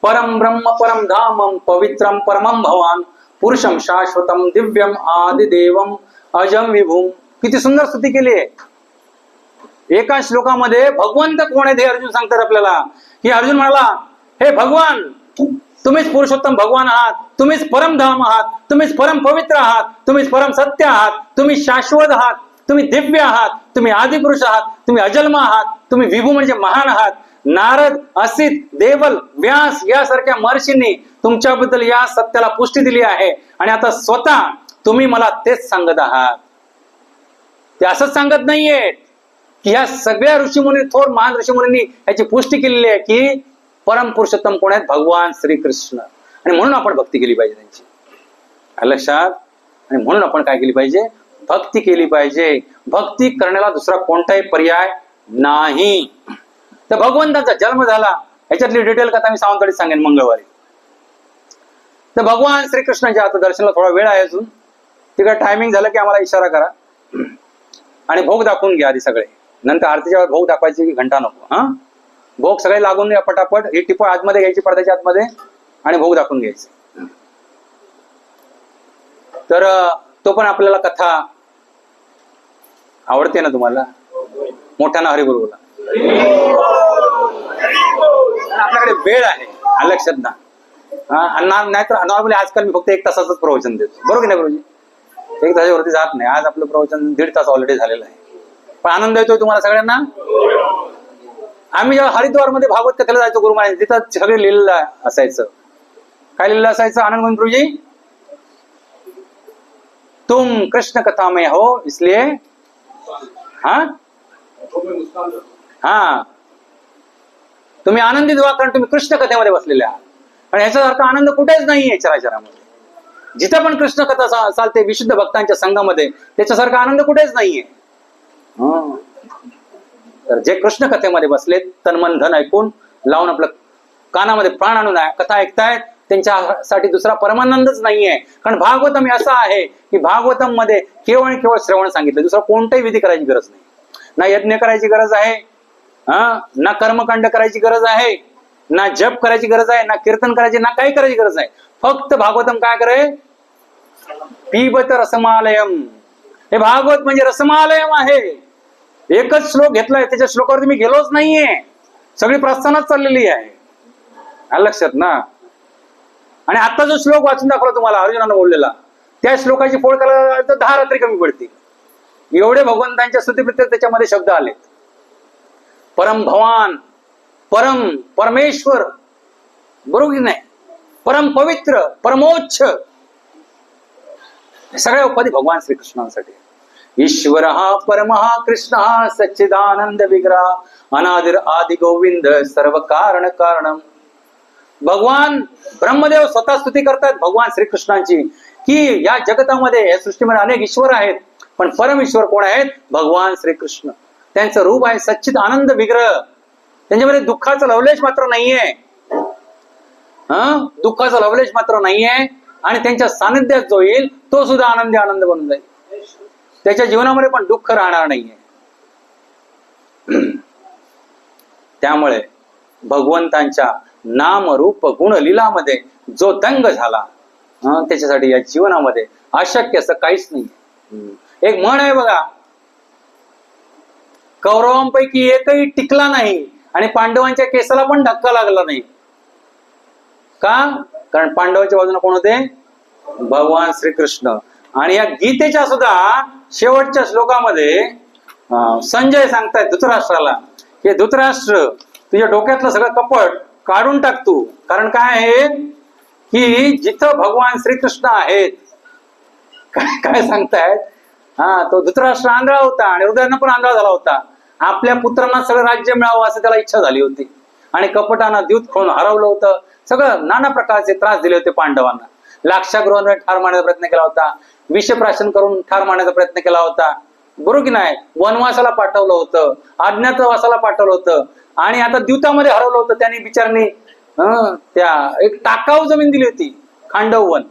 परम ब्रह्म परम धामम पवित्रम परमं भवान पुरुषम शाश्वतम दिव्यम आदिदेवम अजम विभूम. किती सुंदर स्तुती केली आहे. एका श्लोकामध्ये भगवंत कोण आहेत हे अर्जुन सांगतात आपल्याला. की अर्जुन म्हणाला, हे भगवान, तुम्हीच पुरुषोत्तम भगवान आहात, तुम्हीच परमधाम आहात, तुम्हीच परम पवित्र आहात, तुम्हीच परम सत्य आहात, तुम्ही शाश्वत आहात, तुम्ही दिव्य आहात, तुम्ही आदिपुरुष आहात, तुम्ही अजन्म आहात, तुम्ही विभू म्हणजे महान आहात. नारद, असित, देवल, व्यास यासारख्या महर्षींनी तुमच्याबद्दल या सत्याला पुष्टी दिली आहे. आणि आता स्वतः तुम्ही मला तेच सांगत आहात. ते असंच सांगत नाहीये की या सगळ्या ऋषीमुनी, थोर महान ऋषीमुनींनी याची पुष्टी केलेली आहे की परम पुरुषोत्तम कोण आहेत? भगवान श्रीकृष्ण. आणि म्हणून आपण भक्ती केली पाहिजे त्यांची. लक्षात. आणि म्हणून आपण काय केली पाहिजे? भक्ती केली पाहिजे. भक्ती करण्याला दुसरा कोणताही पर्याय नाही. तर भगवंताचा जन्म झाला, याच्यातली डिटेल कथा मी सावंतवाडीत सांगेन मंगळवारी. तर भगवान श्रीकृष्णाच्या आता दर्शनाला थोडा वेळ आहे अजून. तिकडे टायमिंग झालं की आम्हाला इशारा करा आणि भोग दाखवून घ्या आधी सगळे. नंतर आरतीच्या वेळेस भोग दाखवायची घंटा नको. हा, भोग सगळे लागून घ्या पटापट. ही टिपं आतमध्ये घ्यायची, पडद्याच्या आतमध्ये, आणि भोग दाखवून घ्यायचे. तर तो पण आपल्याला कथा आवडते ना तुम्हाला? मोठ्यानं हरिगुरु बोला. आपल्याकडे वेळ आहे, लक्षात ना. नाहीतर नॉर्मली आजकाल मी फक्त 1 तासाचंच प्रवचन देतो, बरोबर की नाही गुरुजी? 1 तासावरती जात नाही. आज आपलं प्रवचन 1.5 तास ऑलरेडी झालेलं आहे. पण आनंद येतोय तुम्हाला सगळ्यांना? आम्ही जेव्हा हरिद्वारमध्ये भागवत कथेला जायचो गुरु महाराज, तिथं सगळे लिहिलेलं असायचं. काय लिहिलेलं असायचं आनंद गोविंद गुरुजी? तुम कृष्ण कथा में हो इसलिए तुम्ही आनंदित व्हा कारण तुम्ही कृष्ण कथेमध्ये बसलेले आहात. आणि ह्याच्यासारखा आनंद कुठेच नाहीये चराचरामध्ये. जिथं पण कृष्ण कथा चालते विशुद्ध भक्तांच्या संघामध्ये, त्याच्यासारखा आनंद कुठेच नाहीये. तर जे कृष्ण कथेमध्ये बसलेत, तन मन धन ऐकून लावून आपलं कानामध्ये प्राण आणून कथा ऐकतायत, त्यांच्यासाठी दुसरा परमानंदच नाहीये. कारण भागवतम असं आहे की भागवतम मध्ये केवळ आणि केवळ श्रवण सांगितलं, दुसरा कोणताही विधी करायची गरज नाही. ना यज्ञ करायची गरज आहे, ना कर्मकांड करायची गरज आहे, ना जप करायची गरज आहे, ना कीर्तन करायची, ना काही करायची गरज आहे. फक्त भागवतम काय करे? पिबत रसमालयम. हे भागवत म्हणजे रसमालयम आहे. एकच श्लोक घेतलाय, त्याच्या श्लोकावरती मी गेलोच नाहीये. सगळी प्रस्थानच चाललेली आहे. लक्षात ना. आणि आता जो श्लोक वाचून दाखवला तुम्हाला अर्जुनानं बोललेला, त्या श्लोकाची फोड करायला तर 10 रात्री कमी पडतील. एवढे भगवंतांच्या स्तुतीप्रत्येक त्याच्यामध्ये शब्द आलेत. परम भवान, परम परमेश्वर, बरोबर की नाही? परम पवित्र, परमोच्च, सगळ्या उपाधी भगवान श्रीकृष्णांसाठी. ईश्वर हा परमहा कृष्ण हा सच्चिदानंद विग्रह अनादिर आदि गोविंद सर्व कारण कारणम. भगवान ब्रह्मदेव स्वतः स्तुती करतात भगवान श्रीकृष्णांची की या जगतामध्ये, या सृष्टीमध्ये अनेक ईश्वर आहेत, पण परमेश्वर कोण आहेत? भगवान श्रीकृष्ण. त्यांचं रूप आहे सच्चिद आनंद विग्रह. त्यांच्यामध्ये दुःखाचा लवलेश मात्र नाहीये. दुःखाचा लवलेश मात्र नाहीये. आणि त्यांच्या सानिध्यात जो येईल तो सुद्धा आनंदी आनंद बनून जाईल. त्याच्या जीवनामध्ये पण दुःख राहणार नाहीये. त्यामुळे भगवंतांच्या नाम रूप गुण लीलामध्ये जो दंग झाला, त्याच्यासाठी या जीवनामध्ये अशक्य असं काहीच नाही. एक म्हण आहे बघा, कौरवांपैकी एकही टिकला नाही आणि पांडवांच्या केसाला पण धक्का लागला नाही. का? कारण पांडवांच्या बाजूने कोण होते? भगवान श्रीकृष्ण. आणि या गीतेच्या सुद्धा शेवटच्या श्लोकामध्ये संजय सांगतायत धृतराष्ट्राला की धृतराष्ट्र, तुझ्या डोक्यातलं सगळं कपट काढून टाक तू. कारण काय आहे की जिथं भगवान श्रीकृष्ण आहेत, काय सांगतायत, तो धृतराष्ट्र आंधळा होता आणि हृदयानं पण आंधळा झाला होता. आपल्या पुत्रांना सगळं राज्य मिळावं असं त्याला इच्छा झाली होती आणि कपटानं द्यूत खोळून हरवलं होतं. सगळं नाना प्रकारचे त्रास दिले होते पांडवांना. लाक्षागृहामध्ये ठार मारण्याचा प्रयत्न केला होता, विषप्राशन करून ठार मारण्याचा प्रयत्न केला होता, बरोबर की नाही? वनवासाला पाठवलं होतं, अज्ञातवासाला पाठवलं होतं आणि आता द्यूतामध्ये हरवलं होतं. त्यांनी बिचारणी त्या एक टाकाऊ जमीन दिली होती, खांडव वन.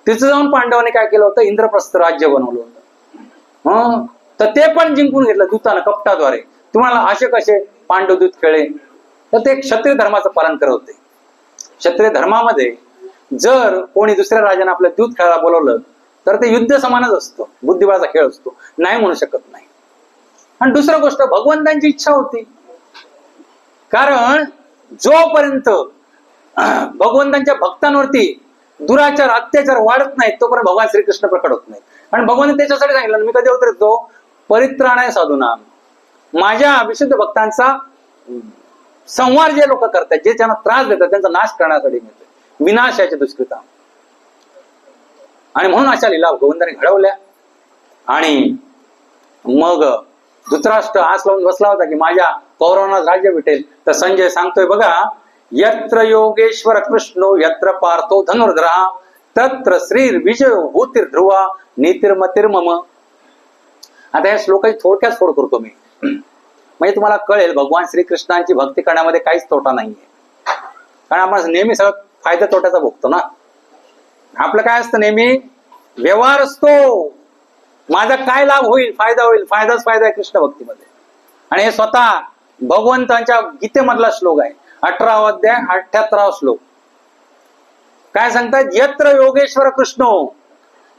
तिथं जाऊन पांडवांनी काय केलं होतं? इंद्रप्रस्थ राज्य बनवलं होतं. तर ते पण जिंकून घेतलं दूतानं, कपटाद्वारे. तुम्हाला असे कसे पांडव दूत खेळे? तर ते क्षत्रिय धर्माचं पालन करत होते. क्षत्रिय धर्मामध्ये जर कोणी दुसऱ्या राजाने आपल्या दूत खेळायला बोलवलं तर ते युद्ध समानच असतं, बुद्धिबळाचा खेळ असतो, नाही म्हणू शकत नाही. आणि दुसरी गोष्ट, भगवंतांची इच्छा होती. कारण जोपर्यंत भगवंतांच्या भक्तांवरती दुराचार अत्याचार वाढत नाही तोपर्यंत भगवान श्रीकृष्ण प्रकट होत नाही. आणि भगवान त्याच्यासाठी सांगितलं, मी कधी उतरतो परित्राणाय साधूनाम, माझ्या विशुद्ध भक्तांचा संहार जे लोक करतात, जे त्यांना त्रास देतात त्यांचा नाश करण्यासाठी मिळतो, विनाशाचे दुष्कृता. आणि म्हणून अशा लीला भगवंताने घडवल्या. आणि मग धृतराष्ट्र आस लावून बसला होता की माझ्या कौरवांना राज्य भेटेल. तर संजय सांगतोय बघा, यत्र योगेश्वर कृष्णो यत्र पार्थो धनुर्धरा तत्र श्रीर विजय भूतिर ध्रुवा नीतिर्मतिर्मम. आता या श्लोकाची थोडक्यात फोड करतो मी, म्हणजे तुम्हाला कळेल भगवान श्रीकृष्णांची भक्ती करण्यामध्ये काहीच तोटा नाहीये. कारण आपण नेहमी सगळं फायदा तोट्याचा भोगतो ना. आपलं काय असतं, नेहमी व्यवहार असतो, माझा काय लाभ होईल, फायदा होईल, फायदाच फायदा आहे कृष्ण भक्तीमध्ये. आणि हे स्वतः भगवंतांच्या गीतेमधला श्लोक आहे, 18 अध्याय 78 श्लोक. काय सांगतात, यत्र योगेश्वर कृष्णो,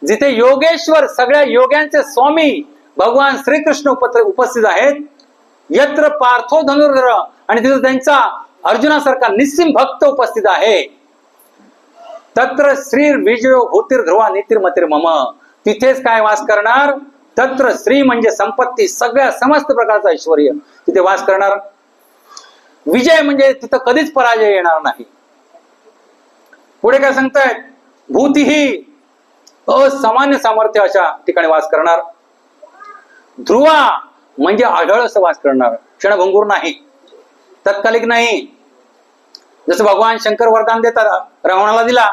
जिथे योगेश्वर सगळ्या योग्यांचे स्वामी भगवान श्रीकृष्ण उपस्थित आहेत, यत्र पार्थो धनुर्धर, आणि तिथे त्यांचा अर्जुनासारखा निस्सिम भक्त उपस्थित आहे, तत्र श्री विजयो भूतिर ध्रुवा नीतिर्मतिर मम, तिथेच काय वास करणार, तत्र श्री म्हणजे संपत्ती, सगळ्या समस्त प्रकारचा ऐश्वर तिथे वास करणार. विजय म्हणजे तिथं कधीच पराजय येणार नाही. पुढे काय सांगतायत, भूती ही असामान्य सामर्थ्य अशा ठिकाणी वास करणार. ध्रुवा म्हणजे आढळ असं वास करणार, क्षणभंगूर नाही, तत्कालिक नाही. जसं भगवान शंकर वरदान देतात, रावणाला दिला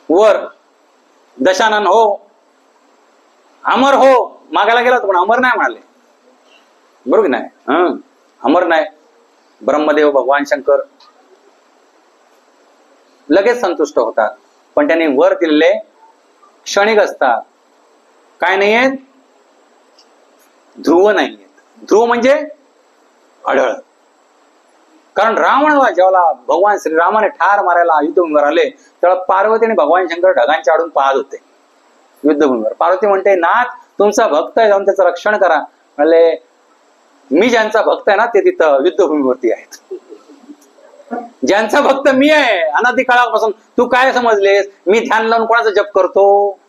वर, दशानन हो, अमर हो मागायला गेला पण अमर नाही म्हणाले, बरोबर नाही, अमर नाही. ब्रह्मदेव भगवान शंकर लगेच संतुष्ट होतात, पण त्यांनी वर दिलेले क्षणिक असतात, काय नाहीयेत, ध्रुव नाहीयेत. ध्रुव म्हणजे आढळ. कारण रावणाला जेव्हा भगवान श्रीरामाने ठार मारायला युद्धभूमीवर आले तेव्हा पार्वती आणि भगवान शंकर ढगांच्या आडून पाहत होते युद्धभूमीवर. पार्वती म्हणते, नाथ तुमचा भक्त आहे, जाऊन त्याचं रक्षण करा. म्हणले, मी ज्यांचा भक्त आहे ना ते तिथं युद्धभूमीवरती आहेत. ज्यांचा भक्त मी आहे अनादी काळापासून, तू काय समजलेस, मी ध्यान लावून कोणाचा जप करतो,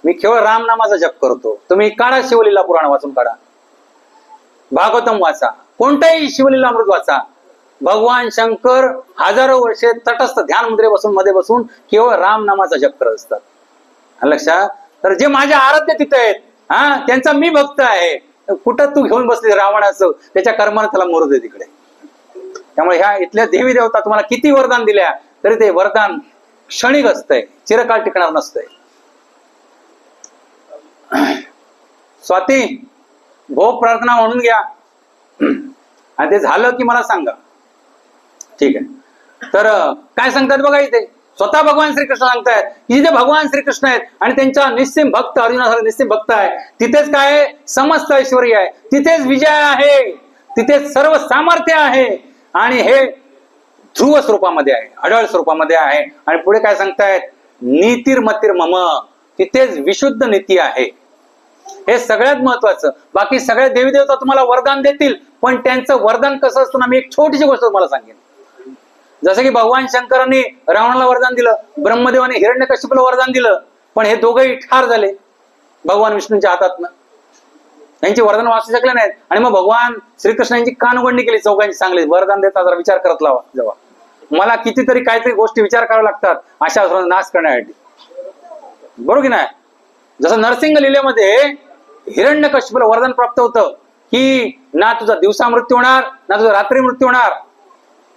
मी केवळ रामनामाचा जप करतो. तुम्ही काढा शिवलीला पुराण वाचून काढा, भागवतम वाचा, कोणताही शिवलीला अमृत वाचा. भगवान शंकर हजारो वर्षे तटस्थ ध्यान मुद्रे बसून मध्ये बसून केवळ रामनामाचा जप करत असतात. लक्षात. तर जे माझ्या आराध्य तिथे आहेत, त्यांचा मी भक्त आहे. कुठं तू घेऊन बसली रावणाचं, त्याच्या कर्माने त्याला मरू दे तिकडे. त्यामुळे ह्या इथल्या देवी देवता तुम्हाला किती वरदान दिल्या तरी ते वरदान क्षणिक असतंय, चिरकाळ टिकणार नसतंय. स्वाती, भोग प्रार्थना म्हणून घ्या, आणि ते झालं की मला सांगा. ठीक आहे. तर काय सांगतात बघा, इथे स्वतः भगवान श्रीकृष्ण सांगतायत की जिथे भगवान श्रीकृष्ण आहेत आणि त्यांचा निस्सिम भक्त अर्जुनासारखा निस्सिम भक्त आहे, तिथेच काय समस्त ऐश्वर्य आहे, तिथेच विजय आहे, तिथेच सर्व सामर्थ्य आहे. आणि हे ध्रुव स्वरूपामध्ये आहे, अढळ स्वरूपामध्ये आहे. आणि पुढे काय सांगतायत, नीतिर्मतिर मम, तिथेच विशुद्ध नीती आहे. हे सगळ्यात महत्वाचं. बाकी सगळ्या देवी देवता तुम्हाला वरदान देतील, पण त्यांचं वरदान कसं असतं ना, मी एक छोटीशी गोष्ट तुम्हाला सांगेन. जसं की भगवान शंकरांनी रावणाला वरदान दिलं, ब्रह्मदेवाने हिरण्यकश्यपूला वरदान दिलं, पण हे दोघंही ठार झाले भगवान विष्णूंच्या हातातनं. त्यांची वरदान वाचू शकले नाहीत. आणि मग भगवान श्रीकृष्णांची कानउघडणी केली चौघांची. चांगली वरदान देता जरा विचार करत लावा. जेव्हा मला कितीतरी काहीतरी गोष्टी विचार कराव्या लागतात अशा नाश करण्यासाठी, बरोबर की नाही. जसं नरसिंह लीलेमध्ये हिरण्यकश्यपूला वरदान प्राप्त होतं की ना तुझा दिवसा मृत्यू होणार, ना तुझा रात्री मृत्यू होणार,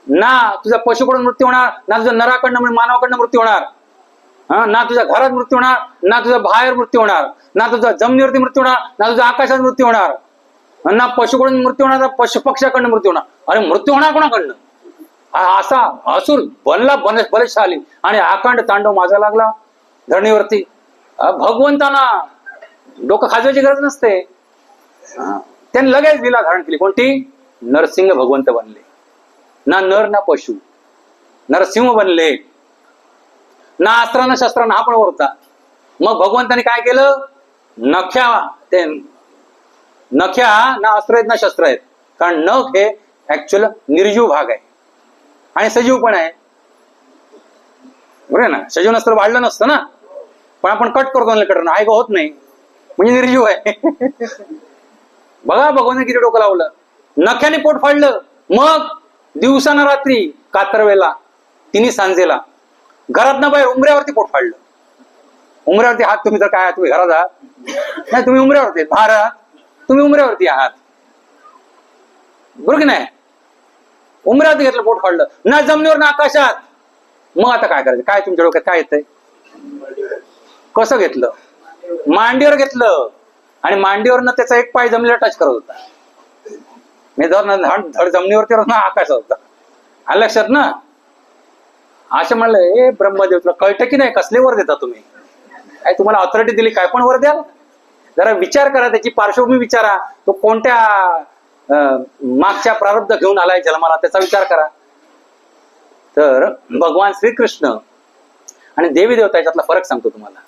ना तुझा पशुकडून मृत्यू होणार, ना तुझा नराकडनं म्हणजे मानवाकडनं मृत्यू होणार, ना तुझ्या घरात मृत्यू होणार, ना तुझा बाहेर मृत्यू होणार, ना तुझा जमिनीवरती मृत्यू होणार, ना तुझा आकाशात मृत्यू होणार, ना पशुकडून मृत्यू होणार, ना पशु पक्षाकडनं मृत्यू होणार. अरे मृत्यू होणार कोणाकडनं? असा असुर बनला बलशाली आणि अखंड तांडव माझा लागला धरणीवरती. भगवंतांना डोकं खाजवायची गरज नसते. त्यांनी लगेच लीला धारण केली. कोणती? नरसिंह भगवंत बनले. ना नर ना पशु, नरसिंह बनले. ना अस्त्र ना शस्त्र ना पण होता. मग भगवंताने काय केलं? नख्या ना अस्त्र आहेत ना शस्त्र आहेत. कारण नख हे ऍक्च्युअल निर्जीव भाग आहे आणि सजीव पण आहे. बरोबर ना? सजीव नसतं वाढलं नसतं ना, पण आपण कट करतो कटणं आहे का? होत नाही, म्हणजे निर्जीव आहे. बघा भगवान किती डोकं लावलं. नख्याने पोट फाडलं, मग दिवसानं रात्री कातरवेला तिन्ही सांजेला घरात ना बाहेर उमऱ्यावरती पोट फाडलं. उमऱ्यावरती हात तुम्ही तर काय तुम्ही घरात आहात? नाही, तुम्ही उमऱ्यावरती बाहेर आहात, तुम्ही उमऱ्यावरती आहात. बरोबर की नाही? उमऱ्यावरती घेतलं, पोट फाडलं, ना जमिनीवर ना आकाशात. मग आता काय करायचं? काय तुमच्या डोक्यात काय येतंय? कसं घेतलं? मांडीवर घेतलं आणि मांडीवरनं त्याचा एक पाय जमिनीला टच करत होता. मी धड जमिनीवरती ना आकाशात होता. आलं लक्षात ना? असं म्हणलं, हे ब्रह्मदेव तुला कळतं की नाही? कसले वर देता तुम्ही? काय तुम्हाला ऑथॉरिटी दिली, काय पण वर द्याल? जरा विचार करा, त्याची पार्श्वभूमी विचारा. तो कोणत्या मागच्या प्रारब्ध घेऊन आलाय जन्माला, त्याचा विचार करा. तर भगवान श्रीकृष्ण आणि देवी देवता याच्यातला फरक सांगतो तुम्हाला.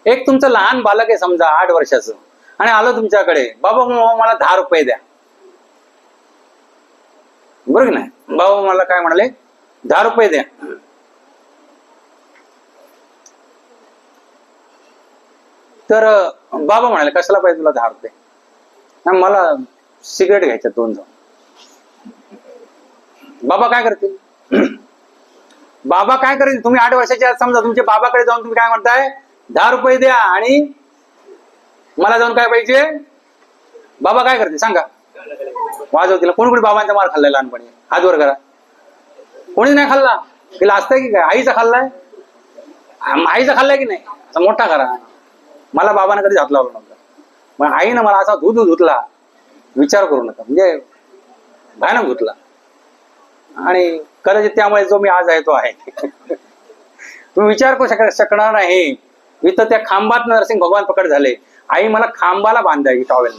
एक तुमचं लहान बालक आहे समजा 8 वर्षाचं आणि आलं तुमच्याकडे, बाबा मला 10 रुपये द्या. बरोबर नाही? बाबा मला काय म्हणाले? 10 रुपये द्या. तर बाबा म्हणाले, कशाला पाहिजे तुला 10 रुपये? मला सिगरेट घ्यायच्या 2 जाऊन. बाबा काय करतील? बाबा काय करेल? तुम्ही 8 वर्षाचे आहात समजा, तुमच्या बाबाकडे जाऊन तुम्ही काय म्हणताय? 10 रुपये द्या आणि मला जाऊन काय पाहिजे? बाबा काय करते सांगा? वाजवतील. कोणी कोणी बाबांचा मार खाल्लाय लहानपणी? हात वर करा. कोणी नाही खाल्ला? तिला असतंय की काय? आईचा खाल्लाय? आईचा खाल्लाय की नाही? असा मोठा करा. मला बाबाने कधी हात लावला नव्हता, मग आईनं मला असा धुतला, विचार करू नका, म्हणजे भयानक धुतला. आणि कदाचित त्यामुळे जो मी आज आहे तो आहे. तुम्ही विचार करू शकणार नाही. इथं त्या खांबात नरसिंह भगवान प्रकट झाले. आई मला खांबाला बांधायची टॉवेल.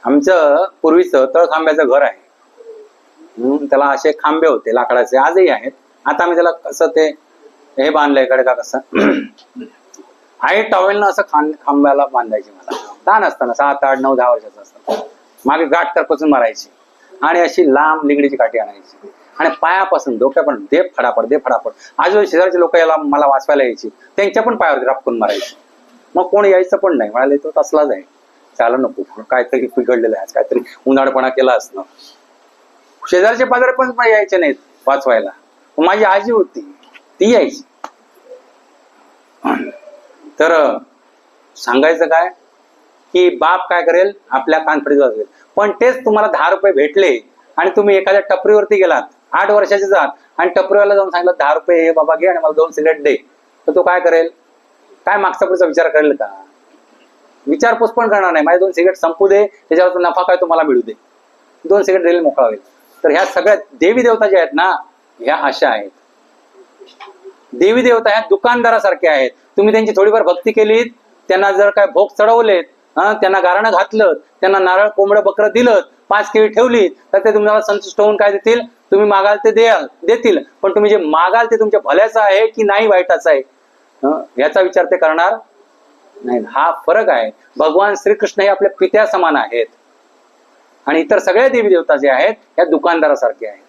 आमचं पूर्वीचं तळखांब्याचं घर आहे. त्याला असे खांबे होते लाकडाचे, आजही आहेत. आता आम्ही त्याला कसं ते हे बांधलंय कडे का कसं. आई टॉवेलनं असं खांब्याला बांधायची. मला लहान असताना 7, 8, 9, 10 वर्षाचं असताना मागे गाठ करपासून मारायची आणि अशी लांब लिंगडीची काठी आणायची आणि पायापासून डोक्यापर्यंत दे फडाफड. आजूबाजू शेजारचे लोक याला मला वाचवायला यायची, त्यांच्या पण पायावरती रापकून मारायची. मग कोण यायचं पण नाही. म्हणाले तो तसलाच आहे, चाल नको, काहीतरी बिघडलेलं आहे, काहीतरी उन्हाळपणा केला असणं. शेजारचे पाजारे पण यायचे नाहीत वाचवायला. माझी आजी होती, ती यायची. तर सांगायचं काय की बाप काय करेल? आपल्या कानफडीत वाजवेल. पण तेच तुम्हाला 10 रुपये भेटले आणि तुम्ही एखाद्या टपरीवरती गेलात, 8 वर्षाचे जात, आणि टपरीवाला जाऊन सांगितलं 10 रुपये हे बाबा घे आणि मला 2 सिगरेट दे, तर तो काय करेल? काय मागचा पुढचा विचार करेल का? विचारपूस पण करणार नाही. माझे 2 सिगरेट संपू दे, त्याच्यावर नफा काय तुम्हाला मिळू दे, 2 सिगरेट दिले मोकळा होईल. तर ह्या सगळ्या देवी देवता ज्या आहेत ना, ह्या अशा आहेत. देवी देवता ह्या दुकानदारासारख्या आहेत. तुम्ही त्यांची थोडीफार भक्ती केलीत, त्यांना जर काय भोग चढवलेत, त्यांना गारणं घातलं, त्यांना नारळ कोंबडं बकरं दिलं, 5 केळी ठेवली, तर ते तुम्हाला संतुष्ट होऊन काय देतील? तुम्ही मागाल ते देतील. पण तुम्ही जे मागाल ते तुमच्या भल्याचं आहे की नाही वाईटाचं आहे, याचा विचार ते करणार नाही. हा फरक आहे. भगवान श्रीकृष्ण हे आपल्या पित्या समान आहेत आणि इतर सगळ्या देवी देवता जे आहेत या दुकानदारासारखे आहेत.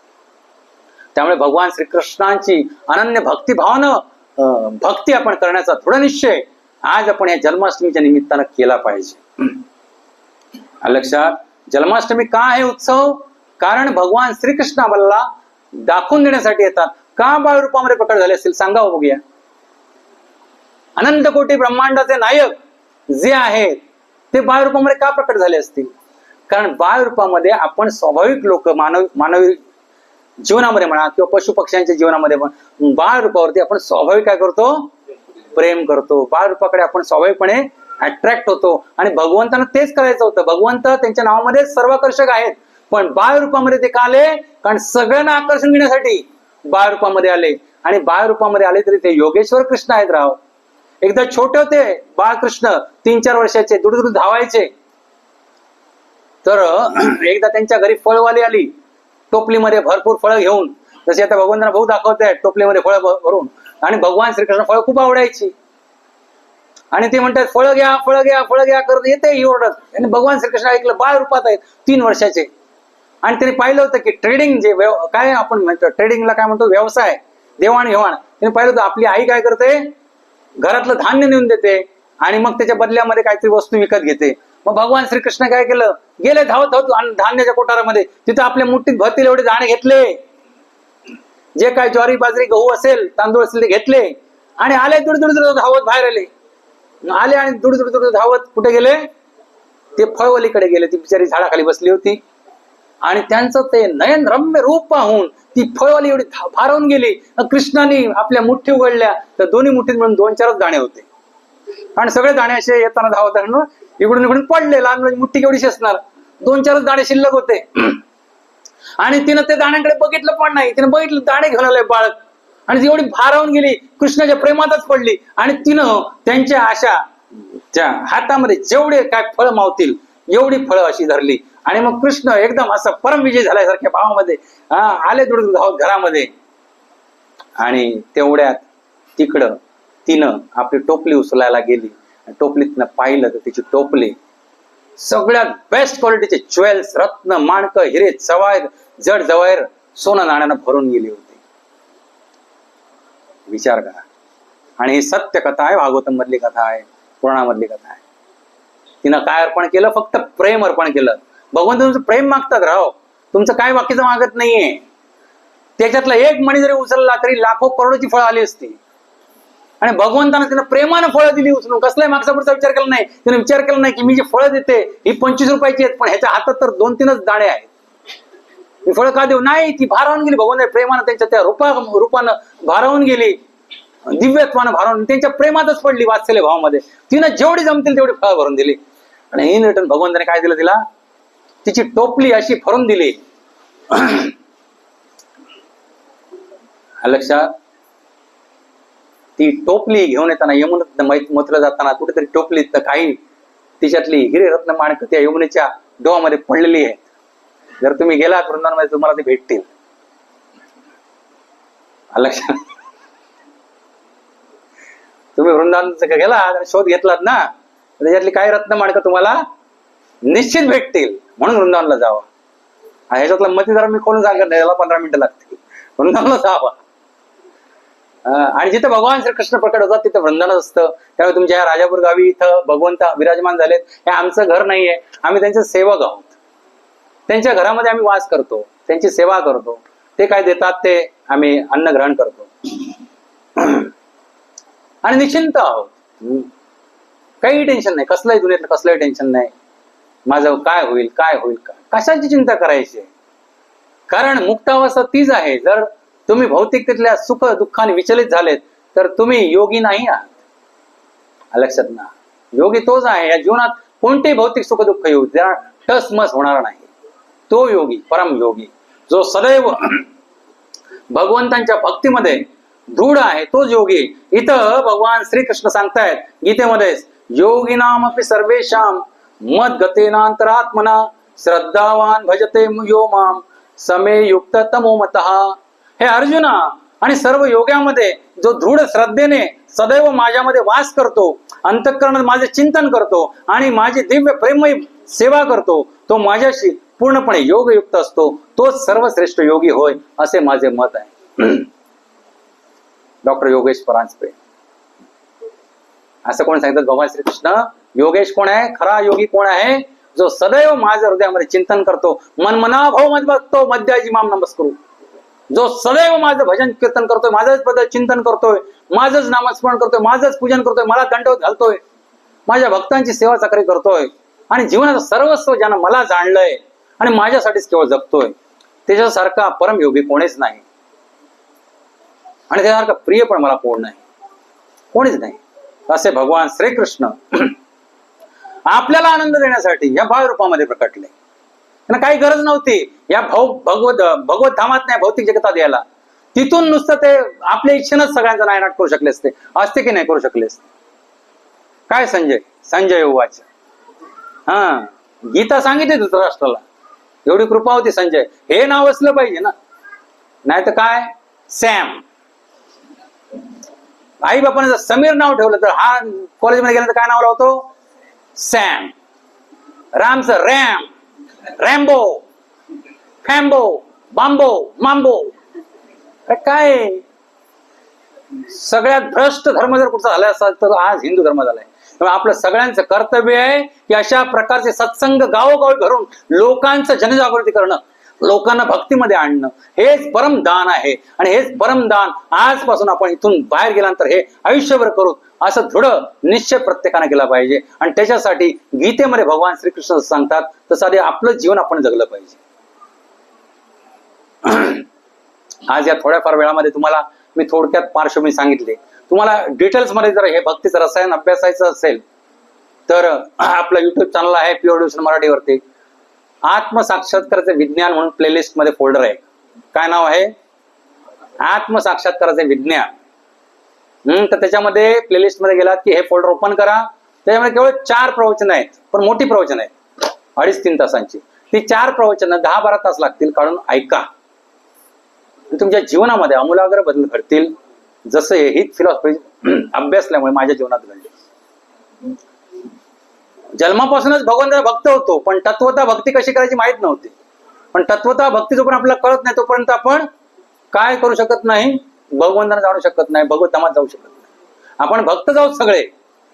त्यामुळे भगवान श्रीकृष्णांची अनन्य भक्तिभावानं भक्ती आपण करण्याचा दृढ निश्चय आज आपण या जन्माष्टमीच्या निमित्तानं केला पाहिजे. लक्षात? जन्माष्टमी का आहे उत्सव? कारण भगवान श्रीकृष्ण आपल्याला दाखवून देण्यासाठी येतात. का बाळ रूपामध्ये प्रकट झाले असतील सांगा बघूया. अनंत कोटी ब्रह्मांडाचे नायक जे आहेत ते बाळ रूपामध्ये का प्रकट झाले असतील? कारण बाळ रूपामध्ये आपण स्वाभाविक लोक मानवी जीवनामध्ये म्हणा किंवा पशु पक्ष्यांच्या जीवनामध्ये पण बाळ रूपावरती आपण स्वाभाविक काय करतो? प्रेम करतो. बाळ रूपाकडे आपण स्वाभाविकपणे अट्रॅक्ट होतो आणि भगवंतांना तेच करायचं होतं. भगवंत त्यांच्या नावामध्ये सर्वाकर्षक आहेत, पण बाळ रूपामध्ये ते का आले? कारण सगळ्यांना आकर्षण घेण्यासाठी बाळ रूपामध्ये आले. आणि बाळ रूपामध्ये आले तरी ते योगेश्वर कृष्ण आहेत राव. एकदा छोटे होते बाळकृष्ण 3-4 वर्षाचे, दुडदुड धावायचे. तर एकदा त्यांच्या घरी फळवाली आली टोपलीमध्ये भरपूर फळं घेऊन, जसे आता भगवंतांना भाऊ दाखवतायत टोपलीमध्ये फळं भरून. आणि भगवान श्रीकृष्ण फळं खूप आवडायची आणि ते म्हणतात फळं घ्या फळं घ्या फळं घ्या करत येते ही ओरडत. आणि भगवान श्रीकृष्ण ऐकलं, बाळ रूपात आहेत 3 वर्षाचे. आणि त्यांनी पाहिलं होतं की ट्रेडिंग जे काय आपण म्हणतो ट्रेडिंगला काय म्हणतो, व्यवसाय देवाणघेवाण. त्यांनी पाहिलं होतं आपली आई काय करते, घरातलं धान्य नेऊन देते आणि मग त्याच्या बदल्यामध्ये काहीतरी वस्तू विकत घेते. मग भगवान श्रीकृष्ण काय केलं, गेले धावत धावत धान्याच्या कोठारामध्ये, तिथं आपल्या मुठीत भरतील एवढे दाणे घेतले, जे काय ज्वारी बाजरी गहू असेल तांदूळ असेल ते घेतले आणि आले दुडदुड धावत बाहेर आले आणि दुडदुड धावत कुठे गेले, ते फळवलीकडे गेले. ती बिचारी झाडाखाली बसली होती आणि त्यांचं ते नयन रम्य रूप पाहून ती फळवाली एवढी भारावून गेली. कृष्णाने आपल्या मुठ्ठी उघडल्या तर दोन्ही मुठीत मिळून 2-4 दाणे होते आणि सगळे दाणे असे येताना धावताना इकडून इकडून पडले. लहान मुलाची मुठ्ठी केवढीशी असणार, 2-4 दाणे शिल्लक होते. आणि तिनं ते दाण्यांकडे बघितलं पण नाही. तिनं बघितलं दाणे घेऊन आले बाळक आणि ती एवढी भारावून गेली, कृष्णाच्या प्रेमातच पडली. आणि तिनं त्यांच्या अशा हातामध्ये जेवढे काय फळ मावतील एवढी फळं अशी धरली. आणि मग कृष्ण एकदम असं परमविजय झाल्यासारख्या भावामध्ये आले दुडदुड धावत घरामध्ये. आणि तेवढ्यात तिकडं तिनं आपली टोपली उचलायला गेली. टोपलीत तिनं पाहिलं तर तिची टोपली सगळ्यात बेस्ट क्वालिटीचे ज्वेल्स, रत्न, माणक, हिरे, जवायर, जड जवायर, सोनं नाण्यानं भरून गेली होती. विचार करा. आणि ही सत्य कथा आहे, भागवतम मधली कथा आहे, पुराणामधली कथा आहे. तिनं काय अर्पण केलं, फक्त प्रेम अर्पण केलं. भगवंत तुमचं प्रेम मागतात राव, तुमचं काय बाकीचं मागत नाहीये. त्याच्यातला एक मणी जरी उचलला तरी लाखो करोडोची फळं आली असती. आणि भगवंतानं तिनं प्रेमानं फळं दिली उचलून, कसलाही मागचा पुढचा विचार केला नाही. तिने विचार केला नाही की मी जी फळं देते ही 25 रुपयाची आहेत, पण ह्याच्या हातात तर 2-3च दाणे आहेत, मी फळं का देऊ. नाही, ती भारावून गेली. भगवंत प्रेमानं त्यांच्या त्या रूपानं भारावून गेली, दिव्यत्वानं भारावून त्यांच्या प्रेमातच पडली वात्सल्य भावामध्ये. तिनं जेवढी जमतील तेवढी फळं भरून दिली. आणि इन रिटर्न भगवंताने काय दिलं तिला, तिची टोपली अशी भरून दिली. लक्षात, ती टोपली घेऊन येताना यमुनेत मोतलं जाताना कुठेतरी टोपलीत काही तिच्यातली हिरे रत्न माणक त्या यमुनेच्या डोहामध्ये पडलेली आहेत. जर तुम्ही गेलात वृंदावनमध्ये तुम्हाला ते भेटतील. लक्षात, तुम्ही वृंदावन गेलात शोध घेतलात ना, त्याच्यातली काही रत्न माणक तुम्हाला निश्चित भेटतील. म्हणून वृंदावनला जावा. ह्याच्यातला मती जरा मी खोलून सांगत नाही, याला 15 मिनिटं लागतील. वृंदावनला जावा. आणि जिथे भगवान श्रीकृष्ण प्रकट होतात तिथे वृंदावनच असतं. त्यामुळे तुमच्या या राजापूर गावी इथं भगवंत विराजमान झालेत. हे आमचं घर नाहीये, आम्ही त्यांचे सेवक आहोत. त्यांच्या घरामध्ये आम्ही वास करतो, त्यांची सेवा करतो. ते काय देतात ते आम्ही अन्न ग्रहण करतो आणि निश्चिंत आहोत. काही टेन्शन नाही, कसलंही दुनियेतलं कसलंही टेन्शन नाही. माझं काय होईल काय होईल, कशाची चिंता करायची. कारण मुक्तावस्था तीच आहे. जर तुम्ही भौतिकतेतल्या सुख दुःखाने विचलित झालेत तर तुम्ही योगी नाही आहात. लक्षात ना, योगी तोच आहे. या जीवनात कोणतेही भौतिक सुख दुःख येऊ द्या, टसमस होणार नाही. तो योगी, परम योगी, जो सदैव भगवंतांच्या भक्तीमध्ये दृढ आहे, तोच योगी. इथं भगवान श्रीकृष्ण सांगतायत गीतेमध्ये, योगिनामपि सर्वेषां मद्गतेनांतरात्मना श्रद्धावान भजते यो माम समे युक्त तमोमतः. हे अर्जुना, आणि सर्व योग्यामध्ये जो दृढ श्रद्धेने सदैव माझ्यामध्ये वास करतो, अंतःकरणात माझे चिंतन करतो आणि माझी दिव्य प्रेममयी सेवा करतो, तो माझ्याशी पूर्णपणे योगयुक्त असतो, तोच सर्वश्रेष्ठ योगी होय, असे माझे मत आहे. डॉक्टर योगेश परांजपे. असं कोण सांगतात, भगवान श्रीकृष्ण योगेश कोण आहे, खरा योगी कोण आहे, जो सदैव माझ्या हृदयामध्ये चिंतन करतो, मनमना भाव मत बघतो मध्याजी माम नमस्करू. जो सदैव माझं भजन कीर्तन करतोय, माझंच बद्दल चिंतन करतोय, माझंच नामस्मरण करतोय, माझंच पूजन करतोय, मला दंडवत घालतोय, माझ्या भक्तांची सेवा चाकरी करतोय आणि जीवनाचं सर्वस्व ज्यानं मला जाणलंय आणि माझ्यासाठीच केवळ जगतोय, त्याच्यासारखा परम योगी कोणीच नाही. आणि त्यासारखा प्रिय पण मला कोण नाही, कोणीच नाही. असे भगवान श्रीकृष्ण आपल्याला आनंद देण्यासाठी या भाव रूपामध्ये प्रकटले. त्यांना काही गरज नव्हती या भगवत धामात नाही, भौतिक जगतात यायला. तिथून नुसतं ते आपल्या इच्छेनंच सगळ्यांचा नायनाट करू शकले असते की नाही करू शकले असते. काय संजय उवाच. हा, गीता सांगितली धृतराष्ट्राला, एवढी कृपा होती संजय, हे नाव असलं पाहिजे ना, नाही तर काय सॅम. आई बापाने जर समीर नाव ठेवलं तर हा कॉलेजमध्ये गेल्यानंतर काय नाव लावतो? सॅम. रामचं रॅम, रॅम्बो, फॅम्बो, बांबो, मांबो. काय सगळ्यात भ्रष्ट धर्म जर कुठचा झाला असेल तर आज हिंदू धर्म झालाय. त्यामुळे आपलं सगळ्यांचं कर्तव्य आहे की अशा प्रकारचे सत्संग गावोगावी भरून लोकांचं जनजागृती करणं, लोकांना भक्तीमध्ये आणणं, हेच परमदान आहे. आणि हेच परमदान आजपासून आपण इथून बाहेर गेल्यानंतर हे आयुष्यभर करू असं दृढ निश्चय प्रत्येकाने केला पाहिजे. आणि त्याच्यासाठी गीतेमध्ये भगवान श्रीकृष्ण सांगतात तसं आधी आपलं जीवन आपण जगलं पाहिजे. आज या थोड्याफार वेळामध्ये तुम्हाला मी थोडक्यात पार्श्वभूमी सांगितले. तुम्हाला डिटेल्स मध्ये जर हे भक्तीचं रसायन अभ्यासायचं असेल तर आपलं युट्यूब चॅनल आहे प्युअर डिव्होशन मराठीवरती. आत्मसाक्षात्काराचे विज्ञान म्हणून प्लेलिस्ट मध्ये फोल्डर आहे. काय नाव आहे? आत्मसाक्षात्काराचे विज्ञान. तर त्याच्यामध्ये प्लेलिस्ट मध्ये गेलात की हे फोल्डर ओपन करा. त्याच्यामध्ये केवळ 4 प्रवचन आहेत, पण मोठी प्रवचन आहेत 2.5-3 तासांची. ती 4 प्रवचन 10-12 तास लागतील काढून ऐका. तुमच्या जीवनामध्ये आमूलाग्र बदल घडतील. जसं हीच फिलॉसॉफी अभ्यासल्यामुळे माझ्या जीवनात घडली. जन्मापासूनच भगवंताचा भक्त होतो, पण तत्वता भक्ती कशी करायची माहित नव्हती. पण तत्वता भक्ती जोपर्यंत आपल्याला कळत नाही तोपर्यंत आपण काय करू शकत नाही? भगवंतांना जाणू शकत नाही, भगवतधामात जाऊ शकत नाही. आपण भक्त जाऊ सगळे,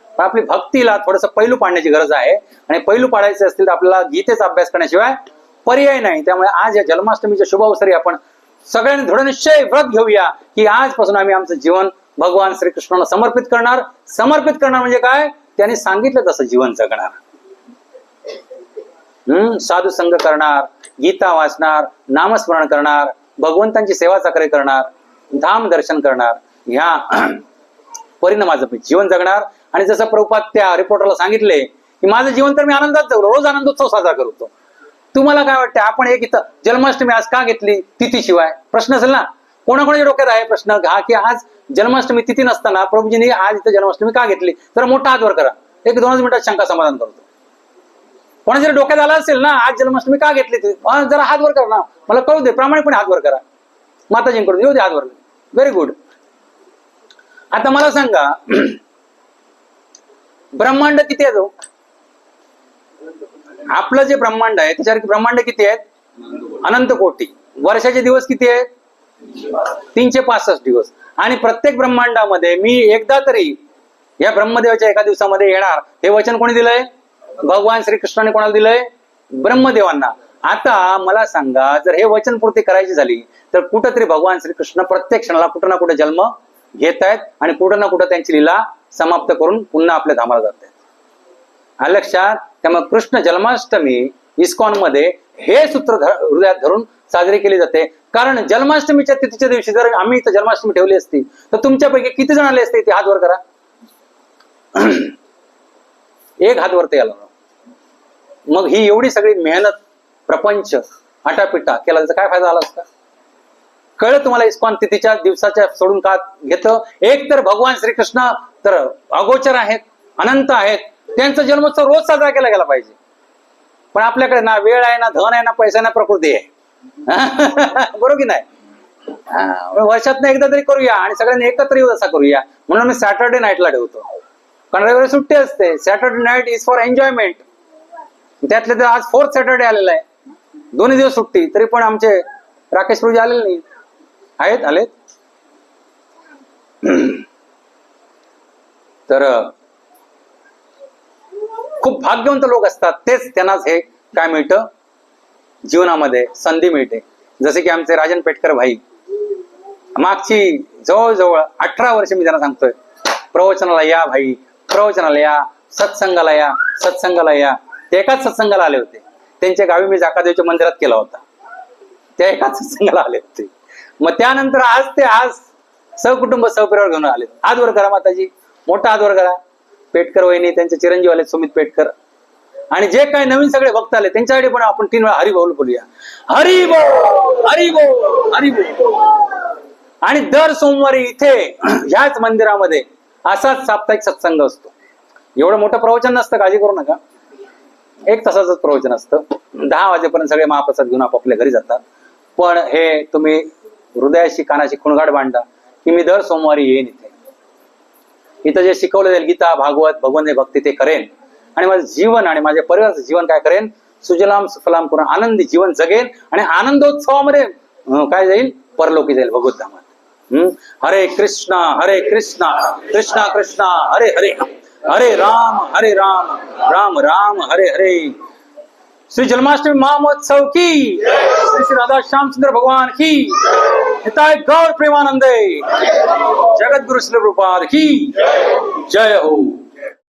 पण आपली भक्तीला थोडस पैलू पाडण्याची गरज आहे. आणि पैलू पाडायचे असतील तर आपल्याला गीतेचा अभ्यास करण्याशिवाय पर्याय नाही. त्यामुळे आज या जन्माष्टमीच्या शुभ अवसरी आपण सगळ्यांनी दृढ निश्चय व्रत घेऊया की आजपासून आम्ही आमचं जीवन भगवान श्रीकृष्णाला समर्पित करणार. समर्पित करणार म्हणजे काय? त्यांनी सांगितलं तसं जीवन जगणार. साधू संग करणार, गीता वाचणार, नामस्मरण करणार, भगवंतांची सेवा चाकरी करणार, धाम दर्शन करणार, ह्या परिणामाचं जीवन जगणार. आणि जसं प्रभुपाद त्या रिपोर्टरला सांगितले की माझं जीवन तर मी आनंदात जगलो, रोज आनंदोत्सव साजरा करतो. तुम्हाला काय वाटतं? आपण एक इथं जन्माष्टमी आज का घेतली? तिथीशिवाय प्रश्न असेल ना, कोणाकोणाच्या डोक्यात आहे प्रश्न हा की आज जन्माष्टमी तिथी नसताना प्रभूजींनी आज इथं जन्माष्टमी का घेतली? तर मोठा हात वर करा, 1-2 मिनिटात शंका समाधान करतो. कोणाच्या डोक्यात आला असेल ना आज जन्माष्टमी का घेतली ती, जरा हात वर करा ना, मला कळू दे, प्रामाणिकपणे हात वर करा. माताजींकडून येऊ दे हात वर. Very good. आता मला सांगा, ब्रह्मांड किती आहे? तो आपलं जे ब्रह्मांड आहे त्याच्यावर ब्रह्मांड किती आहेत? अनंत कोटी. वर्षाचे दिवस किती आहेत? 365 दिवस. आणि प्रत्येक ब्रह्मांडामध्ये मी एकदा तरी या ब्रह्मदेवाच्या एका दिवसामध्ये येणार, हे वचन कोणी दिलंय? भगवान श्रीकृष्णाने कोणाला दिलंय? ब्रह्मदेवांना. आता मला सांगा, जर हे वचन पूर्ती करायची झाली तर कुठंतरी भगवान श्रीकृष्ण प्रत्येक क्षणाला कुठं ना कुठे जन्म घेत आहेत आणि कुठं ना कुठं त्यांची लीला समाप्त करून पुन्हा आपल्या धामाला जात आहेत. हा लक्षात. त्यामुळे कृष्ण जन्माष्टमी इस्कॉन मध्ये हे सूत्र हृदयात धरून साजरी केली जाते. कारण जन्माष्टमीच्या तिथीच्या दिवशी जर आम्ही इथं जन्माष्टमी ठेवली असती तर तुमच्यापैकी किती जण आले असते? ते हात वर करा. एक हात वरती आला. मग ही एवढी सगळी मेहनत, प्रपंच, आटापिटा केला, त्याचा काय फायदा झाला असता? कळलं तुम्हाला इस्कॉन तिथीच्या दिवसाच्या सोडून का घेतं? एक तर भगवान श्रीकृष्ण तर अगोचर आहेत, अनंत आहेत, त्यांचा जन्मोत्सव रोज साजरा केला गेला पाहिजे. पण आपल्याकडे ना वेळ आहे, ना धन आहे, ना पैसा, ना प्रकृती आहे. बरोबर की नाही? वर्षात एकदा तरी करूया आणि सगळ्यांनी एकत्र येऊ असा करूया. म्हणून मी सॅटर्डे नाईटला ठेवतो, कारण रविवारी सुट्टी असते. Saturday night is for enjoyment. त्यातले तर आज 4th सॅटर्डे आलेला आहे, 2 दिवस सुट्टी. तरी पण आमचे राकेश प्रभूजी आलेले नाही आहेत. आलेत तर खूप भाग्यवंत लोक असतात, तेच त्यांनाच हे काय मिळतं? जीवनामध्ये संधी मिळते. जसे की आमचे राजन पेटकर भाई, मागची जवळजवळ 18 वर्ष मी त्यांना सांगतोय, प्रवचनाला या भाई, प्रवचनाला या, सत्संगाला या, सत्संगाला या. ते एकाच सत्संगाला आले होते. त्यांच्या गावी मी जाकादेवीच्या मंदिरात केला होता, त्या एकाच सत्संगाला आले होते. मग त्यानंतर आज सहकुटुंब सहपरिवार घेऊन आले. हात वर करा माताजी, मोठा हात वर करा. पेटकर वहिनी, त्यांचे चिरंजीव आले सुमित पेटकर, आणि जे काही नवीन सगळे भक्त आले त्यांच्याकडे पण आपण 3 वेळा हरी बोल बोलूया. हरी बोल, हरी बोल, हरी बोल. आणि दर सोमवारी इथे ह्याच मंदिरामध्ये असाच साप्ताहिक सत्संग असतो. एवढं मोठं प्रवचन नसतं, काळजी करू नका. 1 तासाचं प्रवचन असतं. 10 वाजेपर्यंत सगळे महाप्रसाद घेऊन आपापल्या घरी जातात. पण हे तुम्ही हृदयाशी कानाशी खुणगाड बांधा की मी दर सोमवारी येईन इथं जे शिकवलं जाईल गीता, भागवत, भगवंत भक्ती ते करेन आणि माझं जीवन आणि माझ्या परिवाराचं जीवन काय करेन, सुजलाम सुफलाम करून आनंदी जीवन जगेन आणि आनंदोत्सवामध्ये काय जाईल, परलोकी जाईल भगवत धामात. हरे कृष्णा कृष्णा कृष्णा हरे हरे, हरे राम राम राम हरे हरे. श्री जन्माष्टमी महामहोत्सव की, श्री श्री राधा श्यामचंद्र भगवान की, हिताय गौर प्रेमानंदे, जगत गुरु श्री प्रभुपाद की जय हो.